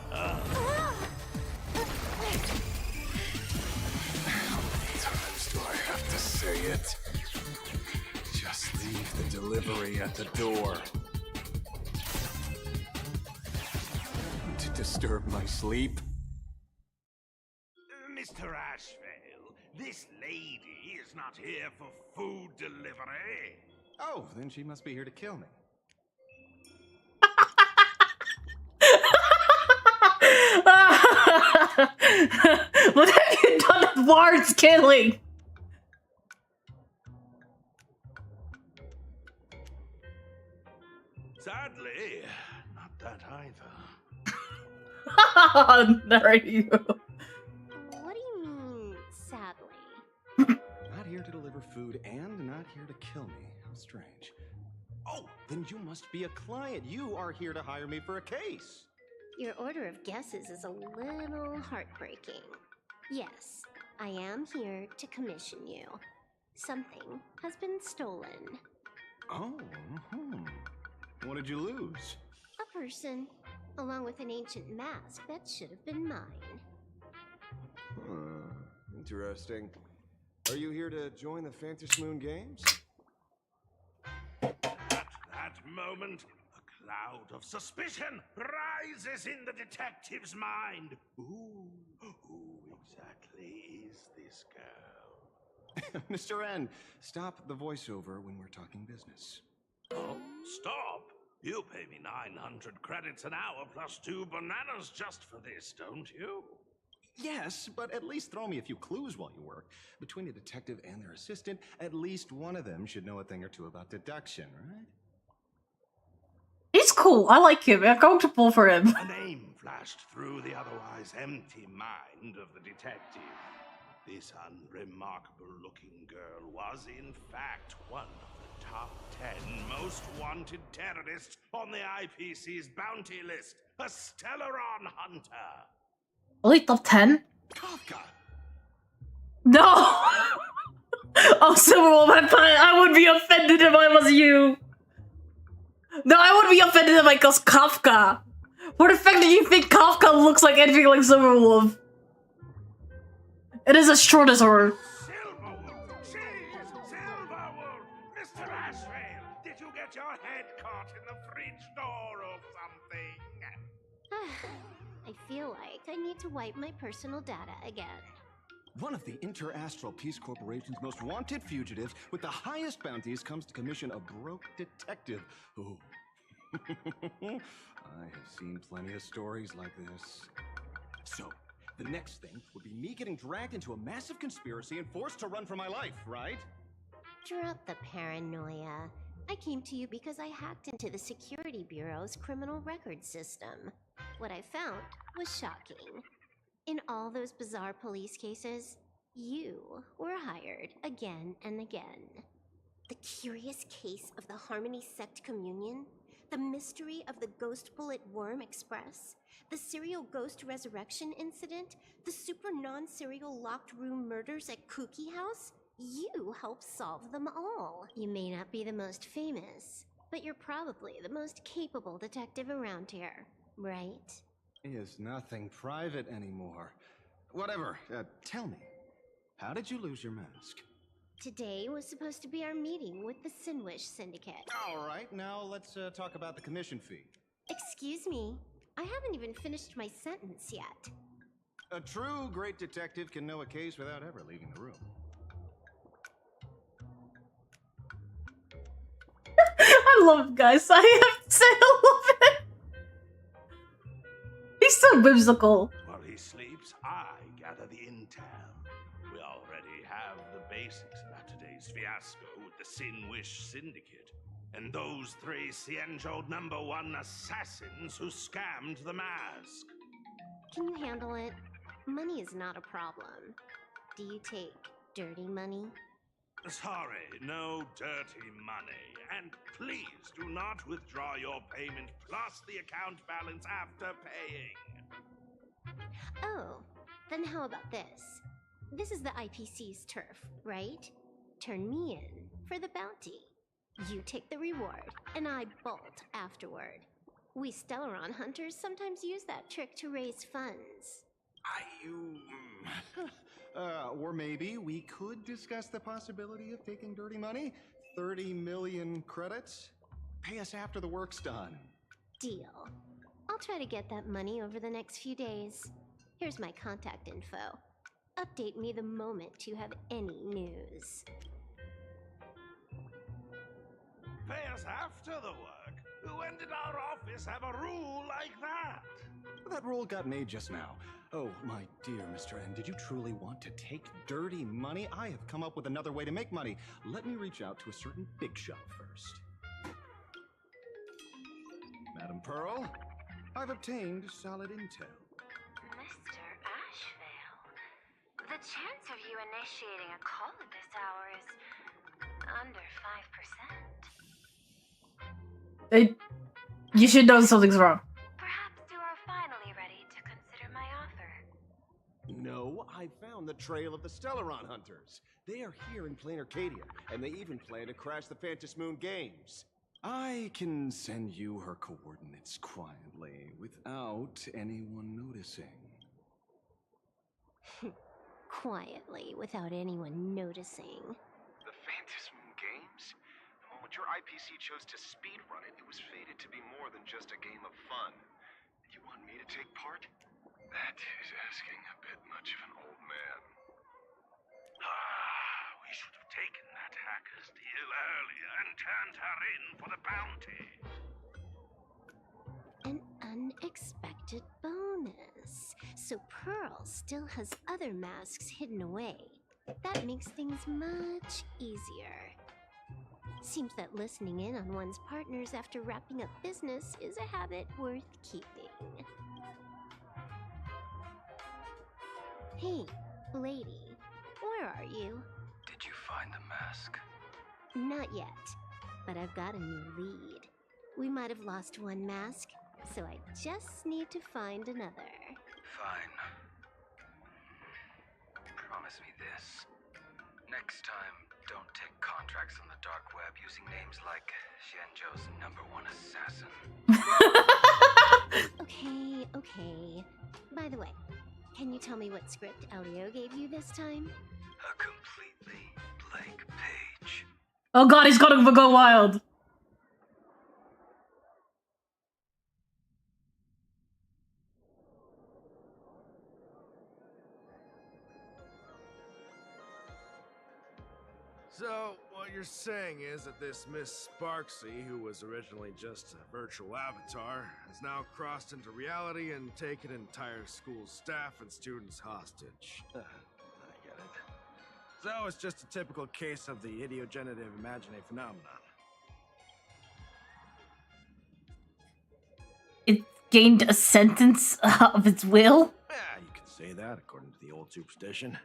Speaker 16: How many times do I have to say it? Just leave the delivery at the door. To disturb my sleep?
Speaker 7: Mr. Ashvale, this lady is not here for food delivery.
Speaker 14: Oh, then she must be here to kill me.
Speaker 1: What have you done at Ward's killing?
Speaker 7: Sadly, not that either.
Speaker 1: There you go.
Speaker 12: What do you mean, sadly?
Speaker 14: Not here to deliver food and not here to kill me. How strange. Oh, then you must be a client. You are here to hire me for a case.
Speaker 12: Your order of guesses is a little heartbreaking. Yes, I am here to commission you. Something has been stolen.
Speaker 14: Oh, What did you lose?
Speaker 12: A person, along with an ancient mask that should have been mine.
Speaker 14: Interesting. Are you here to join the Fantasmoon Games?
Speaker 7: At that moment, a cloud of suspicion rises in the detective's mind. Who exactly is this girl?
Speaker 14: Mr. N, stop the voiceover when we're talking business.
Speaker 7: Oh, stop! You pay me 900 credits an hour plus 2 bananas just for this, don't you?
Speaker 14: Yes, but at least throw me a few clues while you work. Between a detective and their assistant, at least one of them should know a thing or two about deduction, right?
Speaker 1: He's cool. I like him. I'm going to pull for him.
Speaker 7: A name flashed through the otherwise empty mind of the detective. This unremarkable-looking girl was, in fact, one of the top 10 most wanted terrorists on the IPC's bounty list, a Stellaron hunter.
Speaker 1: Only top 10?
Speaker 7: Kafka!
Speaker 1: No! Oh, Superwoman, I would be offended if I was you. No, I would be offended if I was Kafka. For the fact that you think Kafka looks like anything like Silverwolf. It is a short disorder.
Speaker 7: Silverwolf! She's Silverwolf! Mr. Ashrail, did you get your head caught in the fridge door or something?
Speaker 12: I feel like I need to wipe my personal data again.
Speaker 14: One of the Interastral Peace Corporation's most wanted fugitives with the highest bounties comes to commission a broke detective. Ooh. I have seen plenty of stories like this. So, the next thing would be me getting dragged into a massive conspiracy and forced to run for my life, right?
Speaker 12: Drop the paranoia. I came to you because I hacked into the Security Bureau's criminal record system. What I found was shocking. In all those bizarre police cases, you were hired again and again. The curious case of the Harmony Sect Communion, the mystery of the Ghost Bullet Worm Express, the serial ghost resurrection incident, the super non-serial locked room murders at Kooky House. You helped solve them all. You may not be the most famous, but you're probably the most capable detective around here, right?
Speaker 14: Is nothing private anymore. Whatever, tell me, how did you lose your mask?
Speaker 12: Today was supposed to be our meeting with the Sinwish Syndicate.
Speaker 14: All right, now let's talk about the commission fee.
Speaker 12: Excuse me, I haven't even finished my sentence yet.
Speaker 14: A true great detective can know a case without ever leaving the room.
Speaker 1: I love him, guys. I have to say I love it. He's so whimsical.
Speaker 7: While he sleeps, I gather the intel. We already have the basics about today's fiasco with the Sinwish Syndicate, and those 3 Cienjo #1 assassins who scammed the mask.
Speaker 12: Can you handle it? Money is not a problem. Do you take dirty money?
Speaker 7: Sorry, no dirty money. And please do not withdraw your payment plus the account balance after paying.
Speaker 12: Oh, then how about this? This is the IPC's turf, right? Turn me in for the bounty. You take the reward, and I bolt afterward. We Stellaron hunters sometimes use that trick to raise funds.
Speaker 14: Or maybe we could discuss the possibility of taking dirty money? 30 million credits? Pay us after the work's done.
Speaker 12: Deal. I'll try to get that money over the next few days. Here's my contact info. Update me the moment you have any news.
Speaker 7: Pay us after the work? When did our office have a rule like that?
Speaker 14: That rule got made just now. Oh, my dear Mr. N, did you truly want to take dirty money? I have come up with another way to make money. Let me reach out to a certain big shot first. Madam Pearl, I've obtained solid intel.
Speaker 5: Mr. Ashvale, the chance of you initiating a call at this hour is under 5%.
Speaker 1: You should know something's wrong.
Speaker 5: Perhaps you are finally ready to consider my offer.
Speaker 14: No, I found the trail of the Stellaron hunters. They are here in Planarcadia, and they even plan to crash the Fantasmoon Games. I can send you her coordinates quietly without anyone noticing.
Speaker 12: Quietly, without anyone noticing.
Speaker 17: The Phantasm Games? Well, when your IPC chose to speedrun it, it was fated to be more than just a game of fun. You want me to take part? That is asking a bit much of an old man.
Speaker 7: We should have taken that hacker's deal earlier and turned her in for the bounty.
Speaker 12: An unexpected bonus. So Pearl still has other masks hidden away. That makes things much easier. Seems that listening in on one's partners after wrapping up business is a habit worth keeping. Hey, lady, where are you?
Speaker 17: Did you find the mask?
Speaker 12: Not yet, but I've got a new lead. We might have lost one mask, so I just need to find another.
Speaker 17: Fine. Promise me this. Next time, don't take contracts on the dark web using names like Xianzhou's #1 assassin.
Speaker 12: Okay. By the way, can you tell me what script Audio gave you this time?
Speaker 17: A completely blank page.
Speaker 1: Oh god, he's gonna go wild.
Speaker 16: So, what you're saying is that this Miss Sparksy, who was originally just a virtual avatar, has now crossed into reality and taken entire school staff and students hostage. I get it. So it's just a typical case of the idiogenerative imaginative phenomenon.
Speaker 1: It gained a sentence of its will?
Speaker 16: Yeah, you could say that according to the old superstition.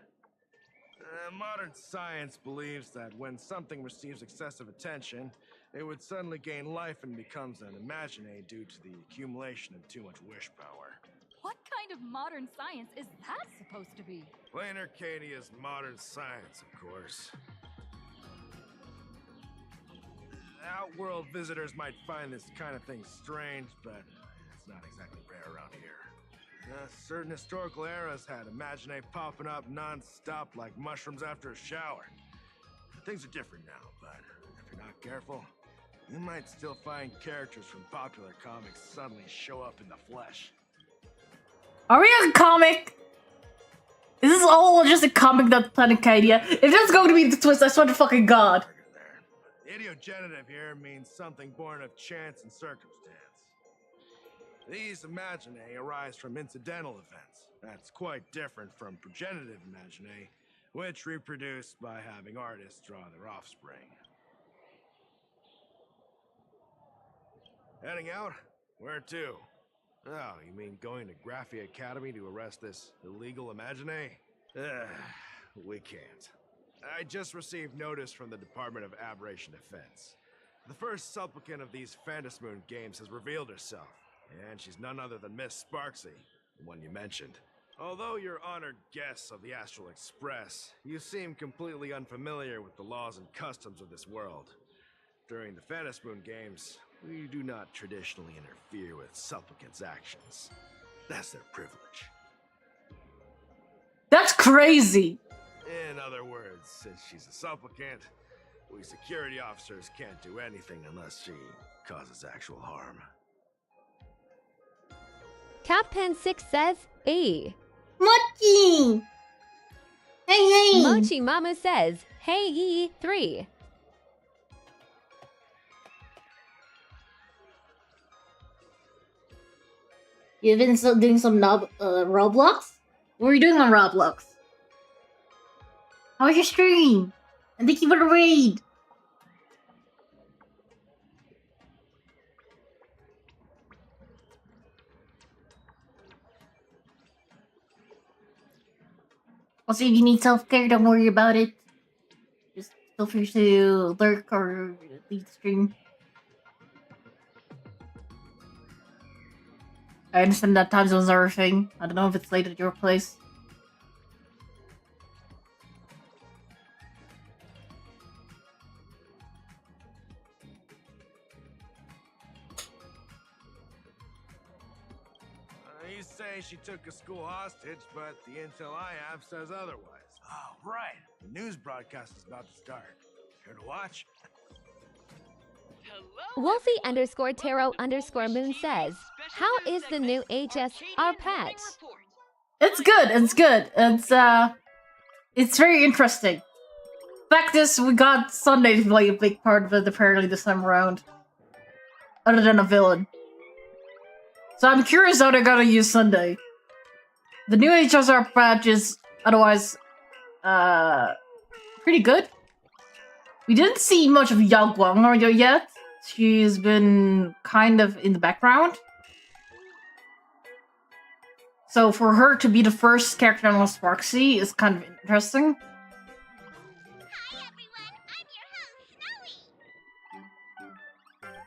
Speaker 16: Modern science believes that when something receives excessive attention, it would suddenly gain life and becomes an imagine due to the accumulation of too much wish power.
Speaker 6: What kind of modern science is that supposed to be?
Speaker 16: Planarcadia's modern science, of course. Outworld visitors might find this kind of thing strange, but it's not exactly rare around here. Certain historical eras had imagine popping up non-stop like mushrooms after a shower. Things are different now, but if you're not careful, you might still find characters from popular comics suddenly show up in the flesh.
Speaker 1: Are we a comic? Is this all just a comic, that Planarcadia? If that's going to be the twist, I swear to fucking god.
Speaker 16: Idiogenerative here means something born of chance and circumstance. These imaginae arise from incidental events. That's quite different from progenitive imaginae, which reproduce by having artists draw their offspring. Heading out? Where to? Oh, you mean going to Graphia Academy to arrest this illegal imaginae? We can't. I just received notice from the Department of Aberration Defense. The first supplicant of these Phantasmoon games has revealed herself. And she's none other than Miss Sparksy, the one you mentioned. Although you're honored guests of the Astral Express, you seem completely unfamiliar with the laws and customs of this world. During the Phantasmoon games, we do not traditionally interfere with supplicants' actions. That's their privilege.
Speaker 1: That's crazy!
Speaker 16: In other words, since she's a supplicant, we security officers can't do anything unless she causes actual harm.
Speaker 4: Captain6 says, "Hey."
Speaker 1: Mochi! Hey!
Speaker 4: Mochi Mama says, "Hey, 3."
Speaker 1: You've been doing some Roblox? What are you doing on Roblox? How was your stream? And thank you for the raid! Also, if you need self-care, don't worry about it. Just feel free to lurk or leave the stream. I understand that time zones are a thing. I don't know if it's late at your place.
Speaker 18: say she took a school hostage, but the intel I have says otherwise. Oh, right. The news broadcast is about to start. Here to watch?
Speaker 4: Wolfie_Taro_Moon says, how is the new HSR patch?
Speaker 1: It's good. It's good. It's very interesting. Fact is, we got Sunday to play a big part of it apparently this time around. Other than a villain. So I'm curious how they're gonna use Sunday. The new HSR patch is otherwise pretty good. We didn't see much of Yao Guang yet. She's been kind of in the background. So for her to be the first character on Sparksy is kind of interesting.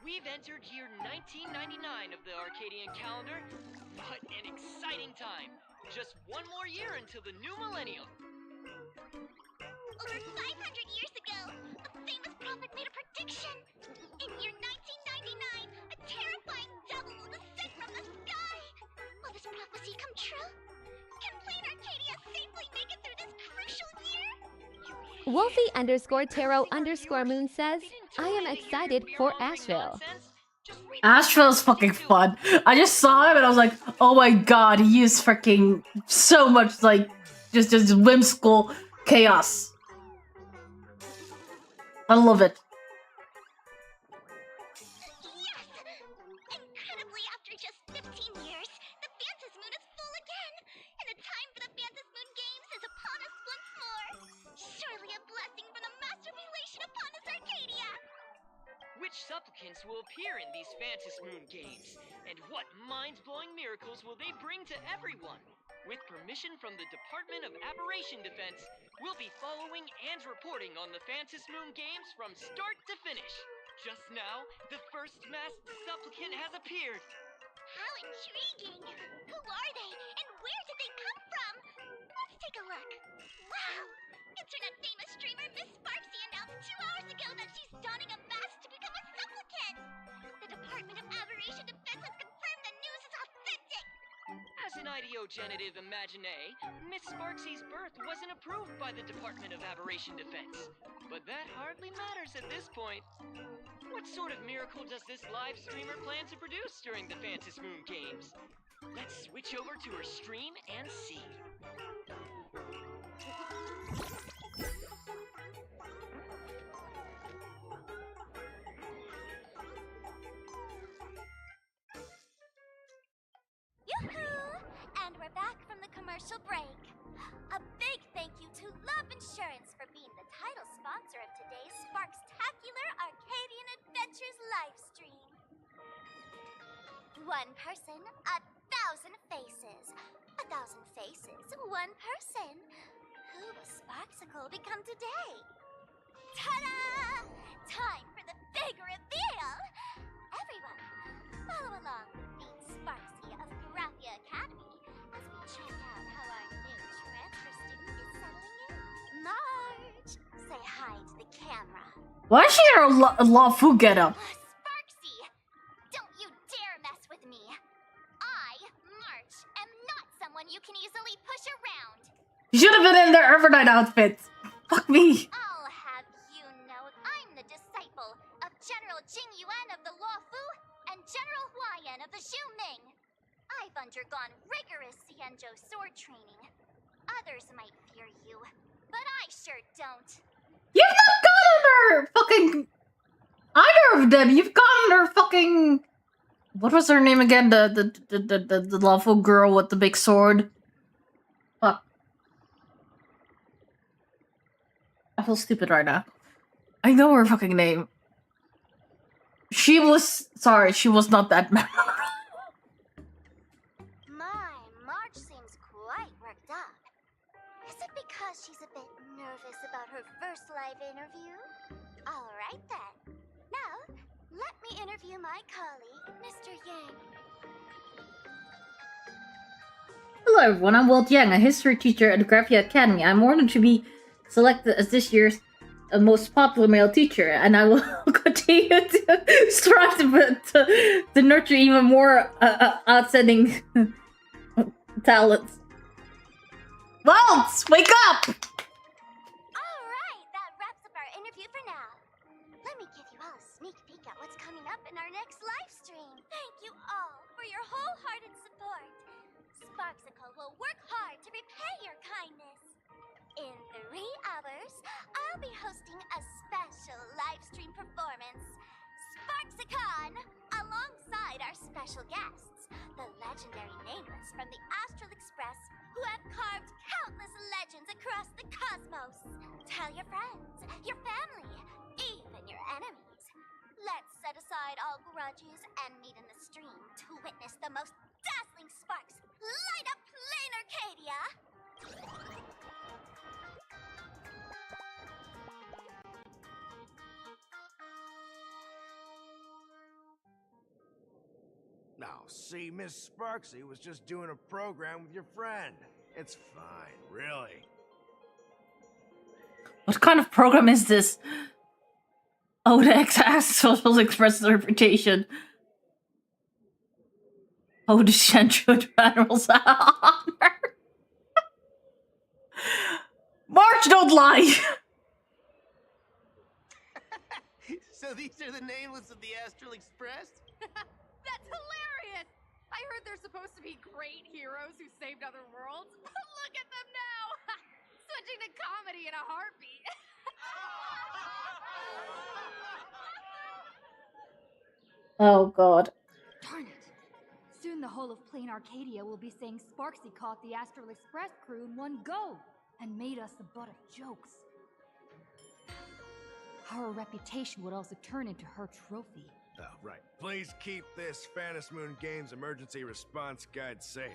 Speaker 20: We've entered year 1999 of the Arcadian calendar. What an exciting time! Just one more year until the new millennium.
Speaker 2: Over 500 years ago, a famous prophet made a prediction. In year 1999, a terrifying devil will descend from the sky. Will this prophecy come true? Can Planarcadia safely make it through this crucial year?
Speaker 4: Wolfie_Taro_Moon says, I am excited for Asheville.
Speaker 1: Asheville's fucking fun. I just saw him and I was like, oh my god, he used freaking so much like just whimsical chaos. I love it.
Speaker 2: Yes! Incredibly, after just 15 years, the Phantasm Moon is full again, and the time for the Phantasm Moon Games is upon us once more. Surely a blessing from the master relation upon us, Arcadia.
Speaker 20: Which supplicants will appear in these Phantasm Moon games? And what mind-blowing miracles will they bring to everyone? With permission from the Department of Aberration Defense, we'll be following and reporting on the Phantasm Moon games from start to finish. Just now, the first masked supplicant has appeared.
Speaker 2: How intriguing! Who are they, and where did they come from? Let's take a look. Wow! Internet famous streamer Miss Sparksy announced 2 hours ago that she's donning a mask to become a supplicant. The Department of Aberration Defense has confirmed the news is authentic.
Speaker 20: As an ideogenitive imaginae, Miss Sparksy's birth wasn't approved by the Department of Aberration Defense. But that hardly matters at this point. What sort of miracle does this live streamer plan to produce during the Phantasm Moon games? Let's switch over to her stream and see.
Speaker 2: Yoo-hoo! And we're back from the commercial break. A big thank you to Love Insurance for being the title sponsor of today's Sparkstacular Arcadian Adventures livestream. One person, 1,000 faces. 1,000 faces, one person. Who will Sparksicle become today? Ta-da! Time for the big reveal! Everyone, follow along with me, Sparksy of Graphia Academy, as we check out how our new transfer student is settling in. Marge, say hi to the camera.
Speaker 1: Why is she in her Lafu getup?
Speaker 2: Sparksy, don't you dare mess with me. I, March, am not someone you can easily push around.
Speaker 1: You should have been in their overnight outfits. Fuck me.
Speaker 2: I'll have you know I'm the disciple of General Jing Yuan of the Luofu and General Huayan of the Zhu Ming. I've undergone rigorous Xianzhou sword training. Others might fear you, but I sure don't.
Speaker 1: You've not gotten her fucking... Either of them. You've gotten her fucking... What was her name again? The lawful girl with the big sword. Fuck. I feel stupid right now. I know her fucking name. She was... Sorry, she was not that memorable.
Speaker 2: My, March seems quite worked up. Is it because she's a bit nervous about her first live interview? Alright then. Now, let me interview my colleague, Mr. Yang.
Speaker 1: Hello everyone, I'm Walt Yang, a history teacher at the Graphia Academy. I'm honored to be selected as this year's most popular male teacher, and I will continue to strive to nurture even more outstanding talents. Waltz, wake up!
Speaker 2: Alright, that wraps up our interview for now. Let me give you all a sneak peek at what's coming up in our next live stream. Thank you all for your wholehearted support. Sparksicle will work hard to repay your kindness. In 3 hours, I'll be hosting a special live stream performance, Sparksicon, alongside our special guests, the legendary Nameless from the Astral Express, who have carved countless legends across the cosmos. Tell your friends, your family, even your enemies. Let's set aside all grudges and meet in the stream to witness the most dazzling sparks light up Planarcadia.
Speaker 18: Now, see, Miss Sparksy was just doing a program with your friend. It's fine, really.
Speaker 1: What kind of program is this? Odex asks Social Express reputation. Oh, the Shenshud Admiral's honor. March, don't lie!
Speaker 8: So these are the nameless of the Astral Express?
Speaker 6: That's hilarious! I heard they're supposed to be great heroes who saved other worlds. Look at them now! Switching to comedy in a heartbeat.
Speaker 1: Oh god.
Speaker 6: Darn it! Soon the whole of Planarcadia will be saying Sparksy caught the Astral Express crew in one go and made us the butt of jokes. Our reputation would also turn into her trophy.
Speaker 18: Oh, right. Please keep this Fantasy Moon Games emergency response guide safe.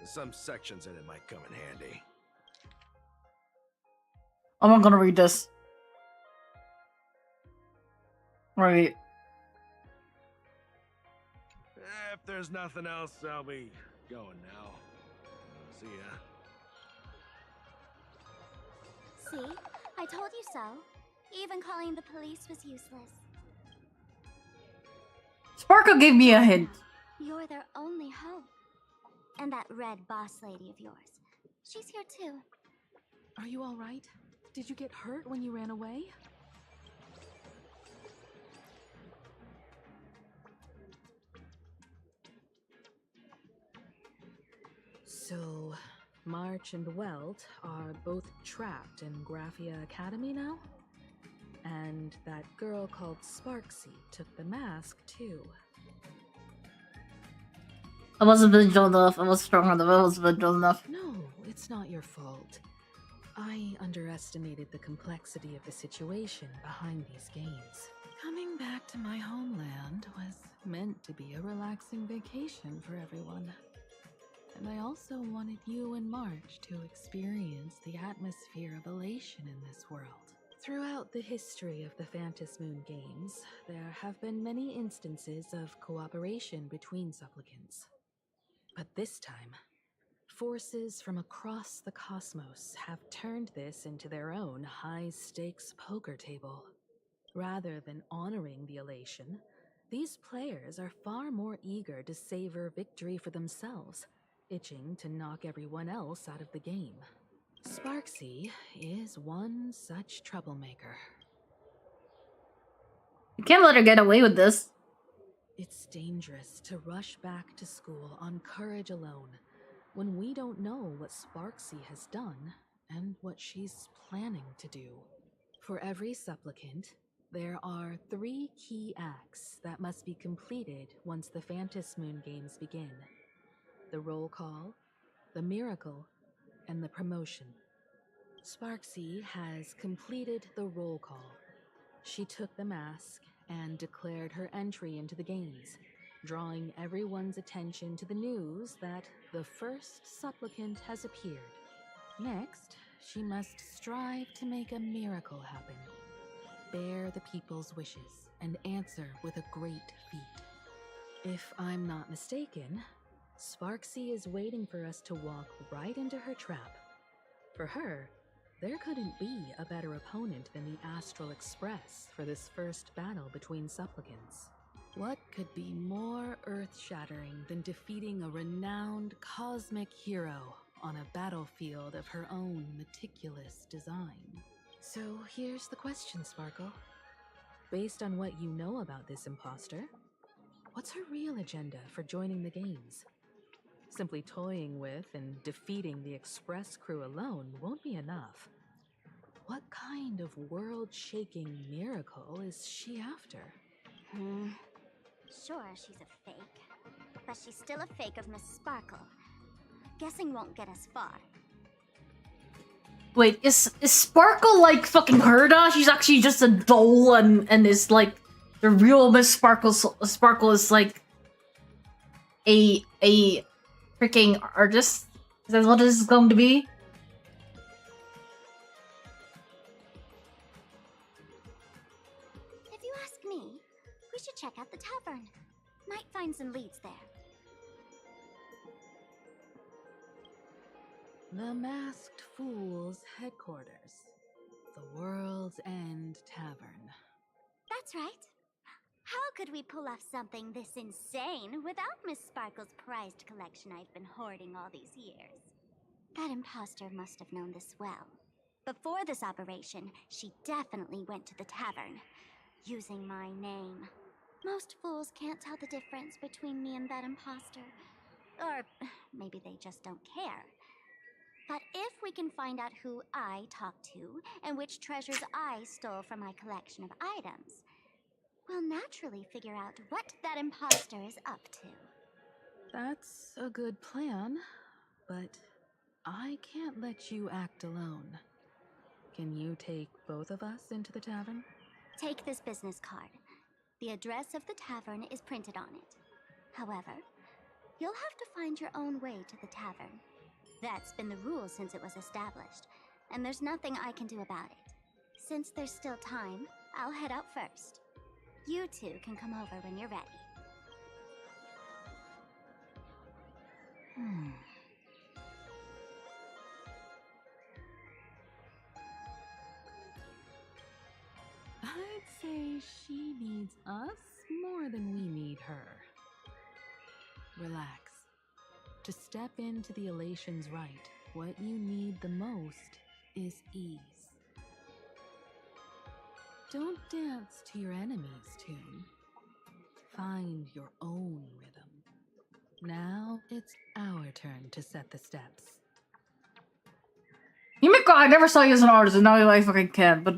Speaker 18: Some sections in it might come in handy.
Speaker 1: I'm not gonna read this. Right.
Speaker 18: If there's nothing else, I'll be going now. See ya.
Speaker 2: See? I told you so. Even calling the police was useless.
Speaker 1: Sparkle gave me a hint.
Speaker 2: You're their only hope. And that red boss lady of yours. She's here too.
Speaker 19: Are you all right? Did you get hurt when you ran away? So, March and Welt are both trapped in Graphia Academy now? And that girl called Sparksy took the mask, too.
Speaker 1: I wasn't vigilant enough. I was strong enough. I wasn't vigilant enough.
Speaker 19: No, it's not your fault. I underestimated the complexity of the situation behind these games. Coming back to my homeland was meant to be a relaxing vacation for everyone. And I also wanted you and March to experience the atmosphere of elation in this world. Throughout the history of the Fantasy Moon Games, there have been many instances of cooperation between supplicants. But this time, forces from across the cosmos have turned this into their own high-stakes poker table. Rather than honoring the elation, these players are far more eager to savor victory for themselves, itching to knock everyone else out of the game. Sparksy is one such troublemaker.
Speaker 1: You can't let her get away with this.
Speaker 19: It's dangerous to rush back to school on courage alone when we don't know what Sparksy has done and what she's planning to do. For every supplicant, there are 3 key acts that must be completed once the Fantasy Moon Games begin. The roll call, the miracle, and the promotion. Sparksy has completed the roll call. She took the mask and declared her entry into the games, drawing everyone's attention to the news that the first supplicant has appeared. Next, she must strive to make a miracle happen, bear the people's wishes, and answer with a great feat. If I'm not mistaken, Sparksy is waiting for us to walk right into her trap. For her, there couldn't be a better opponent than the Astral Express for this first battle between supplicants. What could be more earth-shattering than defeating a renowned cosmic hero on a battlefield of her own meticulous design? So here's the question, Sparkle. Based on what you know about this imposter, what's her real agenda for joining the games? Simply toying with and defeating the Express crew alone won't be enough. What kind of world-shaking miracle is she after?
Speaker 2: Sure, she's a fake. But she's still a fake of Miss Sparkle. Guessing won't get us far.
Speaker 1: Wait, is Sparkle like fucking Herda? She's actually just a doll and is like the real Miss Sparkle. Sparkle is like a freaking artist. Is that what this is going to be?
Speaker 2: If you ask me, we should check out the tavern. Might find some leads there.
Speaker 19: The Masked Fool's headquarters. The World's End Tavern.
Speaker 2: That's right. How could we pull off something this insane without Miss Sparkle's prized collection I've been hoarding all these years? That imposter must have known this well. Before this operation, she definitely went to the tavern, using my name. Most fools can't tell the difference between me and that imposter. Or maybe they just don't care. But if we can find out who I talked to and which treasures I stole from my collection of items, we'll naturally figure out what that imposter is up to.
Speaker 19: That's a good plan, but I can't let you act alone. Can you take both of us into the tavern?
Speaker 2: Take this business card. The address of the tavern is printed on it. However, you'll have to find your own way to the tavern. That's been the rule since it was established, and there's nothing I can do about it. Since there's still time, I'll head out first. You two can come over when you're ready.
Speaker 19: I'd say she needs us more than we need her. Relax. To step into the Elation's right, what you need the most is ease. Don't dance to your enemy's tune. Find your own rhythm. Now it's our turn to set the steps.
Speaker 1: Himiko, I never saw you as an artist, and now I fucking can, but...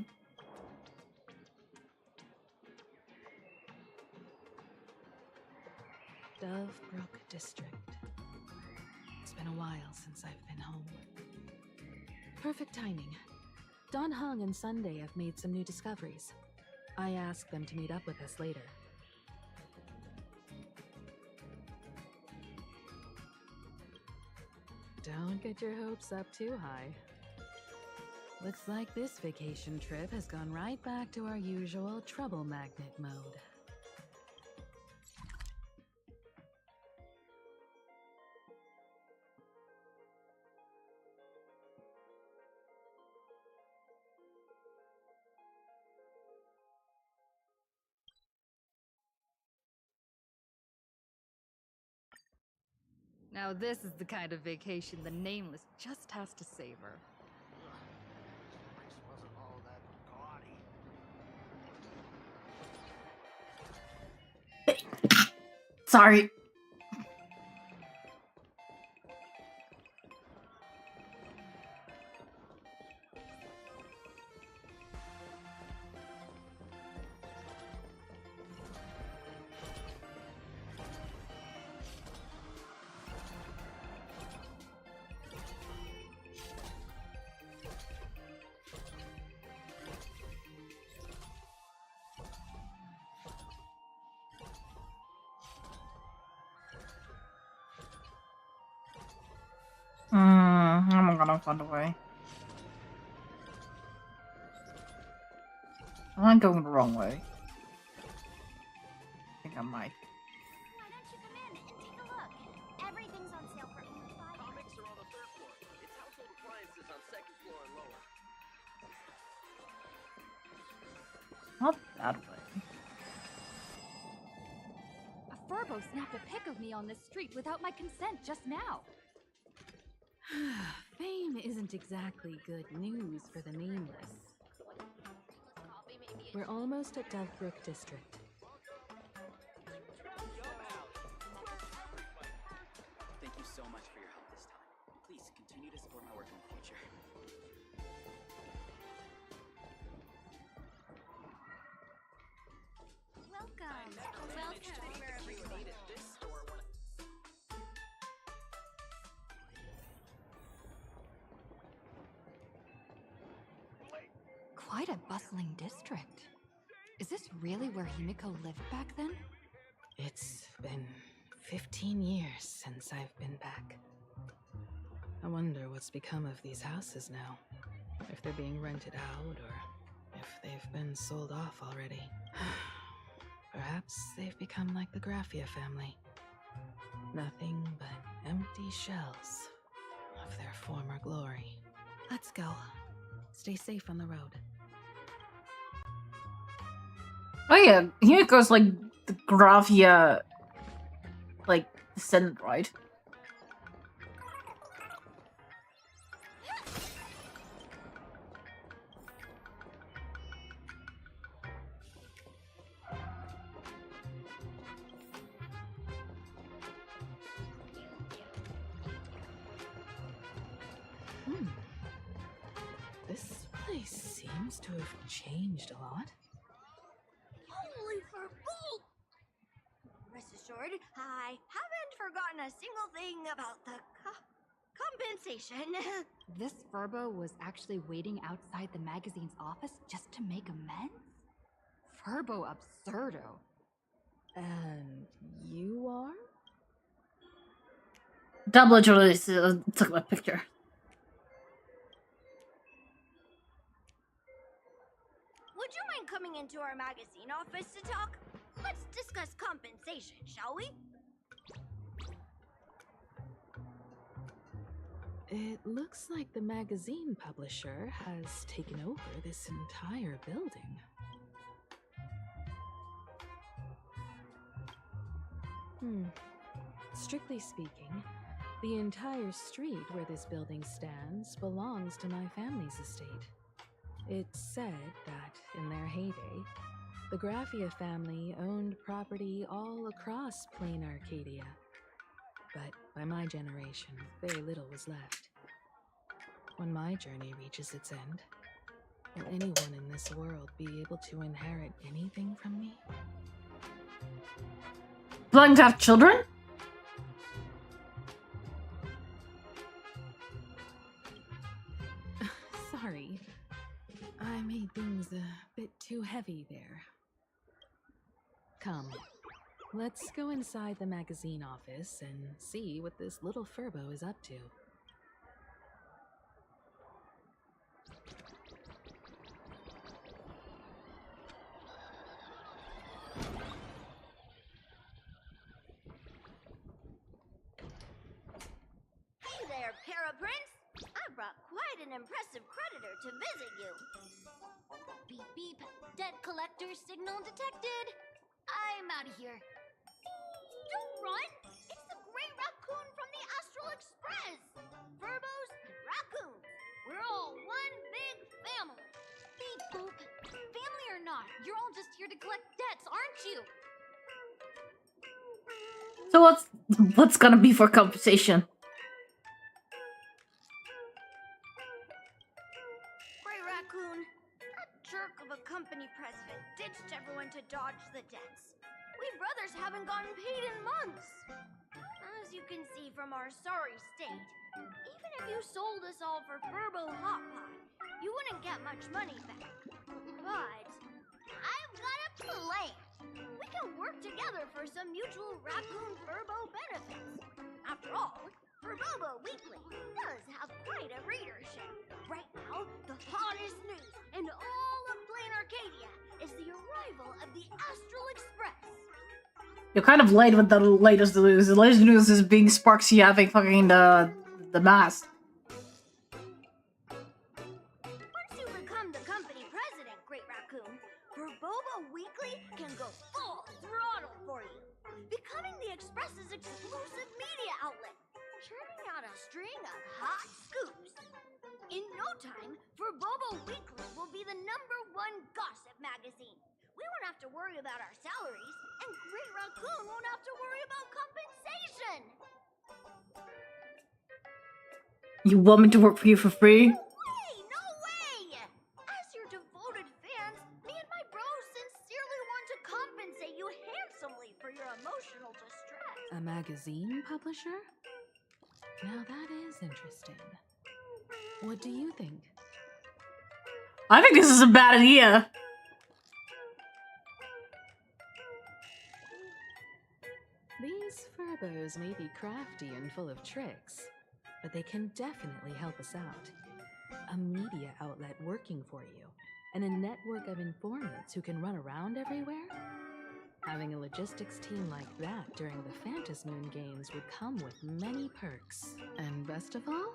Speaker 19: Dovebrook District. It's been a while since I've been home. Perfect timing. Don Hung and Sunday have made some new discoveries. I asked them to meet up with us later. Don't get your hopes up too high. Looks like this vacation trip has gone right back to our usual trouble magnet mode.
Speaker 6: Now this is the kind of vacation the Nameless just has to savor.
Speaker 1: Sorry. I'm gonna find a way. I'm going the wrong way. I think I might.
Speaker 2: Why don't you come in and take a look? Everything's on sale for only $5.
Speaker 21: Comics are on the third floor. It's household appliances on second floor and lower.
Speaker 1: Not that way.
Speaker 6: Furbo snapped a pic of me on this street without my consent just now.
Speaker 19: Fame isn't exactly good news for the nameless. We're almost at Dovebrook District.
Speaker 13: Thank you so much for your help this time. Please continue to support my work in the future.
Speaker 2: Welcome. Welcome. Wherever you need it. This store.
Speaker 6: Quite a bustling district. Is this really where Himiko lived back then?
Speaker 19: It's been 15 years since I've been back. I wonder what's become of these houses now. If they're being rented out or if they've been sold off already. Perhaps they've become like the Graffia family. Nothing but empty shells of their former glory. Let's go. Stay safe on the road.
Speaker 1: Oh yeah, Himiko's like the Graffia, like, descendant, right?
Speaker 19: This place seems to have changed a lot.
Speaker 22: Holy for bull! Rest assured, I haven't forgotten a single thing about the compensation.
Speaker 6: This Furbo was actually waiting outside the magazine's office just to make amends? Furbo absurdo.
Speaker 19: And you are?
Speaker 1: Double literally took my picture.
Speaker 22: Would you mind coming into our magazine office to talk? Let's discuss compensation, shall we?
Speaker 19: It looks like the magazine publisher has taken over this entire building. Strictly speaking, the entire street where this building stands belongs to my family's estate. It's said that, in their heyday, the Graffia family owned property all across Planarcadia. But by my generation, very little was left. When my journey reaches its end, will anyone in this world be able to inherit anything from me?
Speaker 1: Planning to have children?
Speaker 19: Sorry. I made things a bit too heavy there. Come, let's go inside the magazine office and see what this little Furbo is up to.
Speaker 22: Hey there, Paraprince! I brought quite an impressive creditor to visit you. Beep beep. Debt collector signal detected. I'm out of here. Don't run! It's the Gray Raccoon from the Astral Express! Furbos and raccoons. We're all one big family.
Speaker 6: Beep boop. Family or not, you're all just here to collect debts, aren't you?
Speaker 1: So what's gonna be for compensation?
Speaker 22: Gray Raccoon, that jerk of a company president ditched everyone to dodge the debts. We brothers haven't gotten paid in months. As you can see from our sorry state, even if you sold us all for Furbo Hot Pot, you wouldn't get much money back. But I've got a plan. We can work together for some mutual Raccoon Furbo benefits. After all, Furbobo Weekly does have quite a readership. Right now, the hottest news in all of Planarcadia is the arrival of the Astral Express.
Speaker 1: You're kind of late with the latest news. The latest news is being Sparksy having fucking the mask.
Speaker 22: Once you become the company president, Great Raccoon, Furbobo Weekly can go full throttle for you. Becoming string of hot scoops. In no time, Bobo Weekly will be the #1 gossip magazine. We won't have to worry about our salaries, and Great Raccoon won't have to worry about compensation.
Speaker 1: You want me to work for you for free?
Speaker 22: No way! As your devoted fans, me and my bros sincerely want to compensate you handsomely for your emotional distress.
Speaker 19: A magazine publisher? Now that is interesting. What do you think?
Speaker 1: I think this is a bad idea.
Speaker 19: These Furbos may be crafty and full of tricks, but they can definitely help us out. A media outlet working for you, and a network of informants who can run around everywhere? Having a logistics team like that during the Phantasmoon Games would come with many perks. And best of all,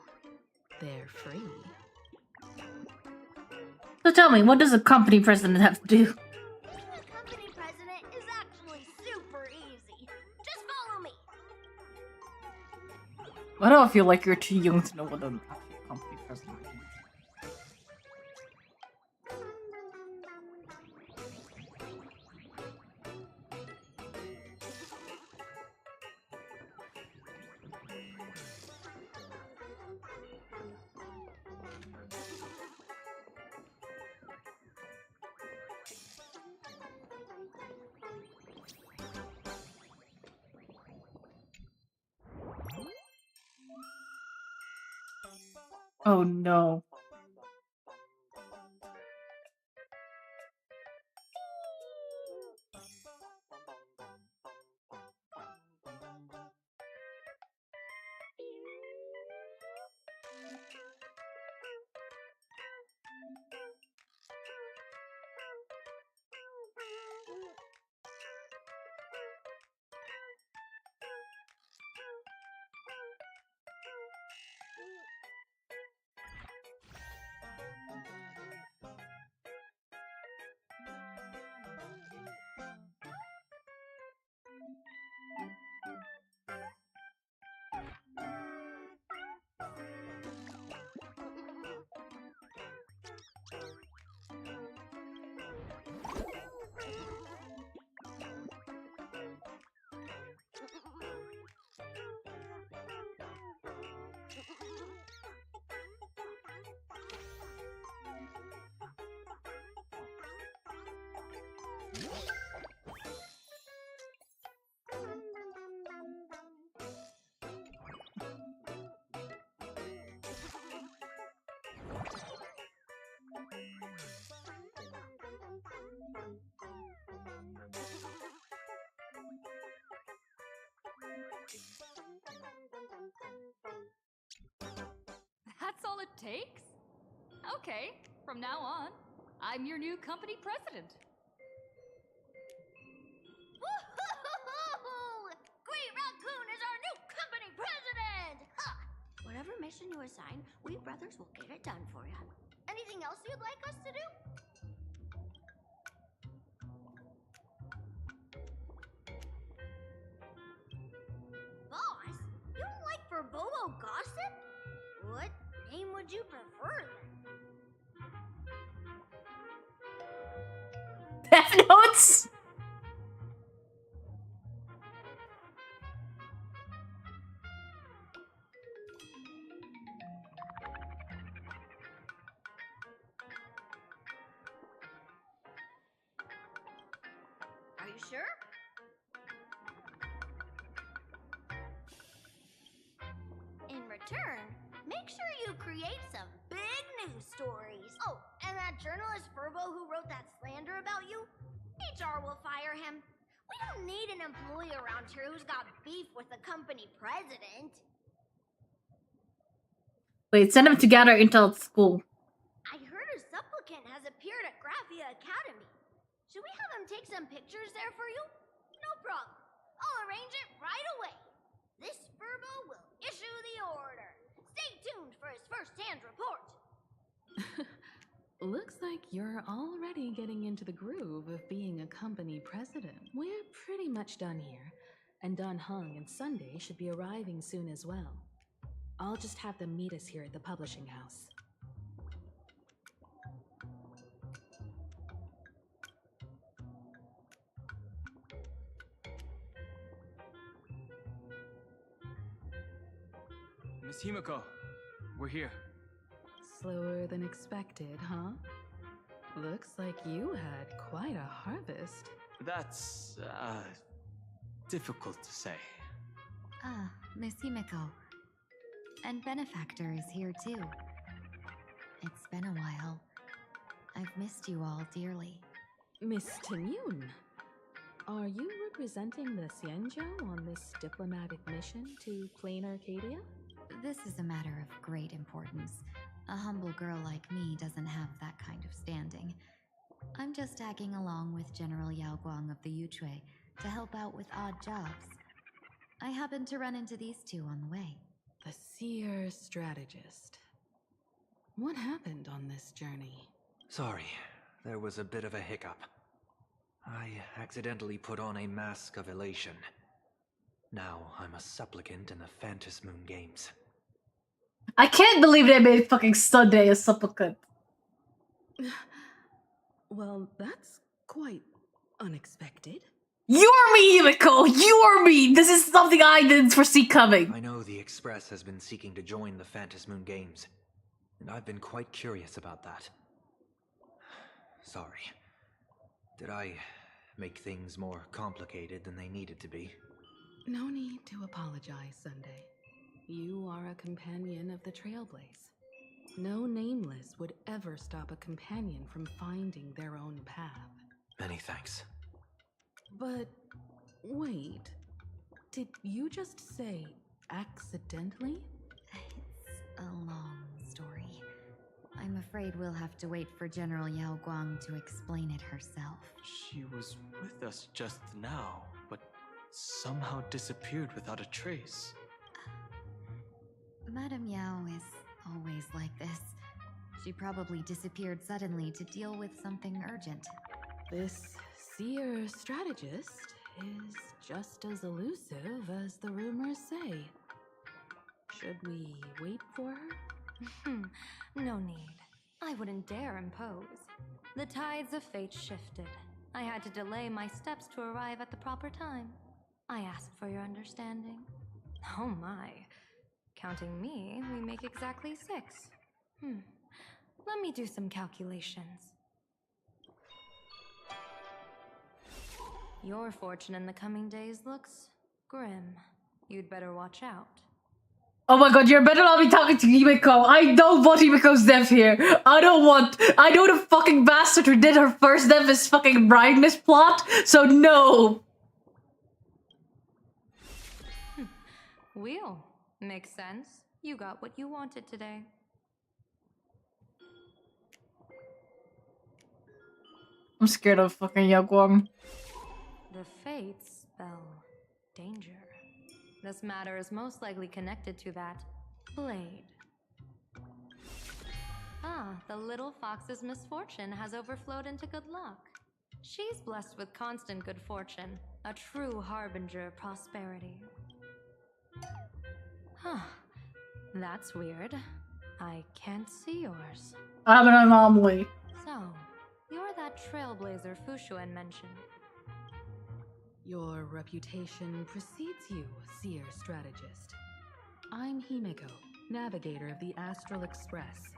Speaker 19: they're free.
Speaker 1: So tell me, what does a company president have to do?
Speaker 22: Being a company president is actually super easy. Just follow me.
Speaker 1: Why do I feel like you're too young to know what an actual company president is? Oh no.
Speaker 6: That's all it takes? Okay, from now on, I'm your new company president.
Speaker 22: Woohoo! Great Raccoon is our new company president! Ha! Whatever mission you assign, we brothers will get it done for you. Anything else you'd like us to do? Boss, you don't like Bobo gossip? What name would you prefer then?
Speaker 1: Death Notes?
Speaker 22: Are you sure? In return, make sure you create some big news stories. Oh, and that journalist Furbo who wrote that slander about you? HR will fire him. We don't need an employee around here who's got beef with the company president.
Speaker 1: Wait, send him to gather intel at school.
Speaker 22: I heard a supplicant has appeared at Graphia Academy. Should we have him take some pictures there for you? No problem. I'll arrange it right away. This Furbo will issue the order. Stay tuned for his first-hand report.
Speaker 19: Looks like you're already getting into the groove of being a company president. We're pretty much done here, and Dan Heng and Sunday should be arriving soon as well. I'll just have them meet us here at the publishing house.
Speaker 3: Miss Himiko, we're here.
Speaker 19: Slower than expected, huh? Looks like you had quite a harvest.
Speaker 3: That's, difficult to say.
Speaker 6: Ah, Miss Himiko. And Benefactor is here too. It's been a while. I've missed you all dearly.
Speaker 19: Miss Temune, are you representing the Xianzhou on this diplomatic mission to Planarcadia?
Speaker 6: This is a matter of great importance. A humble girl like me doesn't have that kind of standing. I'm just tagging along with General Yao Guang of the Yuchui to help out with odd jobs. I happened to run into these two on the way.
Speaker 19: The seer strategist. What happened on this journey?
Speaker 9: Sorry, there was a bit of a hiccup. I accidentally put on a mask of elation. Now I'm a supplicant in the Phantom Moon Games.
Speaker 1: I can't believe they made fucking Sunday a supplicant.
Speaker 19: Well, that's quite unexpected.
Speaker 1: You're me, Himiko! You're me! This is something I didn't foresee coming.
Speaker 9: I know the Express has been seeking to join the Phantom Moon Games, and I've been quite curious about that. Sorry. Did I make things more complicated than they needed to be?
Speaker 19: No need to apologize, Sunday. You are a companion of the Trailblaze. No nameless would ever stop a companion from finding their own path.
Speaker 9: Many thanks.
Speaker 19: But wait, did you just say accidentally?
Speaker 6: It's a long story. I'm afraid we'll have to wait for General Yao Guang to explain it herself.
Speaker 3: She was with us just now, but somehow disappeared without a trace.
Speaker 6: Madame Yao is always like this. She probably disappeared suddenly to deal with something urgent.
Speaker 19: This seer strategist is just as elusive as the rumors say. Should we wait for her?
Speaker 15: No need. I wouldn't dare impose. The tides of fate shifted. I had to delay my steps to arrive at the proper time. I asked for your understanding. Oh my. Counting me, we make exactly 6. Let me do some calculations. Your fortune in the coming days looks grim. You'd better watch out.
Speaker 1: Oh my god, you're better not be talking to Himiko. I don't want Himiko's death here. I know the fucking bastard who did her first death is fucking Brightness plot, so no.
Speaker 15: Wheel. Makes sense. You got what you wanted today.
Speaker 1: I'm scared of fucking Yao Guang.
Speaker 15: The fates spell danger. This matter is most likely connected to that blade. Ah, the little fox's misfortune has overflowed into good luck. She's blessed with constant good fortune, a true harbinger of prosperity. Huh. That's weird. I can't see yours.
Speaker 1: I'm an anomaly.
Speaker 15: So, you're that trailblazer Fushuan mentioned.
Speaker 19: Your reputation precedes you, seer strategist. I'm Himiko, navigator of the Astral Express.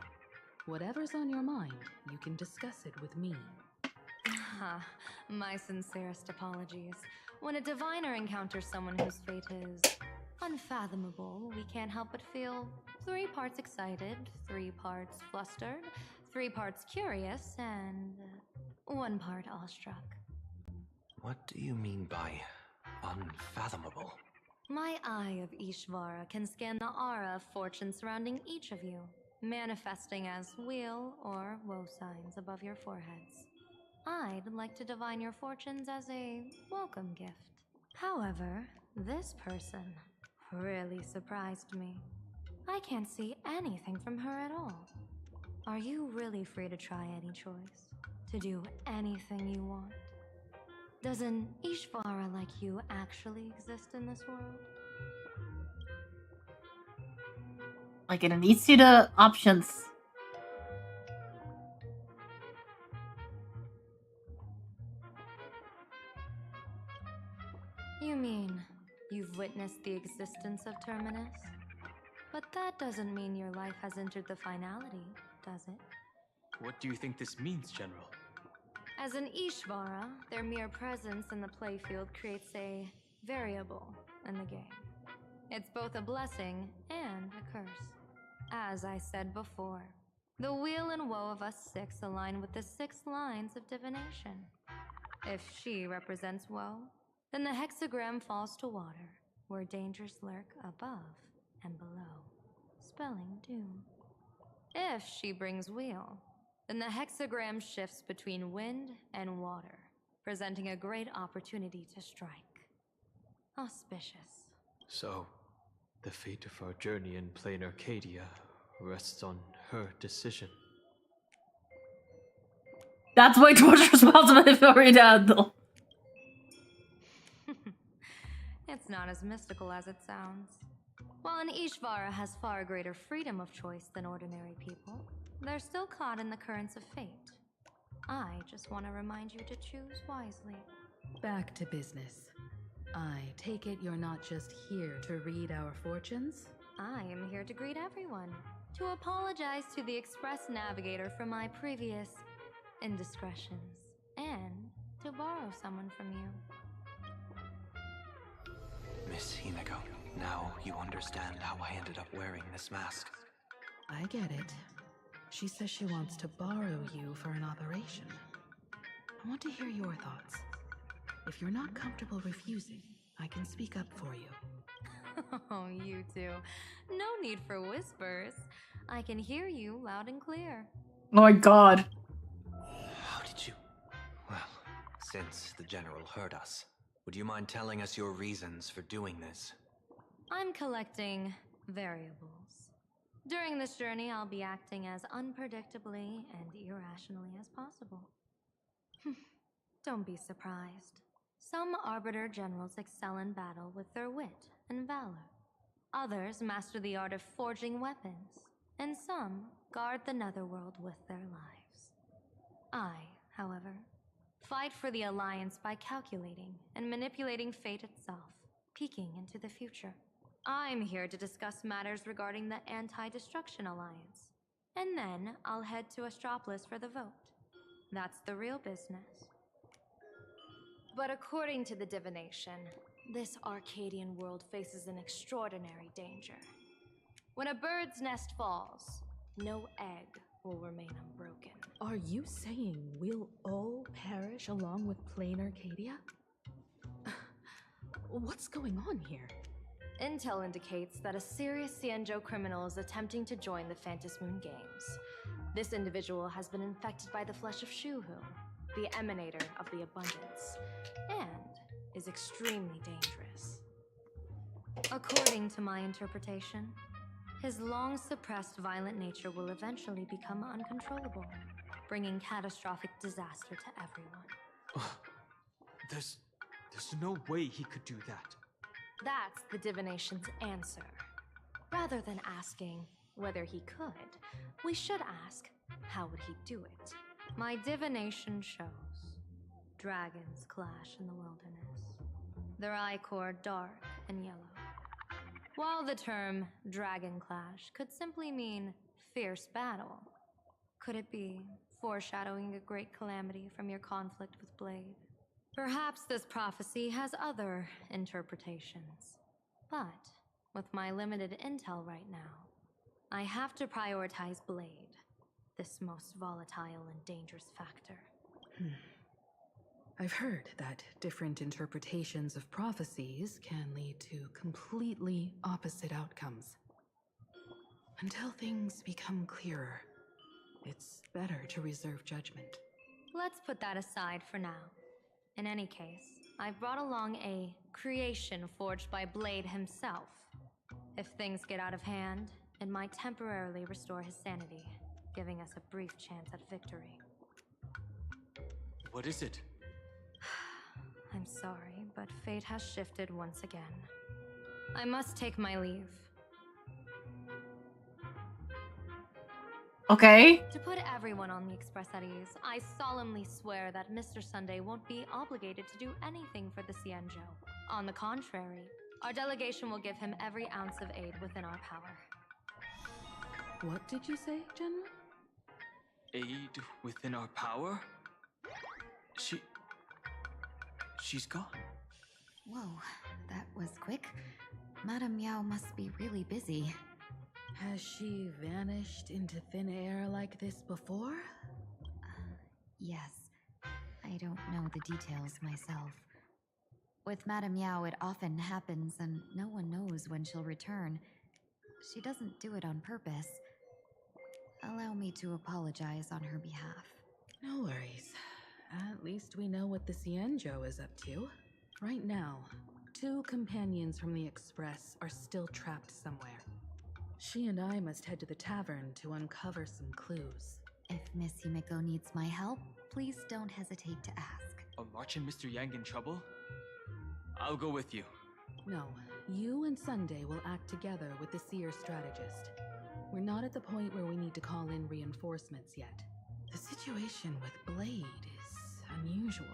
Speaker 19: Whatever's on your mind, you can discuss it with me.
Speaker 15: My sincerest apologies. When a diviner encounters someone whose fate is unfathomable, we can't help but feel 3 parts excited, 3 parts flustered, 3 parts curious, and 1 part awestruck.
Speaker 9: What do you mean by unfathomable?
Speaker 15: My eye of Ishvara can scan the aura of fortune surrounding each of you, manifesting as weal or woe signs above your foreheads. I'd like to divine your fortunes as a welcome gift. However, this person really surprised me. I can't see anything from her at all. Are you really free to try any choice? To do anything you want? Does an Ishvara like you actually exist in this world?
Speaker 1: Like, it needs you the options.
Speaker 15: You mean you've witnessed the existence of Terminus? But that doesn't mean your life has entered the finality, does it?
Speaker 3: What do you think this means, General?
Speaker 15: As an Ishvara, their mere presence in the playfield creates a variable in the game. It's both a blessing and a curse. As I said before, the weal and woe of us six align with the 6 lines of divination. If she represents woe, then the hexagram falls to water, where dangers lurk above and below, spelling doom. If she brings weal, then the hexagram shifts between wind and water, presenting a great opportunity to strike. Auspicious.
Speaker 3: So, the fate of our journey in Planarcadia rests on her decision.
Speaker 1: That's way too much responsibility for me to handle.
Speaker 15: It's not as mystical as it sounds. While an Ishvara has far greater freedom of choice than ordinary people, they're still caught in the currents of fate. I just want to remind you to choose wisely.
Speaker 19: Back to business. I take it you're not just here to read our fortunes?
Speaker 15: I am here to greet everyone, to apologize to the Express Navigator for my previous indiscretions, and to borrow someone from you.
Speaker 9: Miss Himeko, now you understand how I ended up wearing this mask.
Speaker 19: I get it. She says she wants to borrow you for an operation. I want to hear your thoughts. If you're not comfortable refusing, I can speak up for you.
Speaker 15: Oh, you two. No need for whispers. I can hear you loud and clear.
Speaker 1: Oh my god.
Speaker 9: How did you... Well, since the General heard us, would you mind telling us your reasons for doing this?
Speaker 15: I'm collecting variables. During this journey, I'll be acting as unpredictably and irrationally as possible. Don't be surprised. Some Arbiter Generals excel in battle with their wit and valor. Others master the art of forging weapons, and some guard the netherworld with their lives. I, however, fight for the Alliance by calculating and manipulating fate itself, peeking into the future. I'm here to discuss matters regarding the Anti-Destruction Alliance, and then I'll head to Astropolis for the vote. That's the real business. But according to the divination, this Arcadian world faces an extraordinary danger. When a bird's nest falls, no egg will remain unbroken.
Speaker 19: Are you saying we'll all perish along with Planarcadia? What's going on here?
Speaker 15: Intel indicates that a serious Xianzhou criminal is attempting to join the Phantom Moon Games. This individual has been infected by the flesh of Shuhu, the emanator of the abundance, and is extremely dangerous. According to my interpretation, his long-suppressed violent nature will eventually become uncontrollable, bringing catastrophic disaster to everyone.
Speaker 3: There's no way he could do that.
Speaker 15: That's the divination's answer. Rather than asking whether he could, we should ask, how would he do it? My divination shows dragons clash in the wilderness, their ichor dark and yellow. While the term dragon clash could simply mean fierce battle, could it be foreshadowing a great calamity from your conflict with Blade? Perhaps this prophecy has other interpretations, but with my limited intel right now, I have to prioritize Blade, this most volatile and dangerous factor.
Speaker 19: I've heard that different interpretations of prophecies can lead to completely opposite outcomes. Until things become clearer, it's better to reserve judgment.
Speaker 15: Let's put that aside for now. In any case, I've brought along a creation forged by Blade himself. If things get out of hand, it might temporarily restore his sanity, giving us a brief chance at victory.
Speaker 3: What is it?
Speaker 15: I'm sorry, but fate has shifted once again. I must take my leave.
Speaker 1: Okay.
Speaker 15: To put everyone on the express at ease, I solemnly swear that Mr. Sunday won't be obligated to do anything for the Cienjo. On the contrary, our delegation will give him every ounce of aid within our power.
Speaker 19: What did you say, General?
Speaker 3: Aid within our power? She's gone.
Speaker 6: Whoa, that was quick. Madame Yao must be really busy.
Speaker 19: Has she vanished into thin air like this before?
Speaker 6: Yes. I don't know the details myself. With Madame Yao, it often happens and no one knows when she'll return. She doesn't do it on purpose. Allow me to apologize on her behalf.
Speaker 19: No worries. At least we know what the Cienjo is up to. Right now, 2 companions from the Express are still trapped somewhere. She and I must head to the tavern to uncover some clues.
Speaker 6: If Miss Himiko needs my help, please don't hesitate to ask.
Speaker 3: Are March and Mr. Yang in trouble? I'll go with you.
Speaker 19: No, you and Sunday will act together with the Seer strategist. We're not at the point where we need to call in reinforcements yet. The situation with Blade is unusual.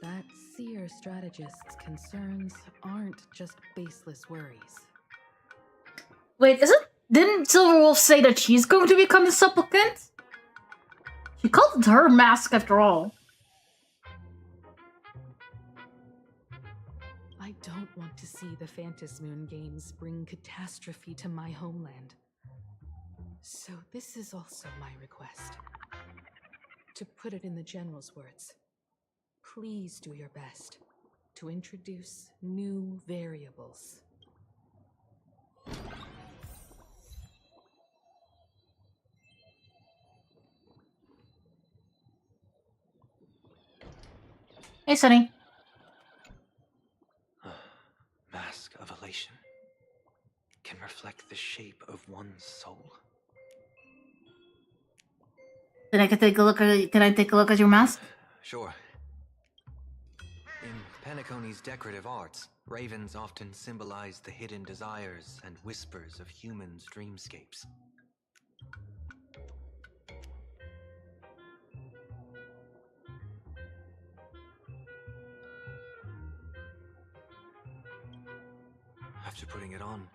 Speaker 19: That Seer strategist's concerns aren't just baseless worries.
Speaker 1: Wait, didn't Silverwolf say that she's going to become the supplicant? She called it her mask after all.
Speaker 19: I don't want to see the Phantom Moon Games bring catastrophe to my homeland. So this is also my request. To put it in the General's words, please do your best to introduce new variables.
Speaker 1: Hey, Sunny.
Speaker 9: Mask of elation can reflect the shape of one's soul.
Speaker 1: Can I take a look at your mask?
Speaker 9: Sure. In Penacony's decorative arts, ravens often symbolize the hidden desires and whispers of humans' dreamscapes. After putting it on,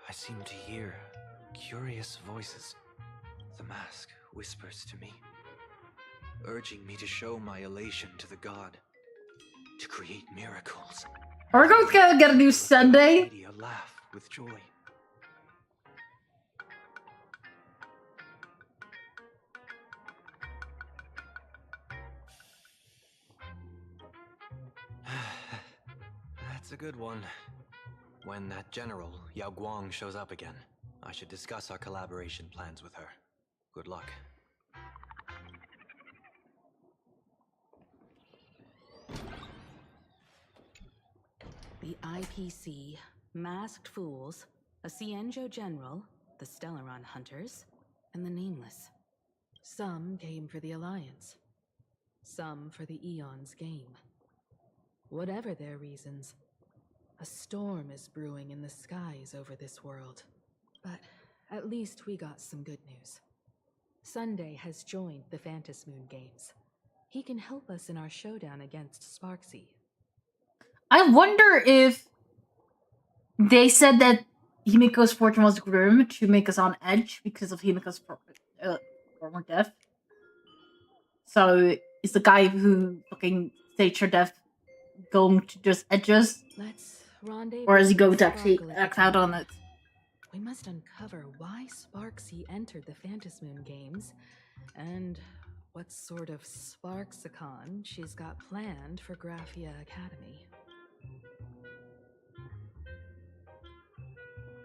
Speaker 9: I seem to hear curious voices. The mask whispers to me, urging me to show my elation to the god, to create miracles.
Speaker 1: Are we going to get a new Sunday?
Speaker 9: A laugh with joy. That's a good one. When that general, Yao Guang, shows up again, I should discuss our collaboration plans with her. Good luck.
Speaker 19: The IPC, Masked Fools, a Cienjo General, the Stellaron Hunters, and the Nameless. Some came for the Alliance. Some for the Eon's game. Whatever their reasons, a storm is brewing in the skies over this world. But at least we got some good news. Sunday has joined the Phantom Moon Games. He can help us in our showdown against Sparksy.
Speaker 1: I wonder if they said that Himiko's fortune was grim to make us on edge because of Himiko's former death. So is the guy who fucking staged her death going to just edge us? Or is he going to actually act out on it?
Speaker 19: We must uncover why Sparksy entered the Phantom Moon Games, and what sort of Sparksicon she's got planned for Graphia Academy.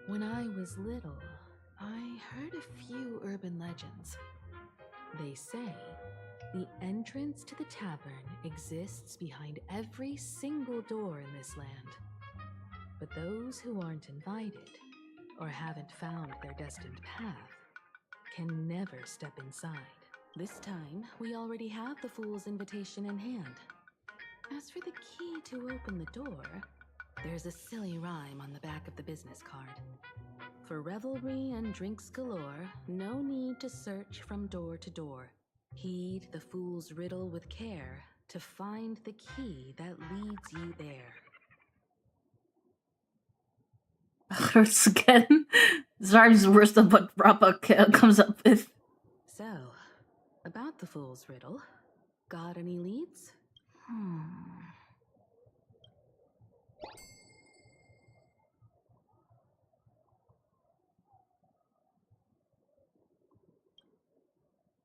Speaker 19: When I was little, I heard a few urban legends. They say the entrance to the tavern exists behind every single door in this land. But those who aren't invited, or haven't found their destined path, can never step inside. This time, we already have the Fool's invitation in hand. As for the key to open the door, there's a silly rhyme on the back of the business card. For revelry and drinks galore, no need to search from door to door. Heed the fool's riddle with care to find the key that leads you there.
Speaker 1: Hurts again. This rhymes worse than what Rappa comes up with.
Speaker 19: So, about the fool's riddle, got any leads?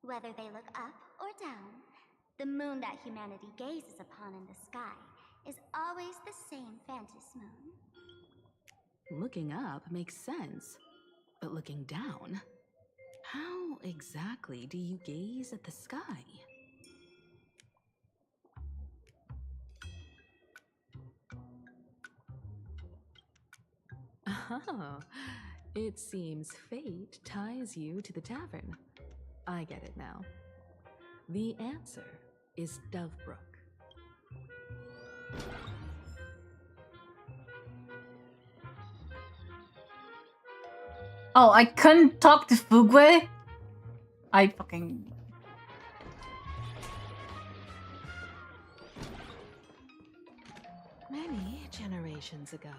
Speaker 2: Whether they look up or down, the moon that humanity gazes upon in the sky is always the same Phantom moon.
Speaker 19: Looking up makes sense, but looking down? How exactly do you gaze at the sky? Oh, it seems fate ties you to the tavern. I get it now. The answer is Dovebrook.
Speaker 1: Oh, I couldn't talk to Fugwe? I fucking...
Speaker 19: Many generations ago,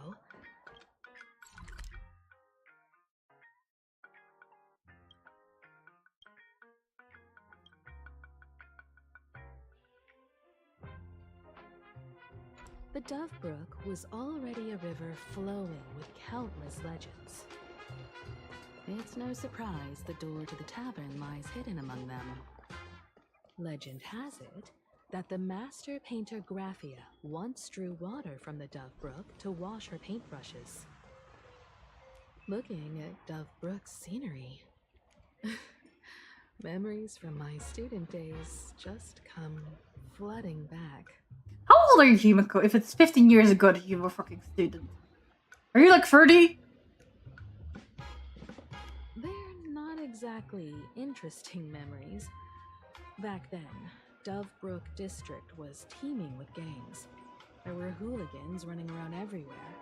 Speaker 19: the Dovebrook was already a river flowing with countless legends. It's no surprise the door to the tavern lies hidden among them. Legend has it that the master painter Graphia once drew water from the Dovebrook to wash her paintbrushes. Looking at Dovebrook's scenery, memories from my student days just come flooding back.
Speaker 1: How old are you, Himiko? If it's 15 years ago that you were a fucking student. Are you like 30?
Speaker 19: They're not exactly interesting memories. Back then, Dovebrook District was teeming with gangs. There were hooligans running around everywhere,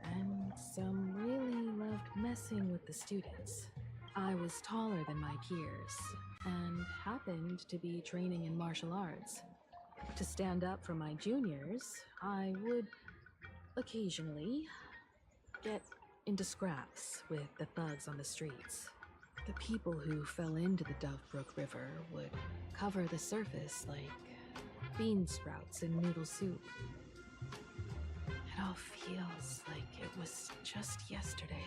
Speaker 19: and some really loved messing with the students. I was taller than my peers, and happened to be training in martial arts. To stand up for my juniors, I would occasionally get into scraps with the thugs on the streets. The people who fell into the Dovebrook River would cover the surface like bean sprouts in noodle soup. It all feels like it was just yesterday.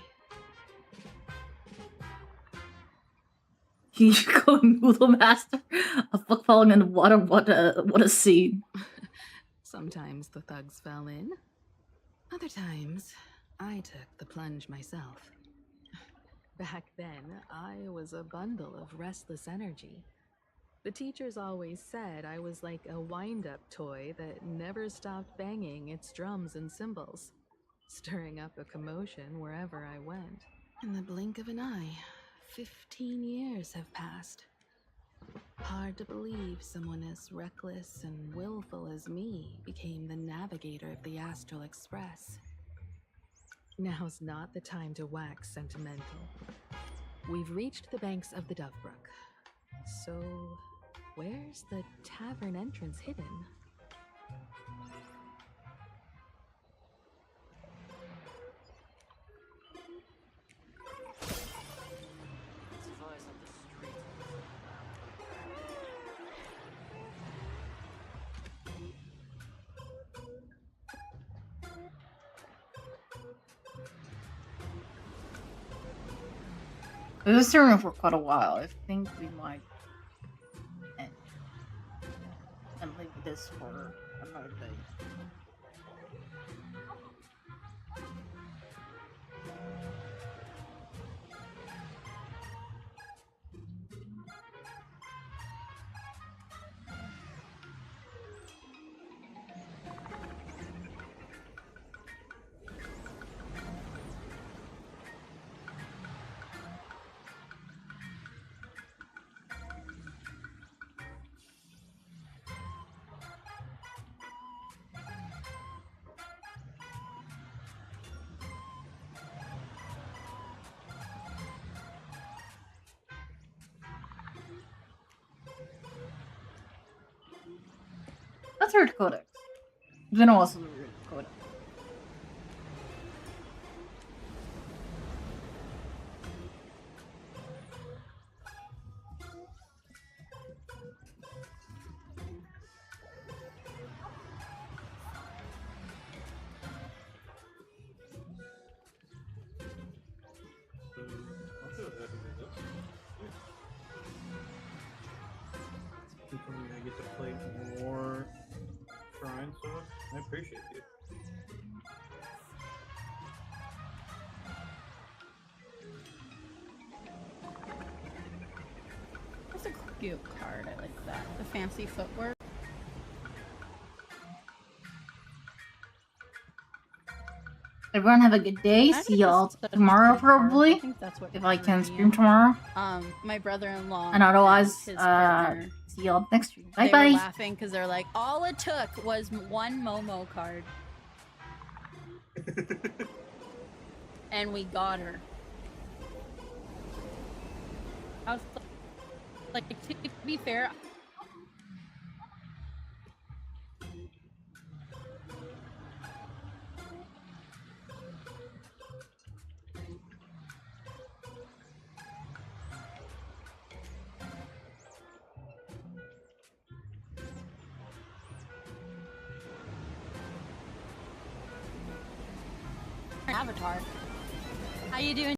Speaker 1: Himiko Noodle Master? A fuck falling in the water, what a scene.
Speaker 19: Sometimes the thugs fell in. Other times, I took the plunge myself. Back then, I was a bundle of restless energy. The teachers always said I was like a wind-up toy that never stopped banging its drums and cymbals, stirring up a commotion wherever I went. In the blink of an eye, 15 years have passed. Hard to believe someone as reckless and willful as me became the navigator of the Astral Express. Now's not the time to wax sentimental. We've reached the banks of the Dovebrook. So, where's the tavern entrance hidden?
Speaker 1: We've been streaming for quite a while. I think we might end and leave this for another day. That's a weird codex. Zeno also a weird codex.
Speaker 10: Confirming I get to play more shrines, so I appreciate you.
Speaker 11: That's a cute card. I like that. The fancy footwork.
Speaker 1: Everyone have a good day. See y'all tomorrow, probably.
Speaker 11: I think that's what
Speaker 1: if I
Speaker 11: drew
Speaker 1: can
Speaker 11: me
Speaker 1: stream
Speaker 11: in.
Speaker 1: tomorrow.
Speaker 11: My brother-in-law
Speaker 1: And otherwise,
Speaker 11: his partner,
Speaker 1: see y'all next stream. Bye
Speaker 11: they
Speaker 1: bye.
Speaker 11: were laughing because they're like, all it took was one Momo card. And we got her. I was like, to be fair, Avatar. How you doing?